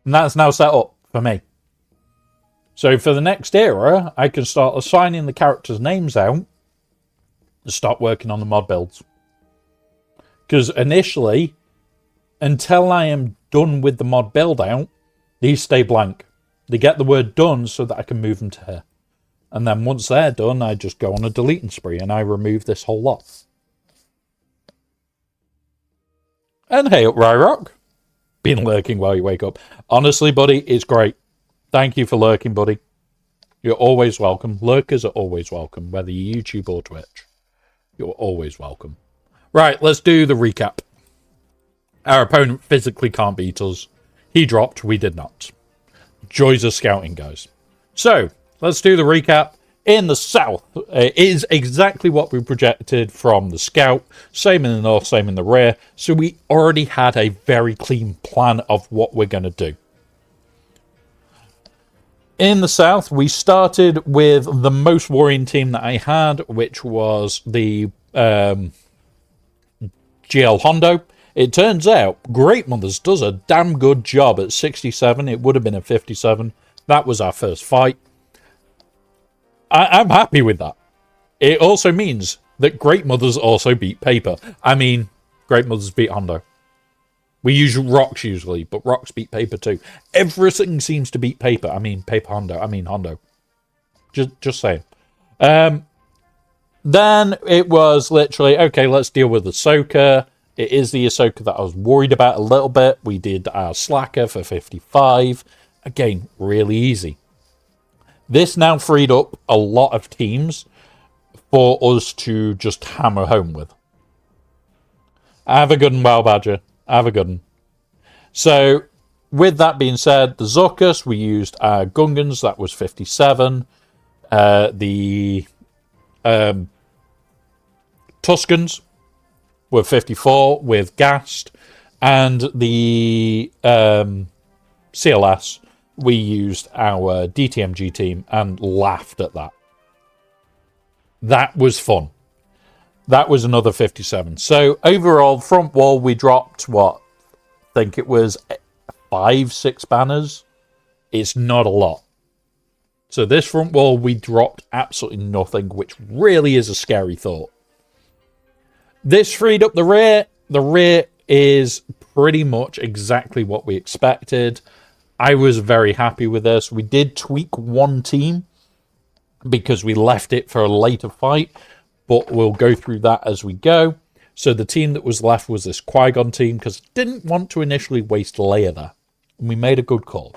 And that's now set up for me. So for the next era, I can start assigning the characters' names out and start working on the mod builds. Because initially, until I am done with the mod build out, these stay blank. They get the word done so that I can move them to here. And then once they're done, I just go on a deleting spree and I remove this whole lot. And hey up, Ryrock. Been lurking while you wake up. Honestly, buddy, it's great. Thank you for lurking, buddy. You're always welcome. Lurkers are always welcome, whether you YouTube or Twitch. You're always welcome. Right, let's do the recap. Our opponent physically can't beat us. He dropped, we did not. Joys of scouting, guys. So, let's do the recap. In the south, it is exactly what we projected from the scout. Same in the north, same in the rear. So we already had a very clean plan of what we're going to do. In the south, we started with the most worrying team that I had, which was the GL Hondo. It turns out Great Mothers does a damn good job at 67. It would have been a 57. That was our first fight. I'm happy with that. It also means that Great Mothers also beat Paper. I mean, Great Mothers beat Hondo. We use Rocks usually, but Rocks beat Paper too. Everything seems to beat Paper. I mean, Paper Hondo. I mean, Hondo. Just saying. Then it was literally, okay, let's deal with Ahsoka. It is the Ahsoka that I was worried about a little bit. We did our Slacker for 55. Again, really easy. This now freed up a lot of teams for us to just hammer home with. Have a good one, Wow Badger. Have a good one. So, with that being said, the Zuckus, we used our Gungans. That was 57. The Tuscans were 54 with Gast. And the CLS, we used our DTMG team and laughed at that. That was fun. That was another 57. So overall, front wall, we dropped what? I think it was 5-6 banners. It's not a lot. So this front wall, we dropped absolutely nothing, which really is a scary thought. This freed up the rear. The rear is pretty much exactly what we expected. I was very happy with this. We did tweak one team because we left it for a later fight, but we'll go through that as we go. So the team that was left was this Qui-Gon team because I didn't want to initially waste Leia there. And we made a good call.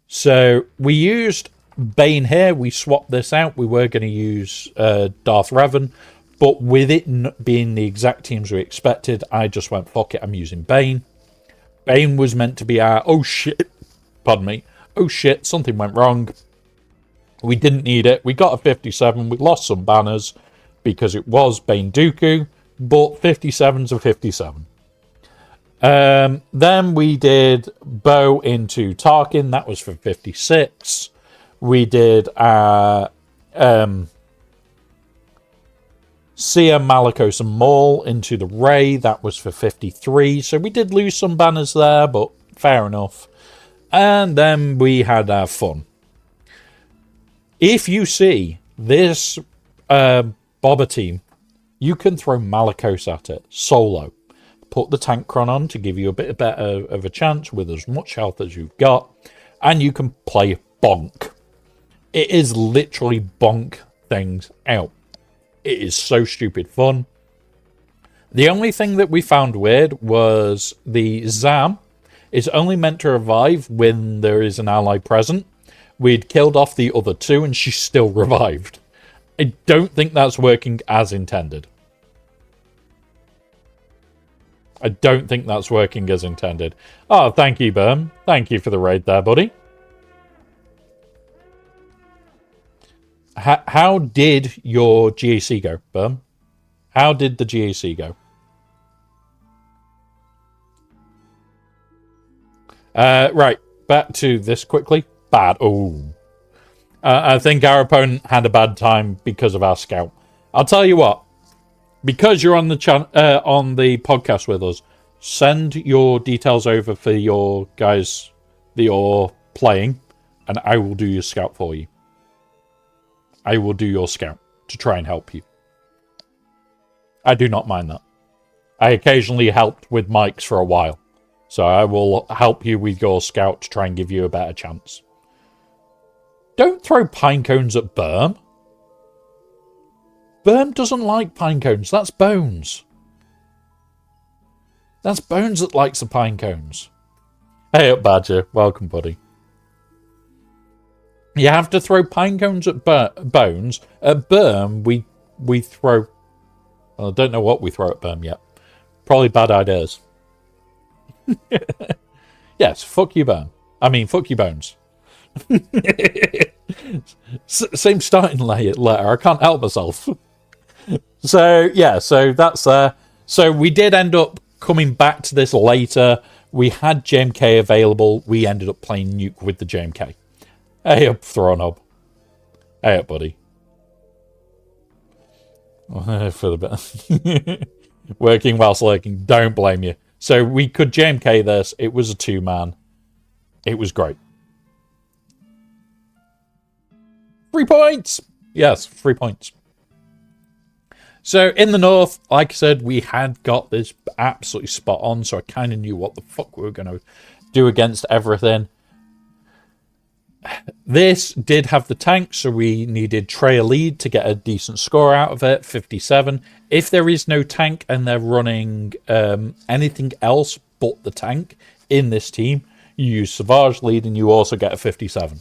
So we used Bane here. We swapped this out. We were going to use Darth Revan, but with it being the exact teams we expected, I just went, fuck it, I'm using Bane. Bane was meant to be our, oh shit, pardon me, oh shit, something went wrong. We didn't need it. We got a 57. We lost some banners because it was Bane Dooku, but 57's a 57. Then we did Bo into Tarkin. That was for 56. We did our Sia, Malicos, and Maul into the Rey. That was for 53. So we did lose some banners there, but fair enough. And then we had our fun. If you see this Boba team, you can throw Malicos at it solo. Put the tank chron on to give you a bit better of a chance with as much health as you've got. And you can play bonk. It is literally bonk things out. It is so stupid fun. The only thing that we found weird was the Zam is only meant to revive when there is an ally present. We'd killed off the other two and she still revived. I don't think that's working as intended. I don't think that's working as intended. Oh, thank you, Berm. Thank you for the raid there, buddy. How did your GAC go, Berm? How did the GAC go? Right, back to this quickly. Bad. Oh. I think our opponent had a bad time because of our scout. I'll tell you what. Because you're on the podcast with us, send your details over for your guys that you're playing, and I will do your scout for you. I will do your scout to try and help you. I do not mind that. I occasionally helped with Mike's for a while, so I will help you with your scout to try and give you a better chance. Don't throw pine cones at Berm. Berm doesn't like pine cones. That's Bones. That's Bones that likes the pine cones. Hey up, Badger. Welcome, buddy. You have to throw pine cones at Bones. At Berm, we throw... Well, I don't know what we throw at Berm yet. Probably bad ideas. Yes, fuck you, Berm. I mean, fuck you, Bones. Same starting letter. I can't help myself. So, yeah, so that's so we did end up coming back to this later. We had JMK available. We ended up playing Nuke with the JMK. Hey up, Thronob. Hey up, buddy. For the bit. Working whilst lurking. Don't blame you. So we could JMK this. It was a 2-man. It was great. 3 points! Yes, 3 points. So, in the north, like I said, we had got this absolutely spot on, so I kind of knew what the fuck we were going to do against everything. This did have the tank, so we needed Trey lead to get a decent score out of it, 57. If there is no tank and they're running anything else but the tank in this team, you use Savage lead and you also get a 57.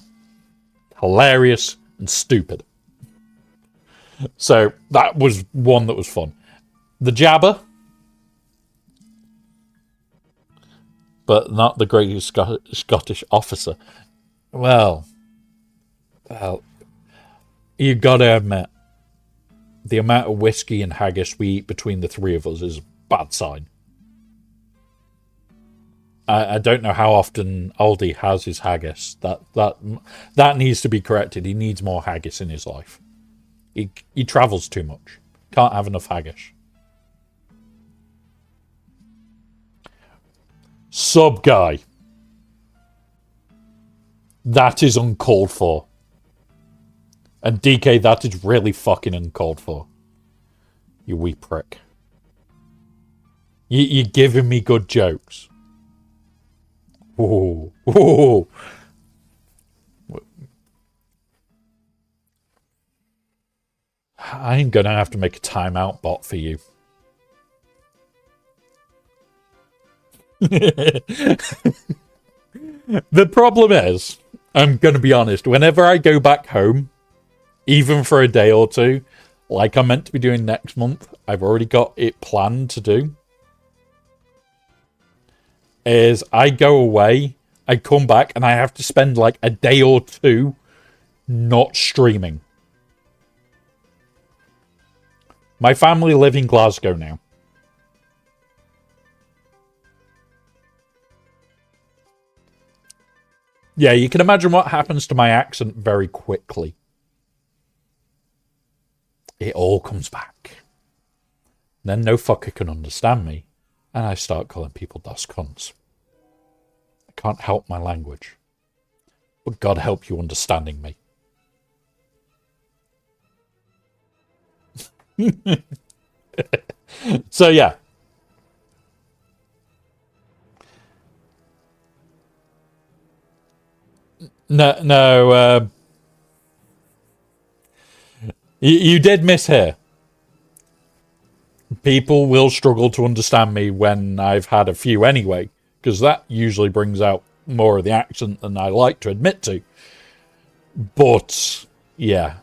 Hilarious and stupid. So that was one that was fun. The Jabber, but not the greatest Scottish officer. Well, you gotta admit, the amount of whiskey and haggis we eat between the three of us is a bad sign. I don't know how often Aldi has his haggis. That needs to be corrected. He needs more haggis in his life. He travels too much. Can't have enough haggis. Sub guy. That is uncalled for. And DK, that is really fucking uncalled for. You wee prick. You're giving me good jokes. Ooh. Ooh. I'm gonna have to make a timeout bot for you. The problem is, I'm gonna be honest, whenever I go back home, even for a day or two, like I'm meant to be doing next month, I've already got it planned to do, is I go away, I come back, and I have to spend like a day or two not streaming. My family live in Glasgow now. Yeah, you can imagine what happens to my accent very quickly. It all comes back. Then no fucker can understand me, and I start calling people das cunts. I can't help my language. But God help you understanding me. So yeah. No. You did miss here. People will struggle to understand me when I've had a few anyway, because that usually brings out more of the accent than I like to admit to. But yeah.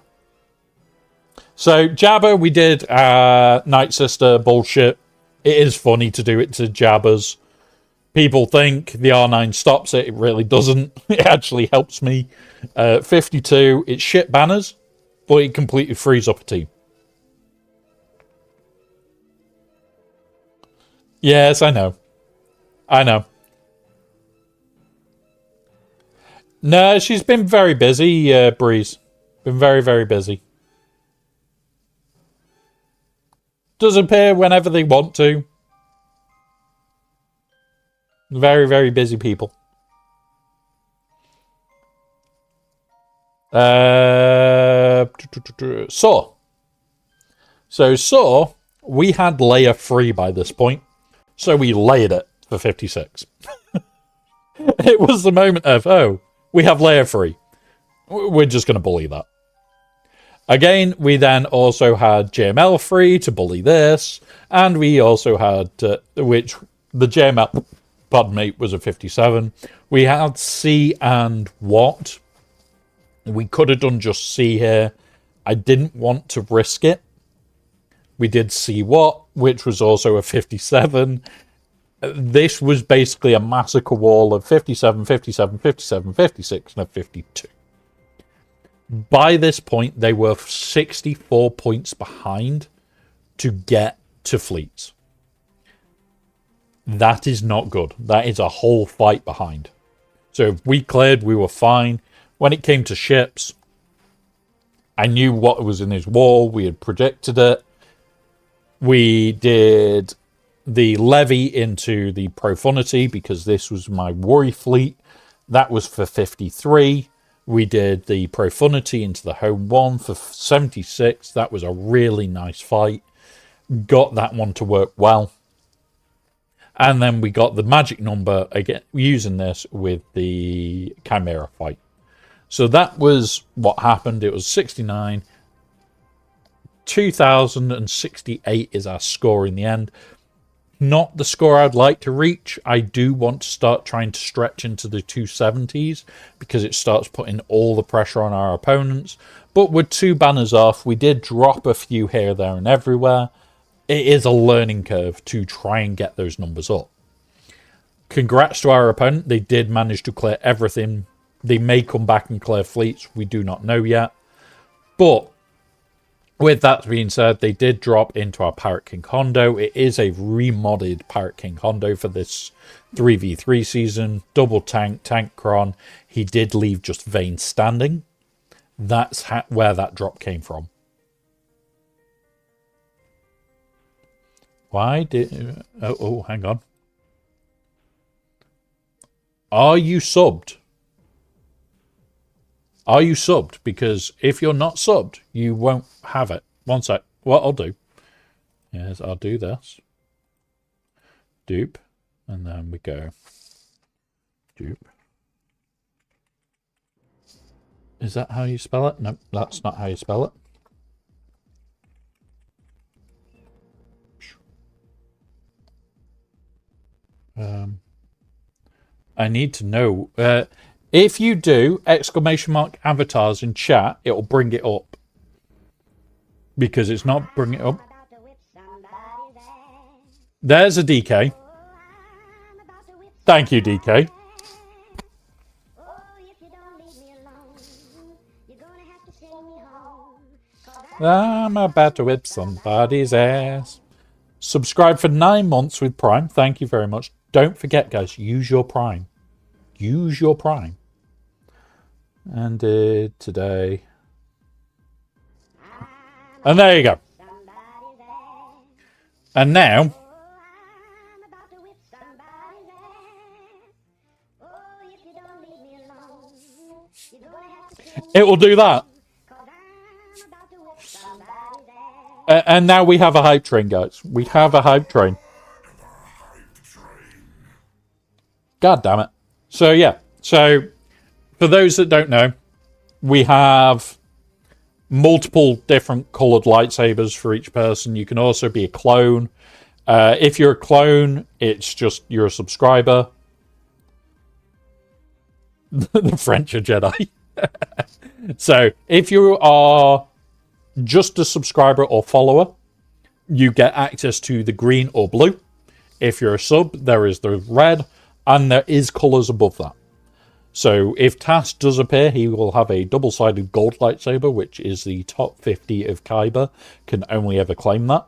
So, Jabber, we did Night Sister bullshit. It is funny to do it to Jabbers. People think the R9 stops it. It really doesn't. It actually helps me. 52, it's shit banners, but it completely frees up a team. Yes, I know. I know. No, she's been very busy, Breeze. Been very, very busy. Does appear whenever they want to. Very, very busy people. Saw. So Saw, we had layer 3 by this point. So we layered it for 56. It was the moment of, oh, we have layer 3. We're just going to bully that. Again, we then also had JML 3 to bully this. And we also had, which the JML, pardon me, was a 57. We had C and What. We could have done just C here. I didn't want to risk it. We did C What, which was also a 57. This was basically a massacre wall of 57, 57, 57, 56, and a 52. By this point, they were 64 points behind to get to fleets. That is not good. That is a whole fight behind. So if we cleared, we were fine. When it came to ships, I knew what was in his wall. We had predicted it. We did the levy into the Profundity because this was my worry fleet. That was for 53. We did the Profundity into the Home 1 for 76. That was a really nice fight. Got that one to work well. And then we got the magic number again using this with the Chimera fight. So that was what happened. It was 69. 2068 is our score in the end. Not the score I'd like to reach. I do want to start trying to stretch into the 270s because it starts putting all the pressure on our opponents. But with 2 banners off, we did drop a few here, there, and everywhere. It is a learning curve to try and get those numbers up. Congrats to our opponent. They did manage to clear everything. They may come back and clear fleets. We do not know yet. But with that being said, they did drop into our Pirate King Hondo. It is a remodded Pirate King Hondo for this 3v3 season. Double tank, tank cron. He did leave just Vane standing. That's where that drop came from. Why did... Oh, hang on. Are you subbed? Are you subbed? Because if you're not subbed, you won't have it. One sec. What I'll do is I'll do this. Dupe. And then we go. Dupe. Is that how you spell it? No, that's not how you spell it. I need to know. If you do ! Avatars in chat, it'll bring it up. Because it's not bringing it up. There's a DK. Thank you, DK. I'm about to whip somebody's ass. Subscribe for 9 months with Prime. Thank you very much. Don't forget, guys, use your Prime. Use your Prime. And today. And there you go. And now. It will do that. And now we have a hype train, guys. We have a hype train. God damn it. So, yeah. So, for those that don't know, we have multiple different coloured lightsabers for each person. You can also be a clone. If you're a clone, it's just you're a subscriber. The French are Jedi. So, if you are just a subscriber or follower, you get access to the green or blue. If you're a sub, there is the red, and there is colours above that. So if Tas does appear, he will have a double-sided gold lightsaber, which is the top 50 of Kyber, can only ever claim that.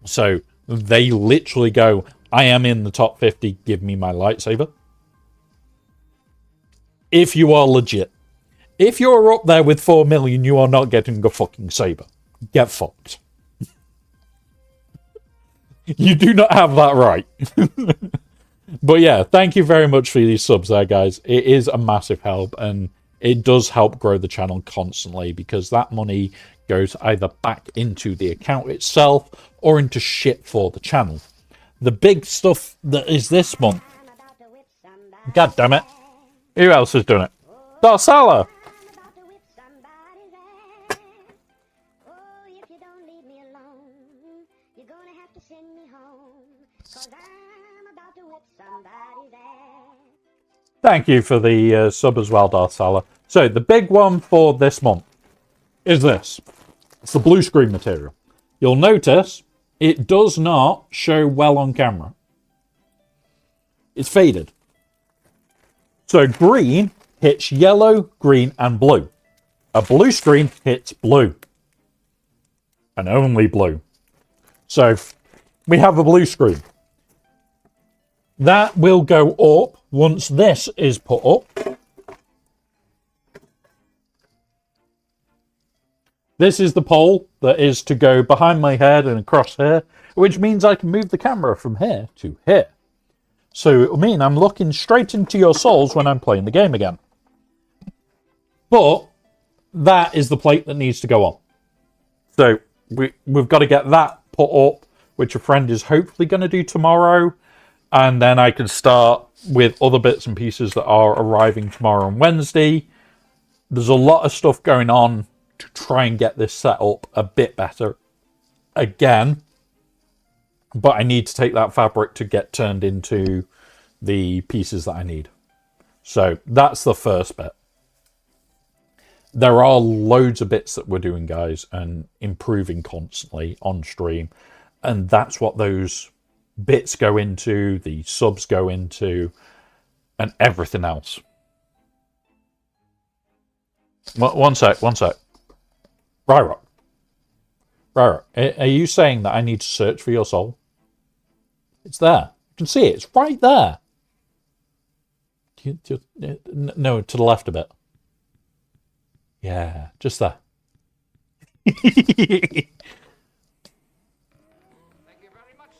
So they literally go, I am in the top 50, give me my lightsaber. If you are legit. If you're up there with 4 million, you are not getting a fucking saber. Get fucked. You do not have that right. But yeah, thank you very much for these subs there, guys. It is a massive help, and it does help grow the channel constantly, because that money goes either back into the account itself or into shit for the channel. The big stuff that is this month. God damn it. Who else is doing it? Darsala! Thank you for the sub as well, Darsala. So, the big one for this month is this. It's the blue screen material. You'll notice it does not show well on camera. It's faded. So green hits yellow, green, and blue. A blue screen hits blue. And only blue. So we have a blue screen. That will go up once this is put up. This is the pole that is to go behind my head and across here, which means I can move the camera from here to here. So it'll mean I'm looking straight into your souls when I'm playing the game again. But that is the plate that needs to go on. So we've got to get that put up, which a friend is hopefully going to do tomorrow. And then I can start with other bits and pieces that are arriving tomorrow and Wednesday. There's a lot of stuff going on to try and get this set up a bit better again. But I need to take that fabric to get turned into the pieces that I need. So that's the first bit. There are loads of bits that we're doing, guys, and improving constantly on stream. And that's what those bits go into, the subs go into, and everything else. One sec. Ryrock, are you saying that I need to search for your soul? It's there. You can see it. It's right there. No, to the left a bit. Yeah, just there.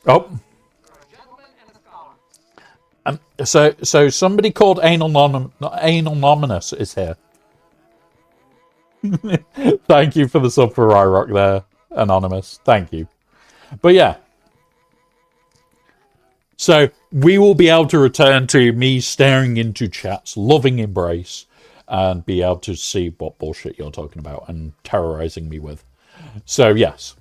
Oh. So somebody called Anonymous is here. Thank you for the sub for Ryrock there, Anonymous. Thank you. But yeah. So we will be able to return to me staring into chat's loving embrace and be able to see what bullshit you're talking about and terrorizing me with. So yes.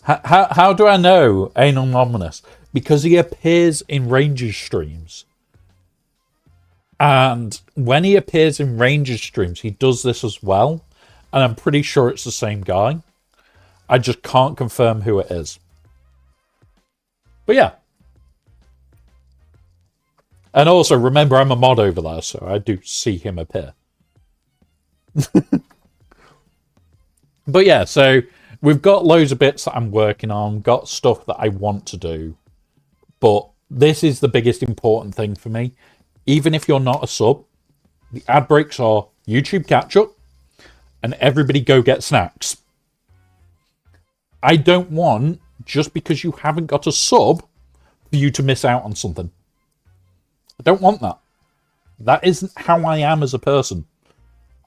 How do I know Anonymous? Because he appears in Rangers streams. And when he appears in Rangers streams, he does this as well. And I'm pretty sure it's the same guy. I just can't confirm who it is. But yeah. And also, remember, I'm a mod over there, so I do see him appear. But yeah, so we've got loads of bits that I'm working on, got stuff that I want to do. But this is the biggest important thing for me. Even if you're not a sub, the ad breaks are YouTube catch-up, and everybody go get snacks. I don't want, just because you haven't got a sub, for you to miss out on something. I don't want that. That isn't how I am as a person.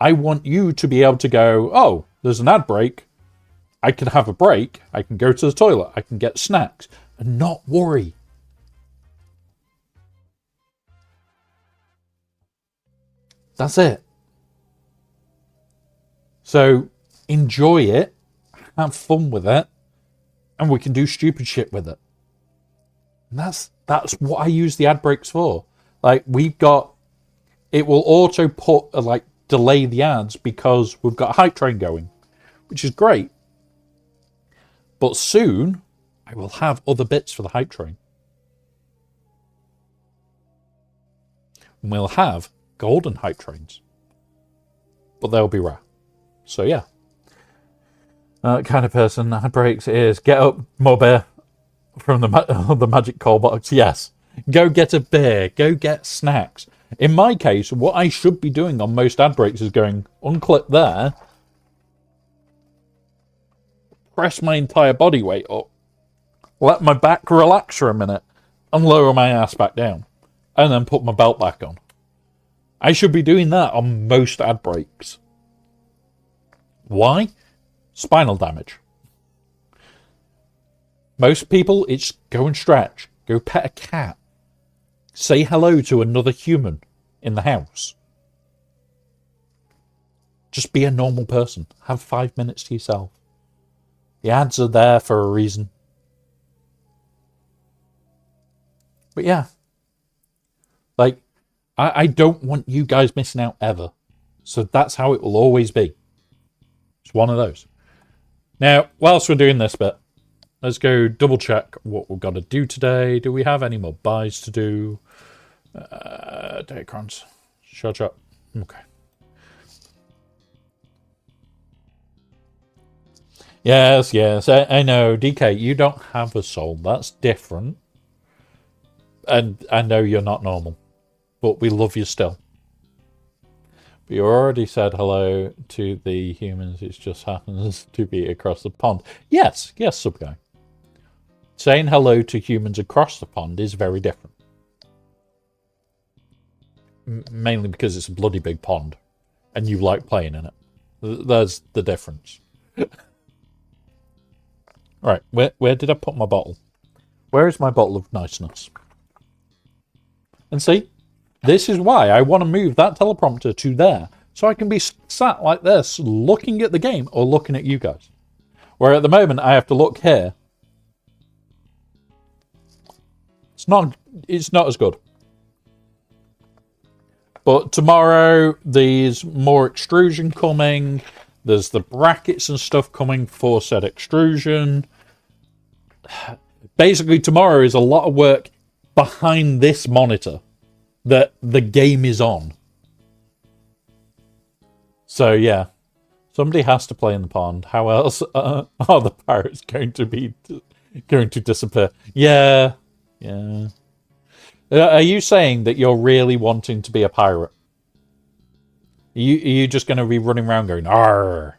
I want you to be able to go, oh, there's an ad break. I can have a break. I can go to the toilet. I can get snacks and not worry. That's it. So enjoy it, have fun with it, and we can do stupid shit with it. And that's what I use the ad breaks for. Like, we've got, it will auto put, like, delay the ads because we've got a hype train going, which is great. But soon, I will have other bits for the hype train. And we'll have golden hype trains. But they'll be rare. So, yeah. Kind of person that breaks is get up, Mobbear, from the magic call box. Yes. Go get a beer. Go get snacks. In my case, what I should be doing on most ad breaks is going, unclip there, press my entire body weight up, let my back relax for a minute, and lower my ass back down, and then put my belt back on. I should be doing that on most ad breaks. Why? Spinal damage. Most people, it's go and stretch, go pet a cat, say hello to another human in the house. Just be a normal person. Have 5 minutes to yourself. The ads are there for a reason. But yeah. Like, I don't want you guys missing out ever. So that's how it will always be. It's one of those. Now, whilst we're doing this bit, let's go double check what we've got to do today. Do we have any more buys to do? Dacrons. Shut up. Okay. Yes, I know. DK, you don't have a soul. That's different. And I know you're not normal. But we love you still. But you already said hello to the humans. It just happens to be across the pond. Yes, Subguy. Saying hello to humans across the pond is very different. Mainly because it's a bloody big pond. And you like playing in it. There's the difference. Right, where did I put my bottle? Where is my bottle of niceness? And see, this is why I want to move that teleprompter to there. So I can be sat like this, looking at the game or looking at you guys. Where at the moment I have to look here. It's not as good. But tomorrow there's more extrusion coming. There's the brackets and stuff coming for said extrusion. Basically, tomorrow is a lot of work behind this monitor that the game is on. So, yeah. Somebody has to play in the pond. How else are the pirates going to disappear? Yeah. Are you saying that you're really wanting to be a pirate? Are you just going to be running around going, arr?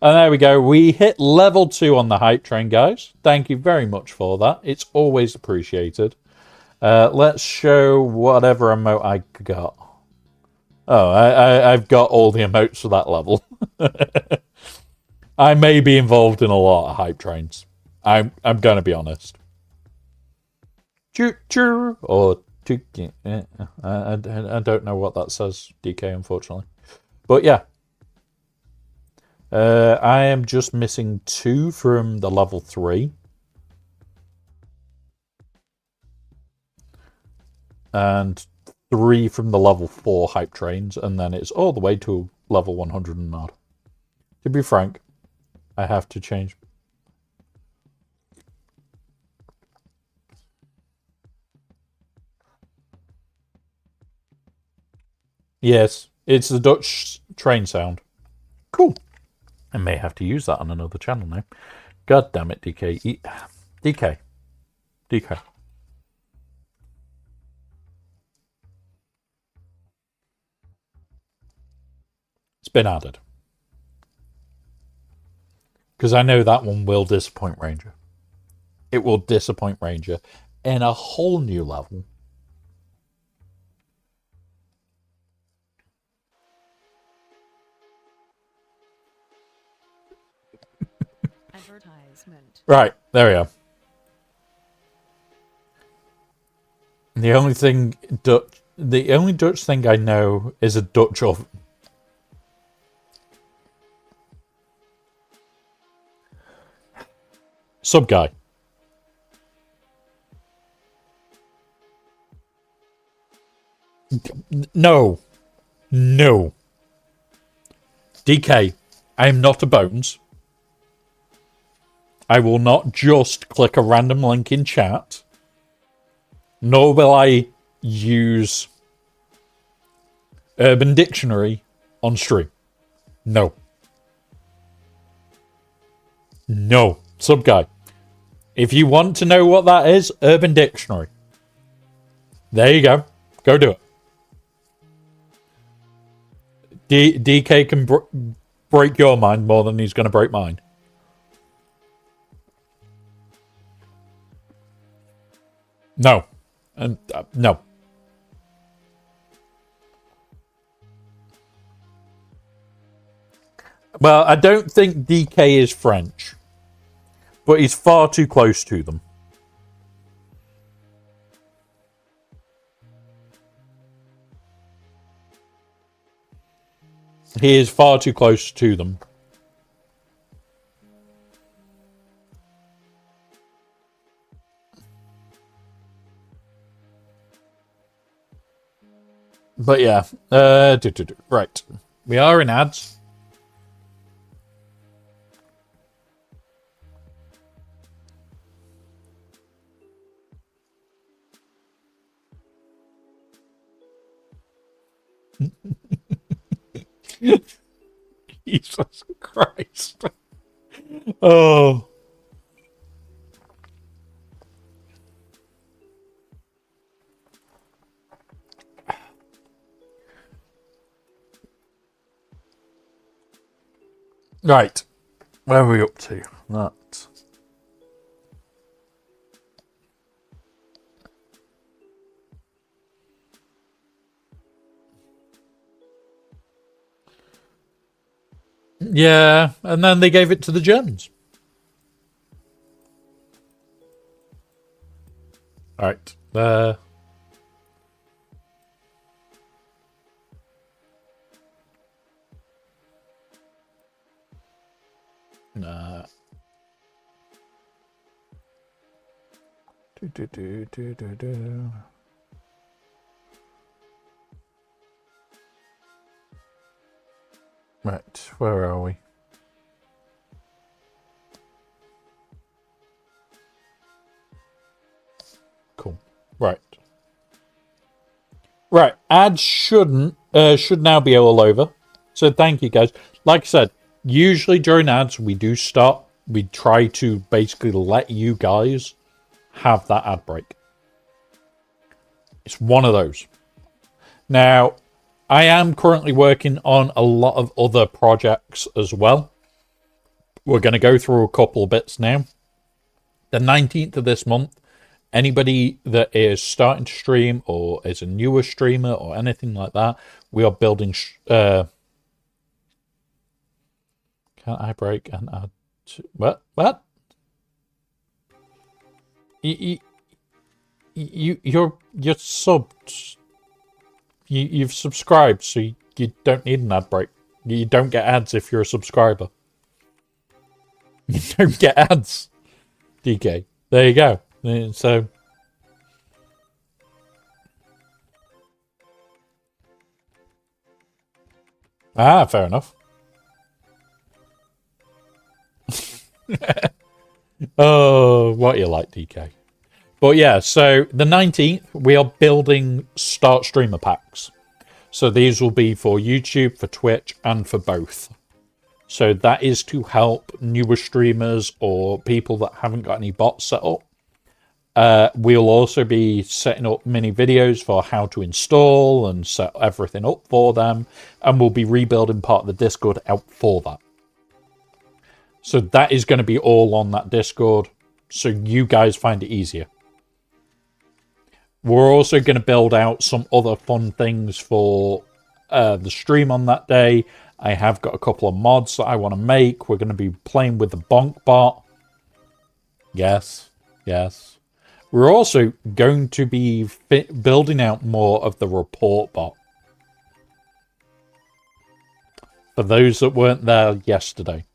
And there we go. We hit level 2 on the hype train, guys. Thank you very much for that. It's always appreciated. Let's show whatever emote I got. Oh, I've got all the emotes for that level. I may be involved in a lot of hype trains. I'm going to be honest. Choo-choo, or I don't know what that says, DK, unfortunately. But yeah. I am just missing 2 from the level 3. And 3 from the level 4 hype trains. And then it's all the way to level 100 and odd. To be frank, I have to change. Yes, it's the Dutch train sound. Cool. I may have to use that on another channel now. God damn it, DK. DK. It's been added. Because I know that one will disappoint Ranger. It will disappoint Ranger in a whole new level. Advertisement. Right, there we are. The only Dutch thing I know is a Dutch oven. Sub guy. No. DK, I am not a Bones. I will not just click a random link in chat. Nor will I use Urban Dictionary on stream. No. Sub guy. If you want to know what that is, Urban Dictionary. There you go. Go do it. DK can break your mind more than he's going to break mine. No. And no. Well, I don't think DK is French, but he's far too close to them. He is far too close to them. But yeah, right. We are in ads. Jesus Christ. Oh. Right. Where are we up to? That. Yeah, and then they gave it to the Germans. All right. Nah. Right, where are we? Cool. Right. Right, ads should now be all over. So thank you guys. Like I said, usually during ads we try to basically let you guys have that ad break. It's one of those. Now, I am currently working on a lot of other projects as well. We're going to go through a couple bits now. The 19th of this month, anybody that is starting to stream or is a newer streamer or anything like that, we are building... Can't I break an ad? What? You're subbed. You've subscribed, so you don't need an ad break. You don't get ads if you're a subscriber. You don't get ads, DK. There you go. So, fair enough. Oh, what you like, DK. But yeah, so the 19th, we are building Start Streamer packs. So these will be for YouTube, for Twitch, and for both. So that is to help newer streamers or people that haven't got any bots set up. We'll also be setting up mini videos for how to install and set everything up for them. And we'll be rebuilding part of the Discord out for that. So that is going to be all on that Discord, so you guys find it easier. We're also going to build out some other fun things for the stream on that day. I have got a couple of mods that I want to make. We're going to be playing with the Bonk bot. Yes. We're also going to be building out more of the report bot. For those that weren't there yesterday.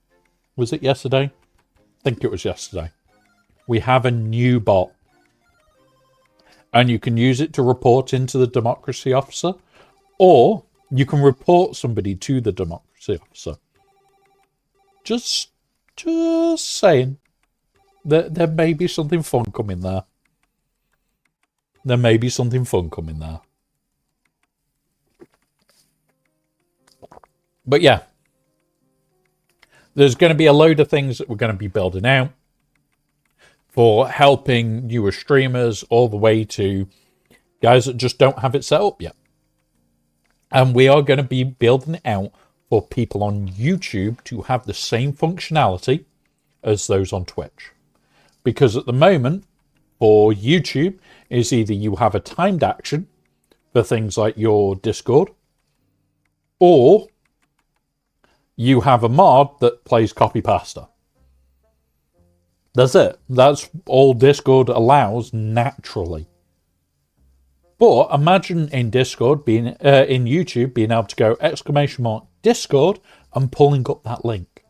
Was it yesterday? I think it was yesterday. We have a new bot. And you can use it to report into the democracy officer. Or you can report somebody to the democracy officer. Just saying. There may be something fun coming there. There may be something fun coming there. But yeah. There's going to be a load of things that we're going to be building out for helping newer streamers all the way to guys that just don't have it set up yet. And we are going to be building it out for people on YouTube to have the same functionality as those on Twitch. Because at the moment, for YouTube, is either you have a timed action for things like your Discord, or you have a mod that plays copy pasta. That's it. That's all Discord allows naturally. But imagine in Discord being in YouTube being able to go ! Discord and pulling up that link,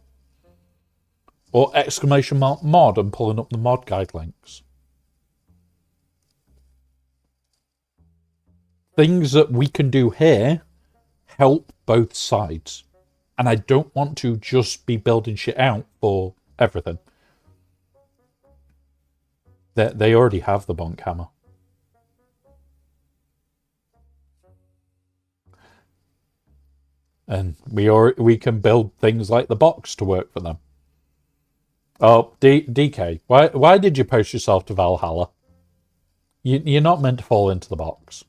or ! Mod and pulling up the mod guide links. Things that we can do here help both sides, and I don't want to just be building shit out for everything. They already have the bonk hammer. And we can build things like the box to work for them. Oh, DK, why did you post yourself to Valhalla? You're not meant to fall into the box.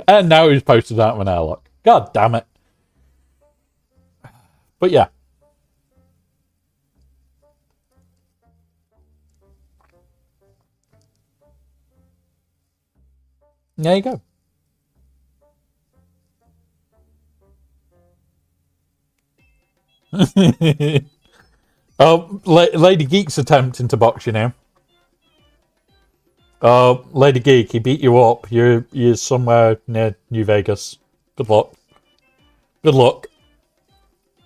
And now he's posted out of an airlock. God damn it. But yeah. There you go. Oh, Lady Geek's attempting to box you now. Oh, Lady Geek, he beat you up. You're somewhere near New Vegas. Good luck. Good luck.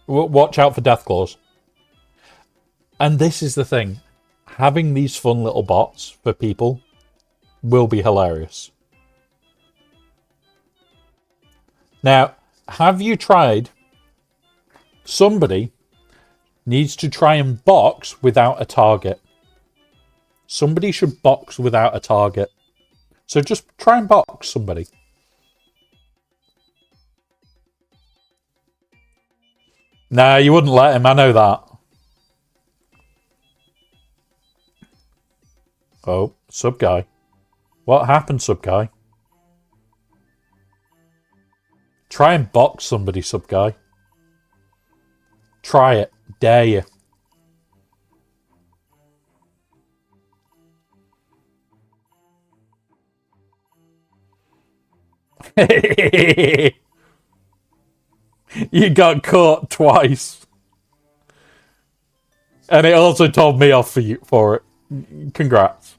Watch out for death claws. And this is the thing. Having these fun little bots for people will be hilarious. Now, have you tried... Somebody needs to try and box without a target. Somebody should box without a target. So just try and box somebody. Nah, you wouldn't let him, I know that. Oh, sub guy. What happened, sub guy? Try and box somebody, sub guy. Try it. Dare you. You got caught twice. And it also told me off for it. Congrats.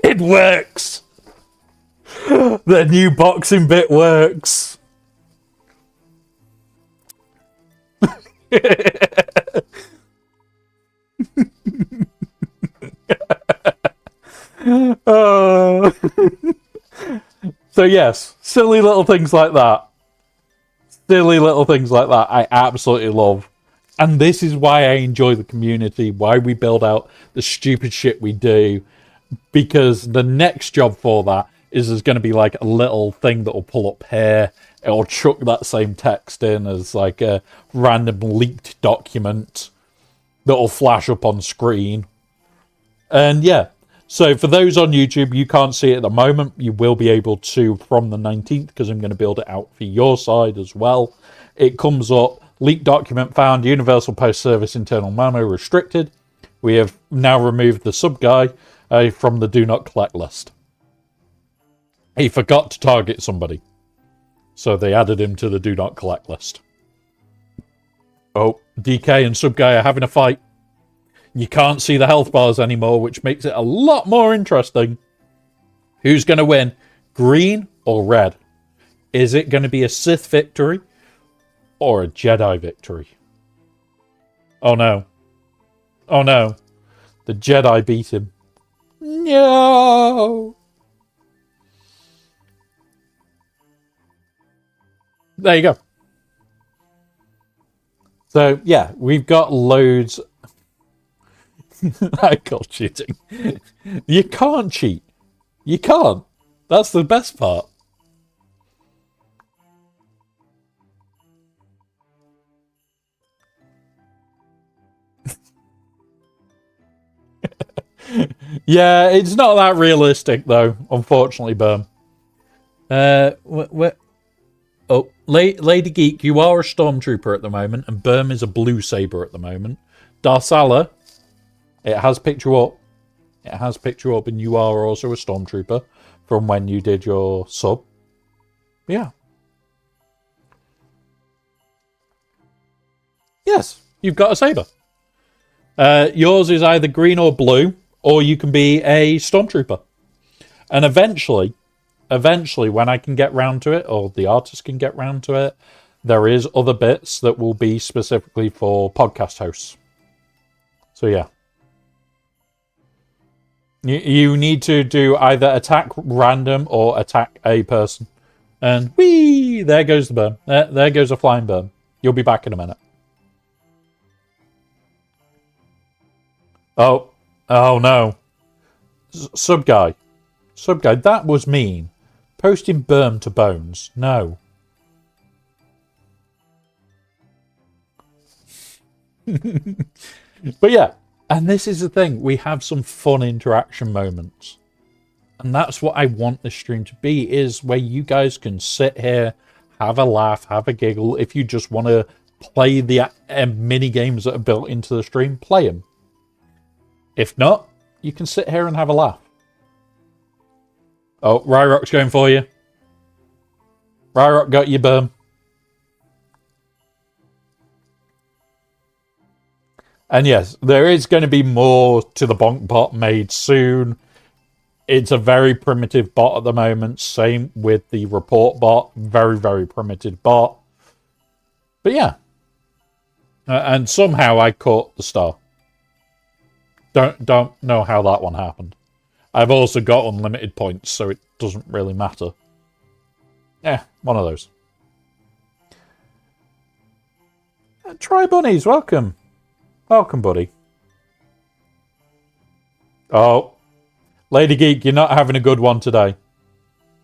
It works. The new boxing bit works. So yes, silly little things like that. Silly little things like that I absolutely love. And this is why I enjoy the community, why we build out the stupid shit we do. Because the next job for that is there's going to be like a little thing that will pull up here. It'll chuck that same text in as like a random leaked document that will flash up on screen. And yeah, so for those on YouTube, you can't see it at the moment. You will be able to from the 19th because I'm going to build it out for your side as well. It comes up, leaked document found, Universal Post Service internal memo restricted. We have now removed the sub guy from the do not collect list. He forgot to target somebody. So they added him to the do not collect list. Oh, DK and sub guy are having a fight. You can't see the health bars anymore, which makes it a lot more interesting. Who's going to win? Green or red? Is it going to be a Sith victory or a Jedi victory? Oh no. Oh no. The Jedi beat him. No. There you go. So, yeah, we've got loads. I call cheating. You can't cheat. You can't. That's the best part. Yeah, it's not that realistic, though, unfortunately, Berm. Oh, Lady Geek, you are a Stormtrooper at the moment, and Berm is a Blue Saber at the moment. Darsala, it has picked you up. It has picked you up, and you are also a Stormtrooper from when you did your sub. Yeah. Yes, you've got a saber. Yours is either green or blue, or you can be a Stormtrooper. And eventually, when I can get round to it, or the artist can get round to it, there is other bits that will be specifically for podcast hosts. So yeah. You need to do either attack random or attack a person. And whee! There goes the burn. There goes a flying burn. You'll be back in a minute. Oh no. Sub guy, that was mean. Posting Berm to Bones. No. But yeah, and this is the thing. We have some fun interaction moments. And that's what I want this stream to be, is where you guys can sit here, have a laugh, have a giggle. If you just want to play the mini games that are built into the stream, play them. If not, you can sit here and have a laugh. Oh, Ryrock's going for you. Ryrock got you, Berm. And yes, there is going to be more to the Bonk bot made soon. It's a very primitive bot at the moment. Same with the report bot. Very, very primitive bot. But yeah. And somehow I caught the star. Don't know how that one happened. I've also got unlimited points, so it doesn't really matter. Yeah, one of those. Try Bunnies, welcome. Welcome, buddy. Oh, Lady Geek, you're not having a good one today.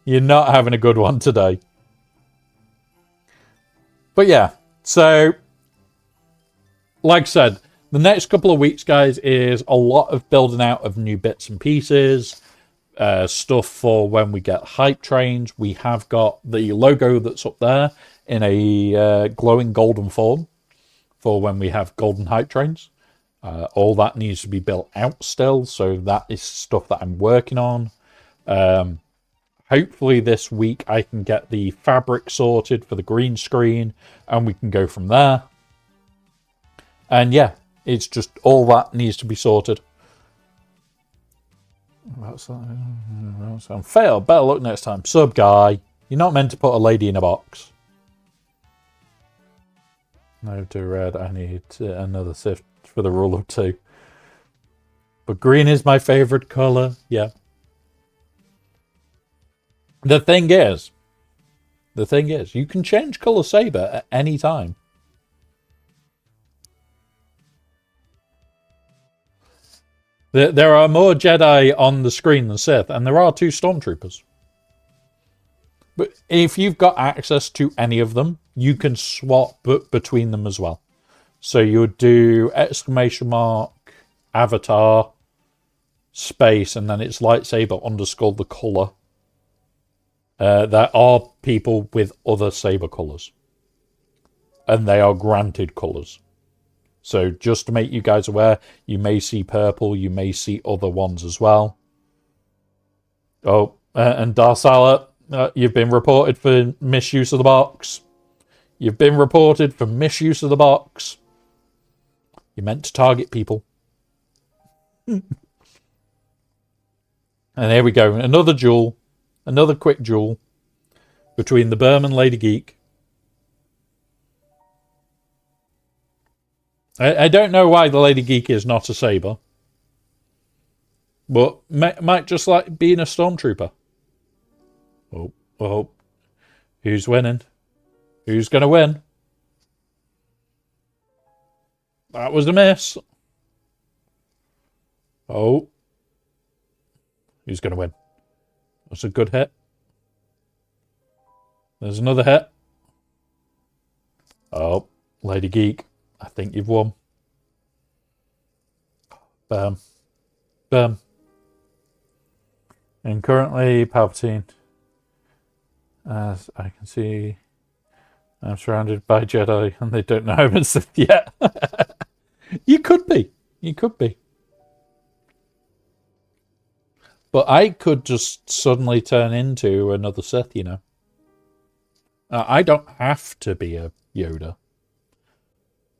You're not having a good one today. But yeah, so, like I said, the next couple of weeks, guys, is a lot of building out of new bits and pieces. Stuff for when we get hype trains. We have got the logo that's up there in a glowing golden form for when we have golden hype trains. All that needs to be built out still, so that is stuff that I'm working on. Hopefully this week I can get the fabric sorted for the green screen, and we can go from there. And yeah, it's just all that needs to be sorted. That's fail. Better luck next time. Sub guy, you're not meant to put a lady in a box. No to red. I need another sift for the rule of 2. But green is my favorite color. Yeah. The thing is, you can change color saber at any time. There are more Jedi on the screen than Sith, and there are 2 Stormtroopers. But if you've got access to any of them, you can swap between them as well. So you would do ! Avatar, space, and then it's lightsaber _ the colour. There are people with other saber colours. And they are granted colours. So just to make you guys aware, you may see purple, you may see other ones as well. Oh, and Darsala, you've been reported for misuse of the box. You've been reported for misuse of the box. You're meant to target people. And here we go. Another duel. Another quick duel between the Berm and Lady Geek. I don't know why the Lady Geek is not a saber. But might just like being a Stormtrooper. Oh. Who's winning? Who's going to win? That was a miss. Oh. Who's going to win? That's a good hit. There's another hit. Oh, Lady Geek. I think you've won. And currently, Palpatine, as I can see, I'm surrounded by Jedi, and they don't know I'm a Sith yet. You could be. You could be. But I could just suddenly turn into another Sith, you know. I don't have to be a Yoda.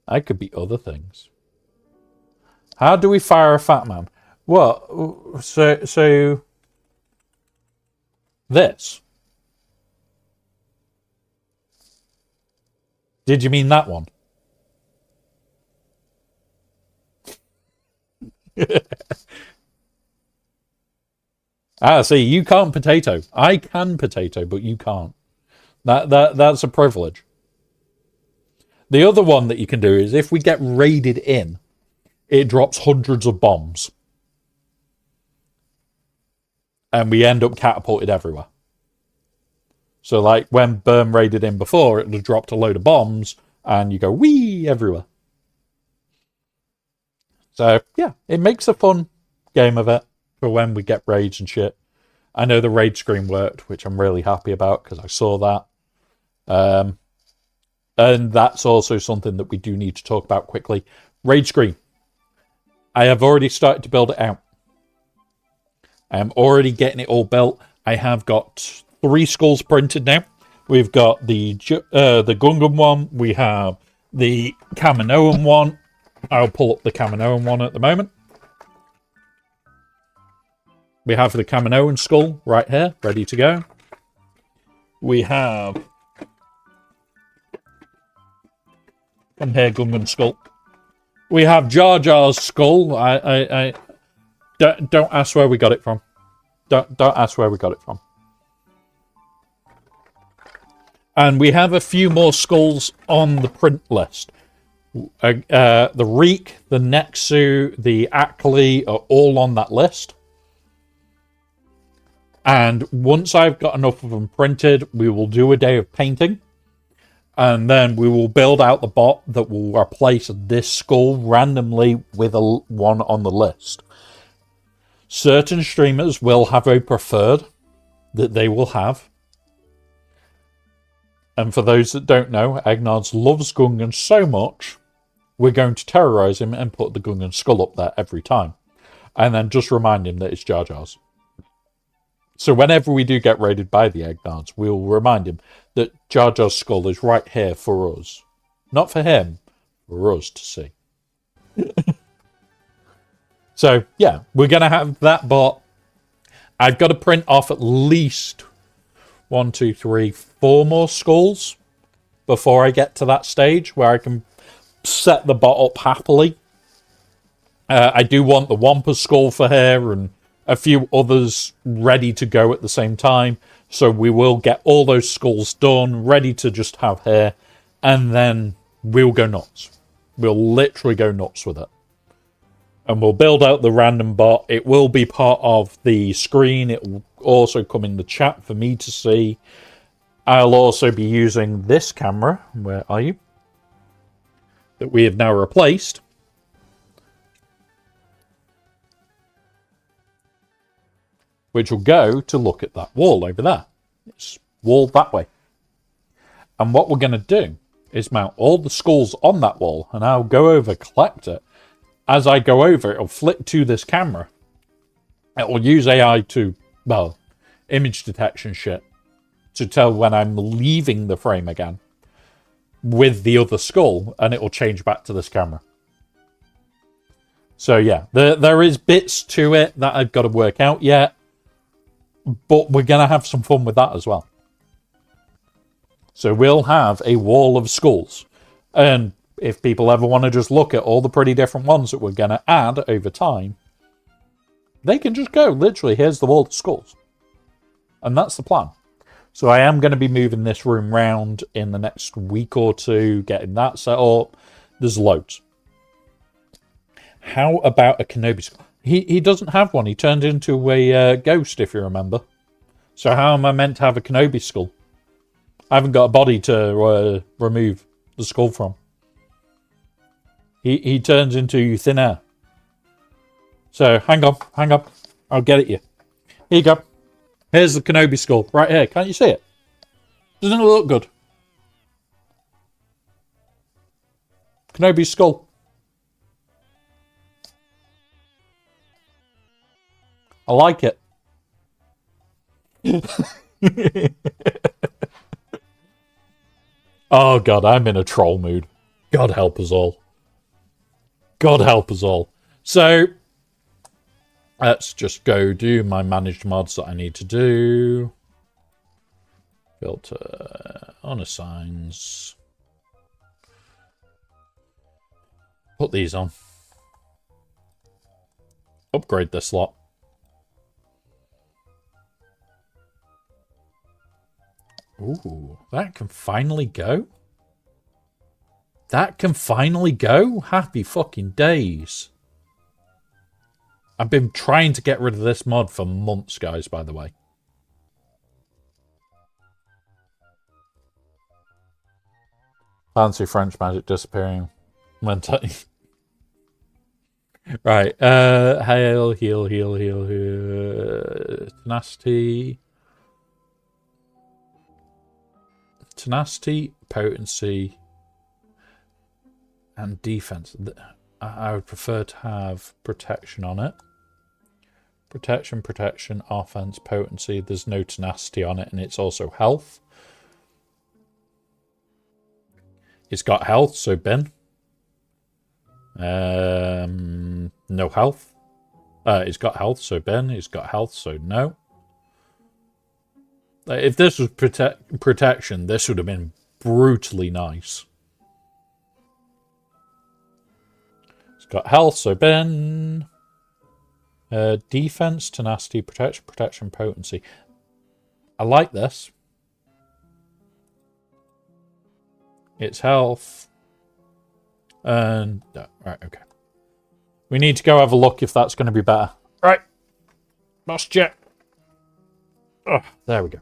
I could be other things. How do we fire a fat man? Well, so this. Did you mean that one? See, you can't potato. I can potato, but you can't. That's a privilege. The other one that you can do is if we get raided in, it drops hundreds of bombs. And we end up catapulted everywhere. So like when Burm raided in before, it dropped a load of bombs and you go wee everywhere. So yeah, it makes a fun game of it for when we get raids and shit. I know the raid screen worked, which I'm really happy about because I saw that. And that's also something that we do need to talk about quickly. Raid screen. I have already started to build it out. I am already getting it all built. I have got 3 skulls printed now. We've got the Gungan one. We have the Kaminoan one. I'll pull up the Kaminoan one at the moment. We have the Kaminoan skull right here, ready to go. We have... Come here, Gungan skull. We have Jar Jar's skull. I don't ask where we got it from. Don't ask where we got it from. And we have a few more skulls on the print list. The Reek, the Nexu, the Ackley are all on that list. And once I've got enough of them printed, we will do a day of painting. And then we will build out the bot that will replace this skull randomly with one on the list. Certain streamers will have a preferred that they will have. And for those that don't know, Agnards loves Gungan so much, we're going to terrorize him and put the Gungan skull up there every time. And then just remind him that it's Jar Jar's. So whenever we do get raided by the Agnards, we'll remind him that Jar Jar's skull is right here for us. Not for him, for us to see. So, yeah, we're going to have that bot. I've got to print off at least 1, 2, 3, 4 more skulls before I get to that stage where I can set the bot up happily. I do want the Wampa skull for her and a few others ready to go at the same time. So we will get all those skulls done, ready to just have here. And then we'll go nuts. We'll literally go nuts with it. And we'll build out the random bot. It will be part of the screen. It will also come in the chat for me to see. I'll also be using this camera. Where are you? That we have now replaced. Which will go to look at that wall over there. It's wall that way. And what we're going to do is mount all the skulls on that wall. And I'll go over, collect it. As I go over, it'll flick to this camera. It will use AI to, well, image detection shit. To tell when I'm leaving the frame again. With the other skull. And it will change back to this camera. So yeah, there is bits to it that I've got to work out yet. But we're going to have some fun with that as well. So we'll have a wall of skulls. And if people ever want to just look at all the pretty different ones that we're going to add over time, they can just go, literally, here's the wall of skulls. And that's the plan. So I am going to be moving this room round in the next week or two, getting that set up. There's loads. How about a Kenobi skull? He doesn't have one. He turned into a ghost, if you remember. So how am I meant to have a Kenobi skull? I haven't got a body to remove the skull from. He turns into thin air. So, hang on. I'll get it you. Here you go. Here's the Kenobi skull. Right here. Can't you see it? Doesn't it look good? Kenobi skull. I like it. Oh god, I'm in a troll mood. God help us all. God help us all. So, let's just go do my managed mods that I need to do. Filter, unassigns. Put these on. Upgrade this lot. Ooh, that can finally go? That can finally go? Happy fucking days. I've been trying to get rid of this mod for months, guys, by the way. Fancy French magic disappearing. Right, heal, tenacity, potency, and defense. I would prefer to have protection on it. Protection, offense, potency. There's no tenacity on it, and it's also health. It's got health, so bin. No health. It's got health, so bin. It's got health, so no. If this was protection, this would have been brutally nice. It's got health, so bin. Defense, tenacity, protection, potency. I like this. It's health. And right, okay. We need to go have a look if that's going to be better. Right. Must check. Oh, there we go.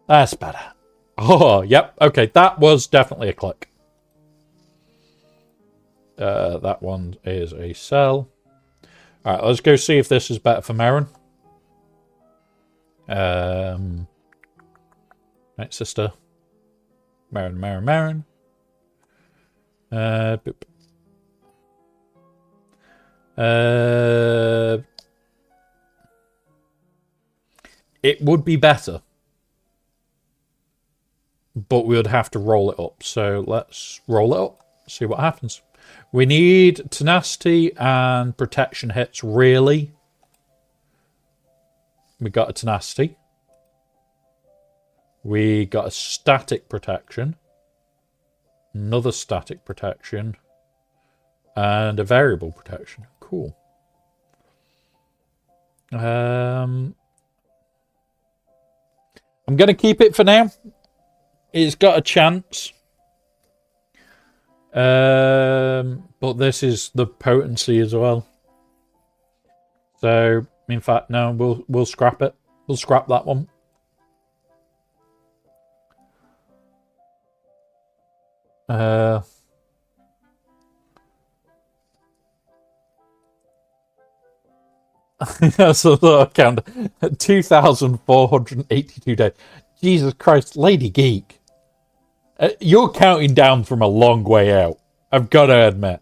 That's better. Oh, yep. Okay, that was definitely a click. That one is a cell. Alright, let's go see if this is better for Marin. Right, sister. Marin. Boop. It would be better, but we would have to roll it up. So let's roll it up, see what happens. We need tenacity and protection hits, really. We got a tenacity. We got a static protection. Another static protection. And a variable protection. Cool. I'm going to keep it for now. It's got a chance. But this is the potency as well. So, in fact, no, we'll scrap it. We'll scrap that one. So the count 2,482 days. Jesus Christ, Lady Geek. You're counting down from a long way out. I've got to admit.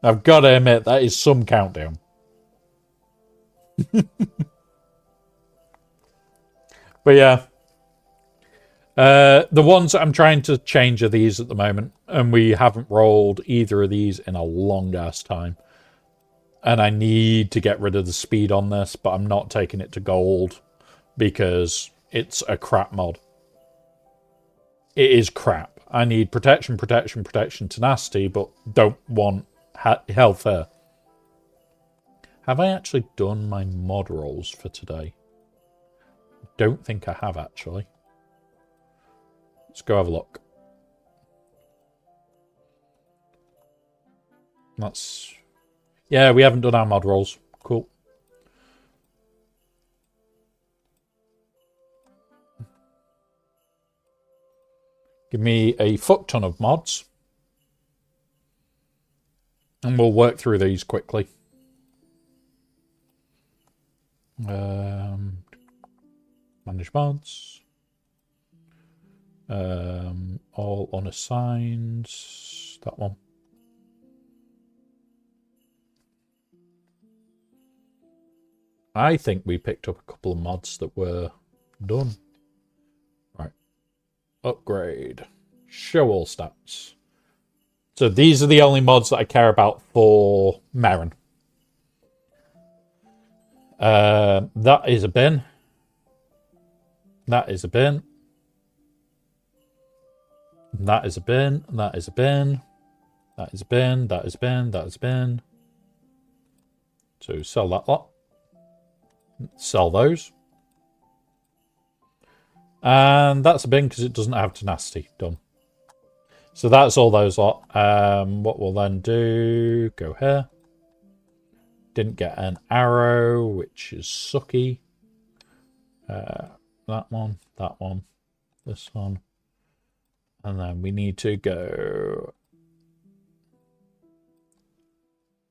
That is some countdown. But yeah. The ones that I'm trying to change are these at the moment. And we haven't rolled either of these in a long ass time. And I need to get rid of the speed on this, but I'm not taking it to gold because it's a crap mod. It is crap. I need protection, tenacity, but don't want health there. Have I actually done my mod rolls for today? Don't think I have, actually. Let's go have a look. Yeah, we haven't done our mod rolls. Cool. Give me a fuck ton of mods. And we'll work through these quickly. Manage mods. All unassigned. That one. I think we picked up a couple of mods that were done. Right. Upgrade. Show all stats. So these are the only mods that I care about for Marin. That is a bin. That is a bin. That is a bin. That is a bin. That is a bin. That is a bin. That is a bin. So sell that lot. Sell those. And that's a bin because it doesn't have tenacity. Done. So that's all those lot. What we'll then do, go here. Didn't get an arrow, which is sucky. That one, this one. And then we need to go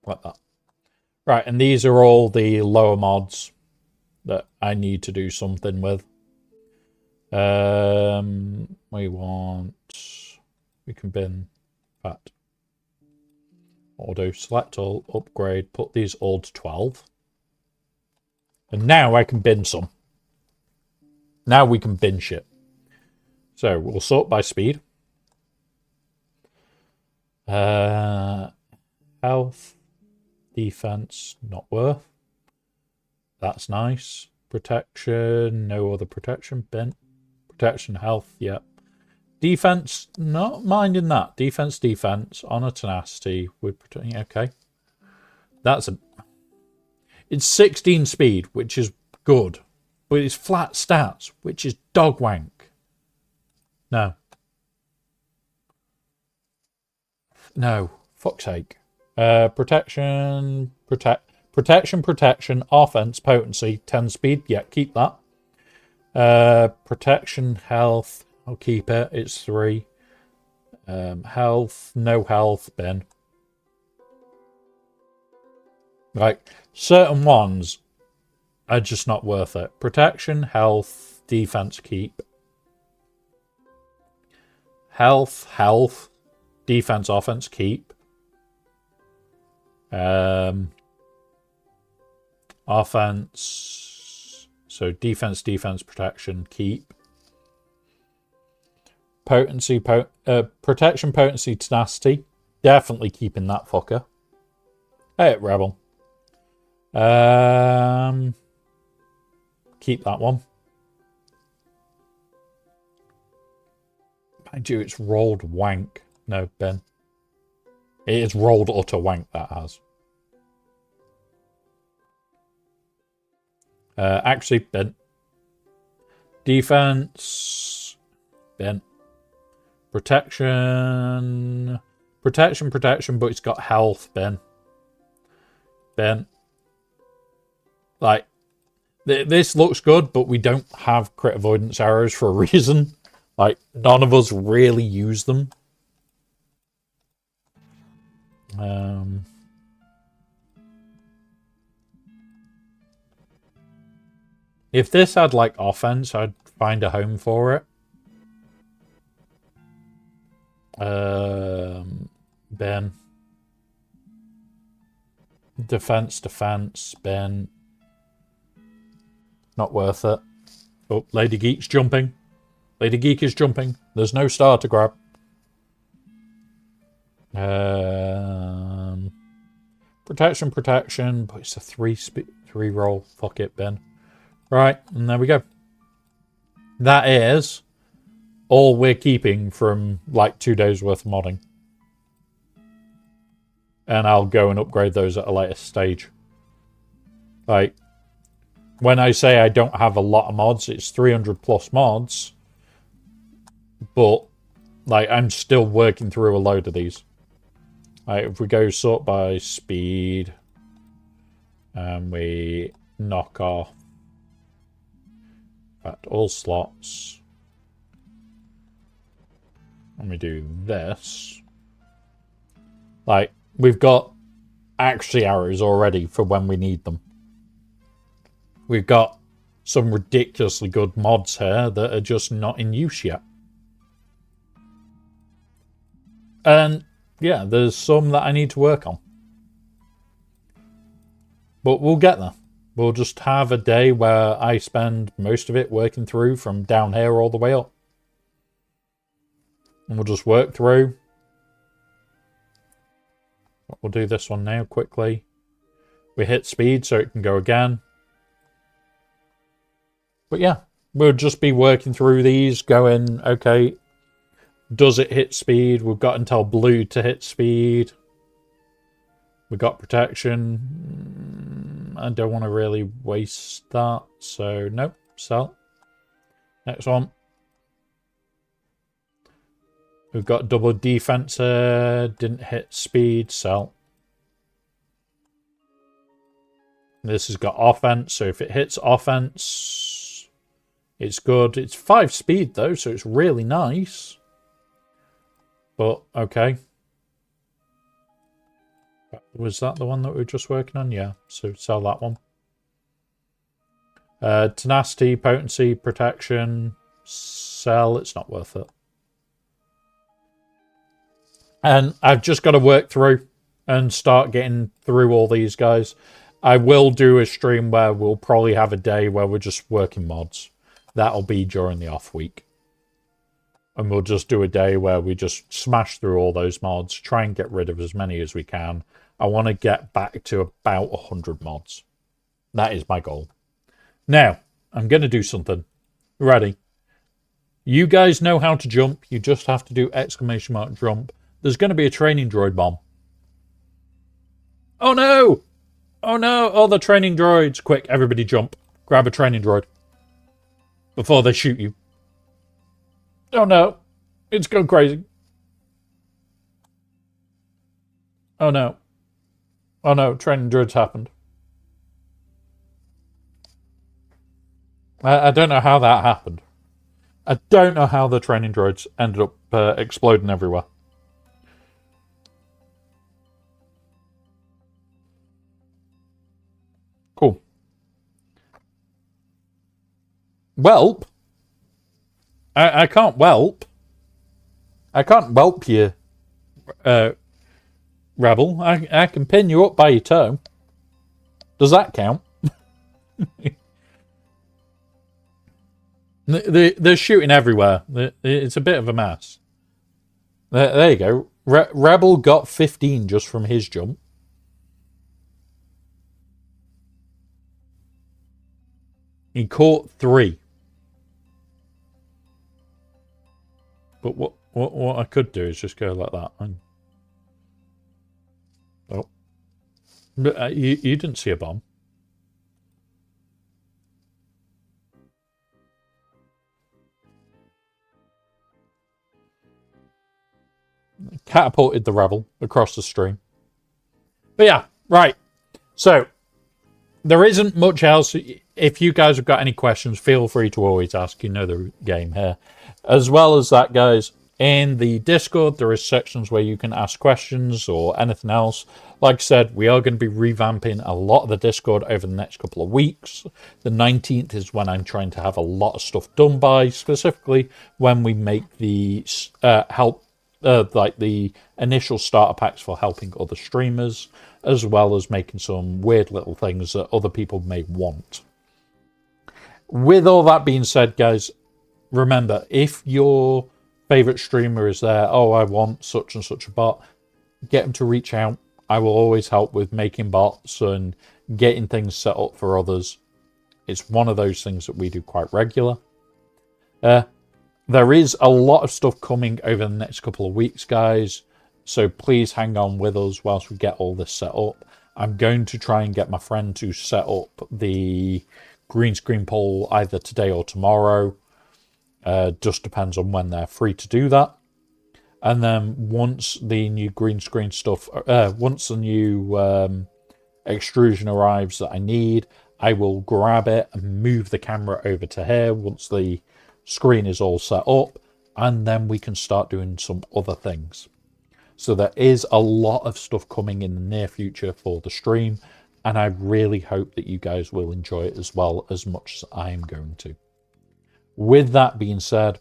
like that. Right, and these are all the lower mods that I need to do something with. We can bin that. Auto, select all, upgrade, put these all to 12. And now I can bin some. Now we can bin shit. So we'll sort by speed. Health, defense, not worth. That's nice. Protection, no other protection, bin. Protection, health, yep. Defense, not minding that. Defense, honor, tenacity. With okay. That's a. It's 16 speed, which is good, but it's flat stats, which is dog wank. No. No. Fuck's sake. Protection, protection, offense, potency, 10 speed. Yeah, keep that. Protection, health. I'll keep it. It's 3. Health, no health, bin. Like, certain ones are just not worth it. Protection, health, defense, keep. Health, defense, offense, keep. Offense, so defense, protection, keep. Potency, protection, potency, tenacity. Definitely keeping that fucker. Hey, Rebel. Keep that one. Mind you, it's rolled wank. No, Ben. It is rolled utter wank, that has. Actually, Ben. Defense. Ben. Protection, but it's got health, Ben. Like, this looks good, but we don't have crit avoidance arrows for a reason. Like, none of us really use them. If this had, like, offense, I'd find a home for it. Ben. Defense, Ben. Not worth it. Oh, Lady Geek's jumping. Lady Geek is jumping. There's no star to grab. Protection, but it's a 3 roll. Fuck it, Ben. Right, and there we go. That is all we're keeping from like 2 days worth of modding. And I'll go and upgrade those at a later stage. Like, when I say I don't have a lot of mods, it's 300 plus mods. But, like, I'm still working through a load of these. Like, if we go sort by speed, and we knock off all slots, and we do this, like, we've got actually arrows already for when we need them. We've got some ridiculously good mods here that are just not in use yet. And yeah, there's some that I need to work on. But we'll get there. We'll just have a day where I spend most of it working through from down here all the way up. And we'll just work through. We'll do this one now quickly. We hit speed so it can go again. But yeah, we'll just be working through these, going, okay, does it hit speed? We've got until blue to hit speed. We got protection. I don't want to really waste that, so nope, sell. Next one. We've got double defense here. Didn't hit speed, sell. This has got offense, so if it hits offense, it's good. It's 5 speed though, so it's really nice. But okay. Was that the one that we were just working on? Yeah, so sell that one. Tenacity, potency, protection, sell. It's not worth it. And I've just got to work through and start getting through all these guys. I will do a stream where we'll probably have a day where we're just working mods. That'll be during the off week. And we'll just do a day where we just smash through all those mods, try and get rid of as many as we can. I want to get back to about 100 mods. That is my goal. Now, I'm going to do something. Ready? You guys know how to jump. You just have to do exclamation mark jump. There's going to be a training droid bomb. Oh no! Oh no! All the training droids. Quick, everybody jump. Grab a training droid. Before they shoot you. Oh no! It's gone crazy. Oh no. Oh no, training droids happened. I don't know how that happened. I don't know how the training droids ended up exploding everywhere. Cool. Whelp? I can't whelp. I can't whelp you, Rebel. I can pin you up by your toe. Does that count? They're shooting everywhere. It's a bit of a mess. There you go. Rebel got 15 just from his jump. He caught 3. But what I could do is just go like that. Oh. But you didn't see a bomb. Catapulted the rebel across the stream. But yeah, right. So, there isn't much else. If you guys have got any questions, feel free to always ask. You know the game here. As well as that, guys, in the Discord, there is sections where you can ask questions or anything else. Like I said, we are going to be revamping a lot of the Discord over the next couple of weeks. The 19th is when I'm trying to have a lot of stuff done by, specifically when we make the like the initial starter packs for helping other streamers, as well as making some weird little things that other people may want. With all that being said, guys, remember, if your favorite streamer is there, oh, I want such and such a bot, get them to reach out. I will always help with making bots and getting things set up for others. It's one of those things that we do quite regular. There is a lot of stuff coming over the next couple of weeks, guys. So please hang on with us whilst we get all this set up. I'm going to try and get my friend to set up the green screen poll either today or tomorrow. Just depends on when they're free to do that. And then once the new green screen stuff, once the new extrusion arrives that I need, I will grab it and move the camera over to here once the screen is all set up, and then we can start doing some other things. So there is a lot of stuff coming in the near future for the stream, and I really hope that you guys will enjoy it as well as much as I am going to. With that being said,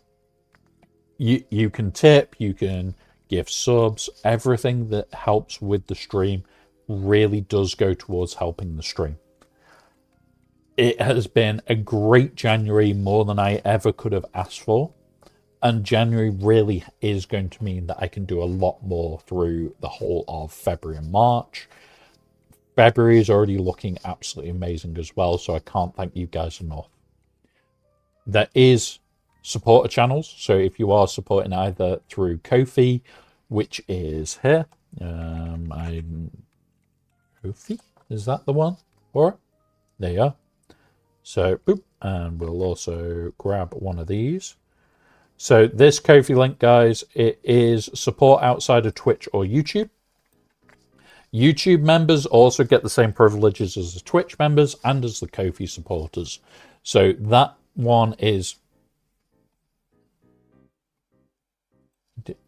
you can tip, you can give subs, everything that helps with the stream really does go towards helping the stream. It has been a great January, more than I ever could have asked for. And January really is going to mean that I can do a lot more through the whole of February and March. February is already looking absolutely amazing as well, so I can't thank you guys enough. There is supporter channels, so if you are supporting either through Ko-fi, which is here, Ko-fi, is that the one? Or there you are. So, boop, and we'll also grab one of these. So this Ko-fi link, guys, it is support outside of Twitch or YouTube. YouTube members also get the same privileges as the Twitch members and as the Ko-fi supporters. So that one is...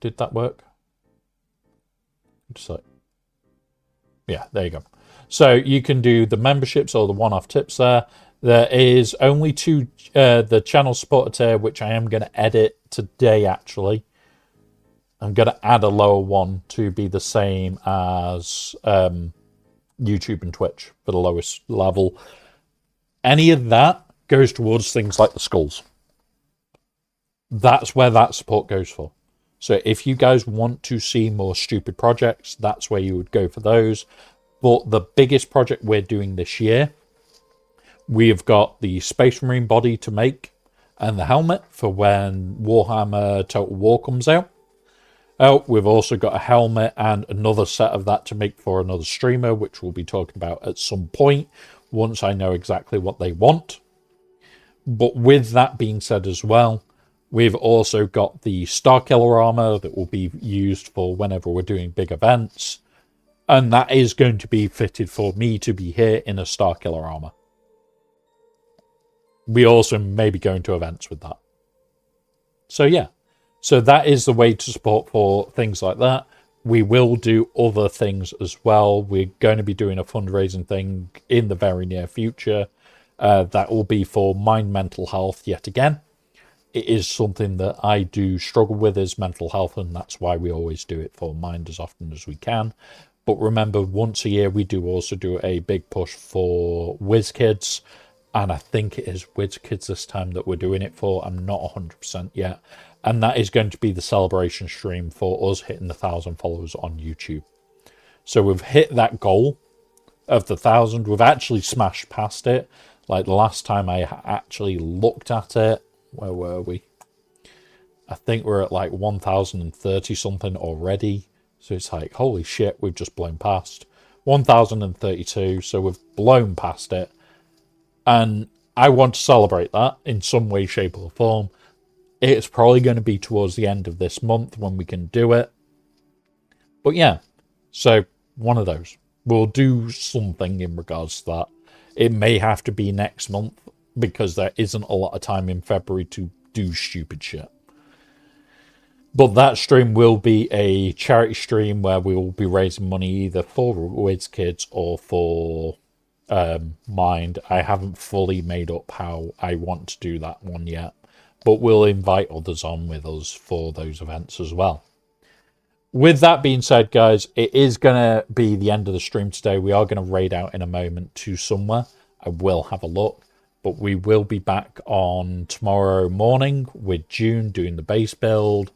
Did that work? Just like... Yeah, there you go. So you can do the memberships or the one-off tips there. There is only two, the channel supporter tier, which I am going to edit today, actually. I'm going to add a lower one to be the same as YouTube and Twitch for the lowest level. Any of that goes towards things like the skulls. That's where that support goes for. So if you guys want to see more stupid projects, that's where you would go for those. But the biggest project we're doing this year, we have got the Space Marine body to make and the helmet for when Warhammer Total War comes out. Oh, we've also got a helmet and another set of that to make for another streamer, which we'll be talking about at some point once I know exactly what they want. But with that being said as well, we've also got the Starkiller armor that will be used for whenever we're doing big events. And that is going to be fitted for me to be here in a Starkiller armor. We also may be going to events with that. So yeah. So that is the way to support for things like that. We will do other things as well. We're going to be doing a fundraising thing in the very near future. That will be for mind mental health yet again. It is something that I do struggle with, is mental health, and that's why we always do it for mind as often as we can. But remember, once a year we do also do a big push for WizKids. And I think it is WizKids this time that we're doing it for. I'm not 100% yet. And that is going to be the celebration stream for us hitting the 1,000 followers on YouTube. So we've hit that goal of the 1,000. We've actually smashed past it. Like the last time I actually looked at it, where were we? I think we're at like 1,030 something already. So it's like, holy shit, we've just blown past 1,032. So we've blown past it. And I want to celebrate that in some way, shape, or form. It's probably going to be towards the end of this month when we can do it. But yeah, so one of those. We'll do something in regards to that. It may have to be next month because there isn't a lot of time in February to do stupid shit. But that stream will be a charity stream where we will be raising money either for WizKids or for... Mind. I haven't fully made up how I want to do that one yet, but we'll invite others on with us for those events as well. With that being said, guys, it is going to be the end of the stream today. We are going to raid out in a moment to somewhere. I will have a look, but we will be back on tomorrow morning with June doing the base build,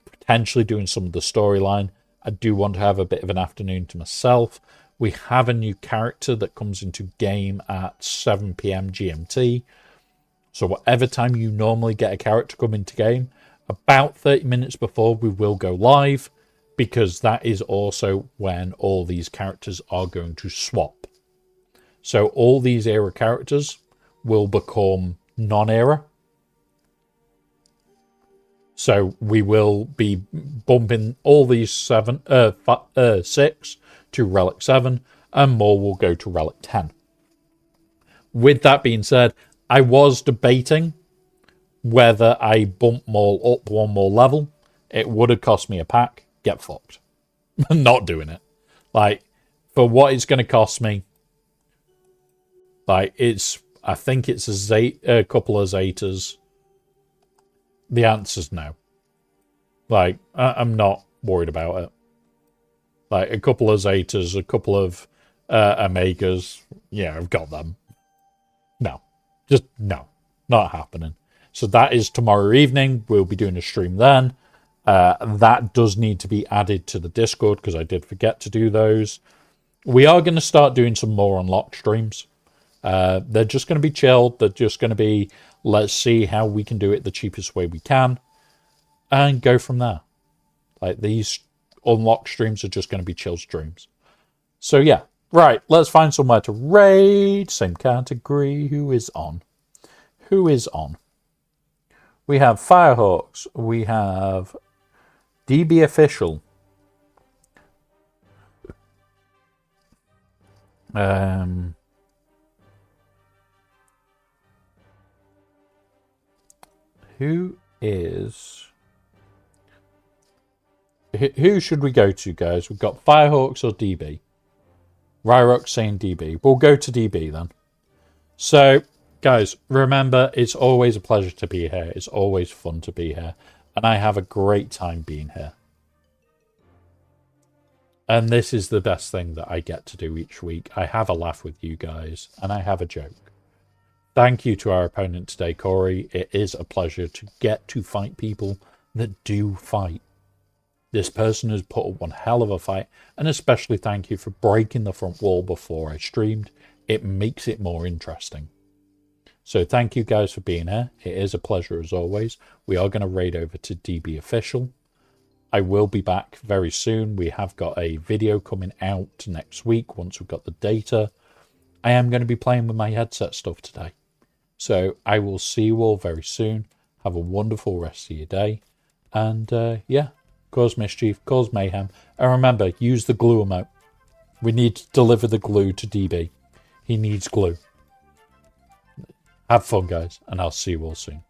potentially doing some of the storyline. I do want to have a bit of an afternoon to myself. We have a new character that comes into game at 7 PM GMT. So whatever time you normally get a character come into game, about 30 minutes before we will go live, because that is also when all these characters are going to swap. So all these era characters will become non-era. So we will be bumping all these 6 to Relic 7, and more will go to Relic 10. With that being said, I was debating whether I bump them all up one more level. It would have cost me a pack. Get fucked. I'm not doing it. Like, for what it's going to cost me, like, I think it's a couple of Zetas. The answer's no. Like, I'm not worried about it. Like, a couple of Zetas, a couple of Omegas, yeah, I've got them. No. Just, no. Not happening. So that is tomorrow evening. We'll be doing a stream then. That does need to be added to the Discord, because I did forget to do those. We are going to start doing some more unlocked streams. They're just going to be chilled. They're just going to be, let's see how we can do it the cheapest way we can, and go from there. Like, these unlocked streams are just going to be chill streams. So yeah, right, let's find somewhere to raid. Same category. Who is on? Who is on? We have Firehawks. We have DB Official. Who should we go to, guys? We've got Firehawks or DB. Ryrock saying DB. We'll go to DB then. So, guys, remember, it's always a pleasure to be here. It's always fun to be here. And I have a great time being here. And this is the best thing that I get to do each week. I have a laugh with you guys, and I have a joke. Thank you to our opponent today, Corey. It is a pleasure to get to fight people that do fight. This person has put up one hell of a fight, and especially thank you for breaking the front wall before I streamed. It makes it more interesting. So thank you guys for being here. It is a pleasure as always. We are going to raid over to DB Official. I will be back very soon. We have got a video coming out next week once we've got the data. I am going to be playing with my headset stuff today. So I will see you all very soon. Have a wonderful rest of your day. And yeah, cause mischief, cause mayhem. And remember, use the glue emote. We need to deliver the glue to DB. He needs glue. Have fun, guys, and I'll see you all soon.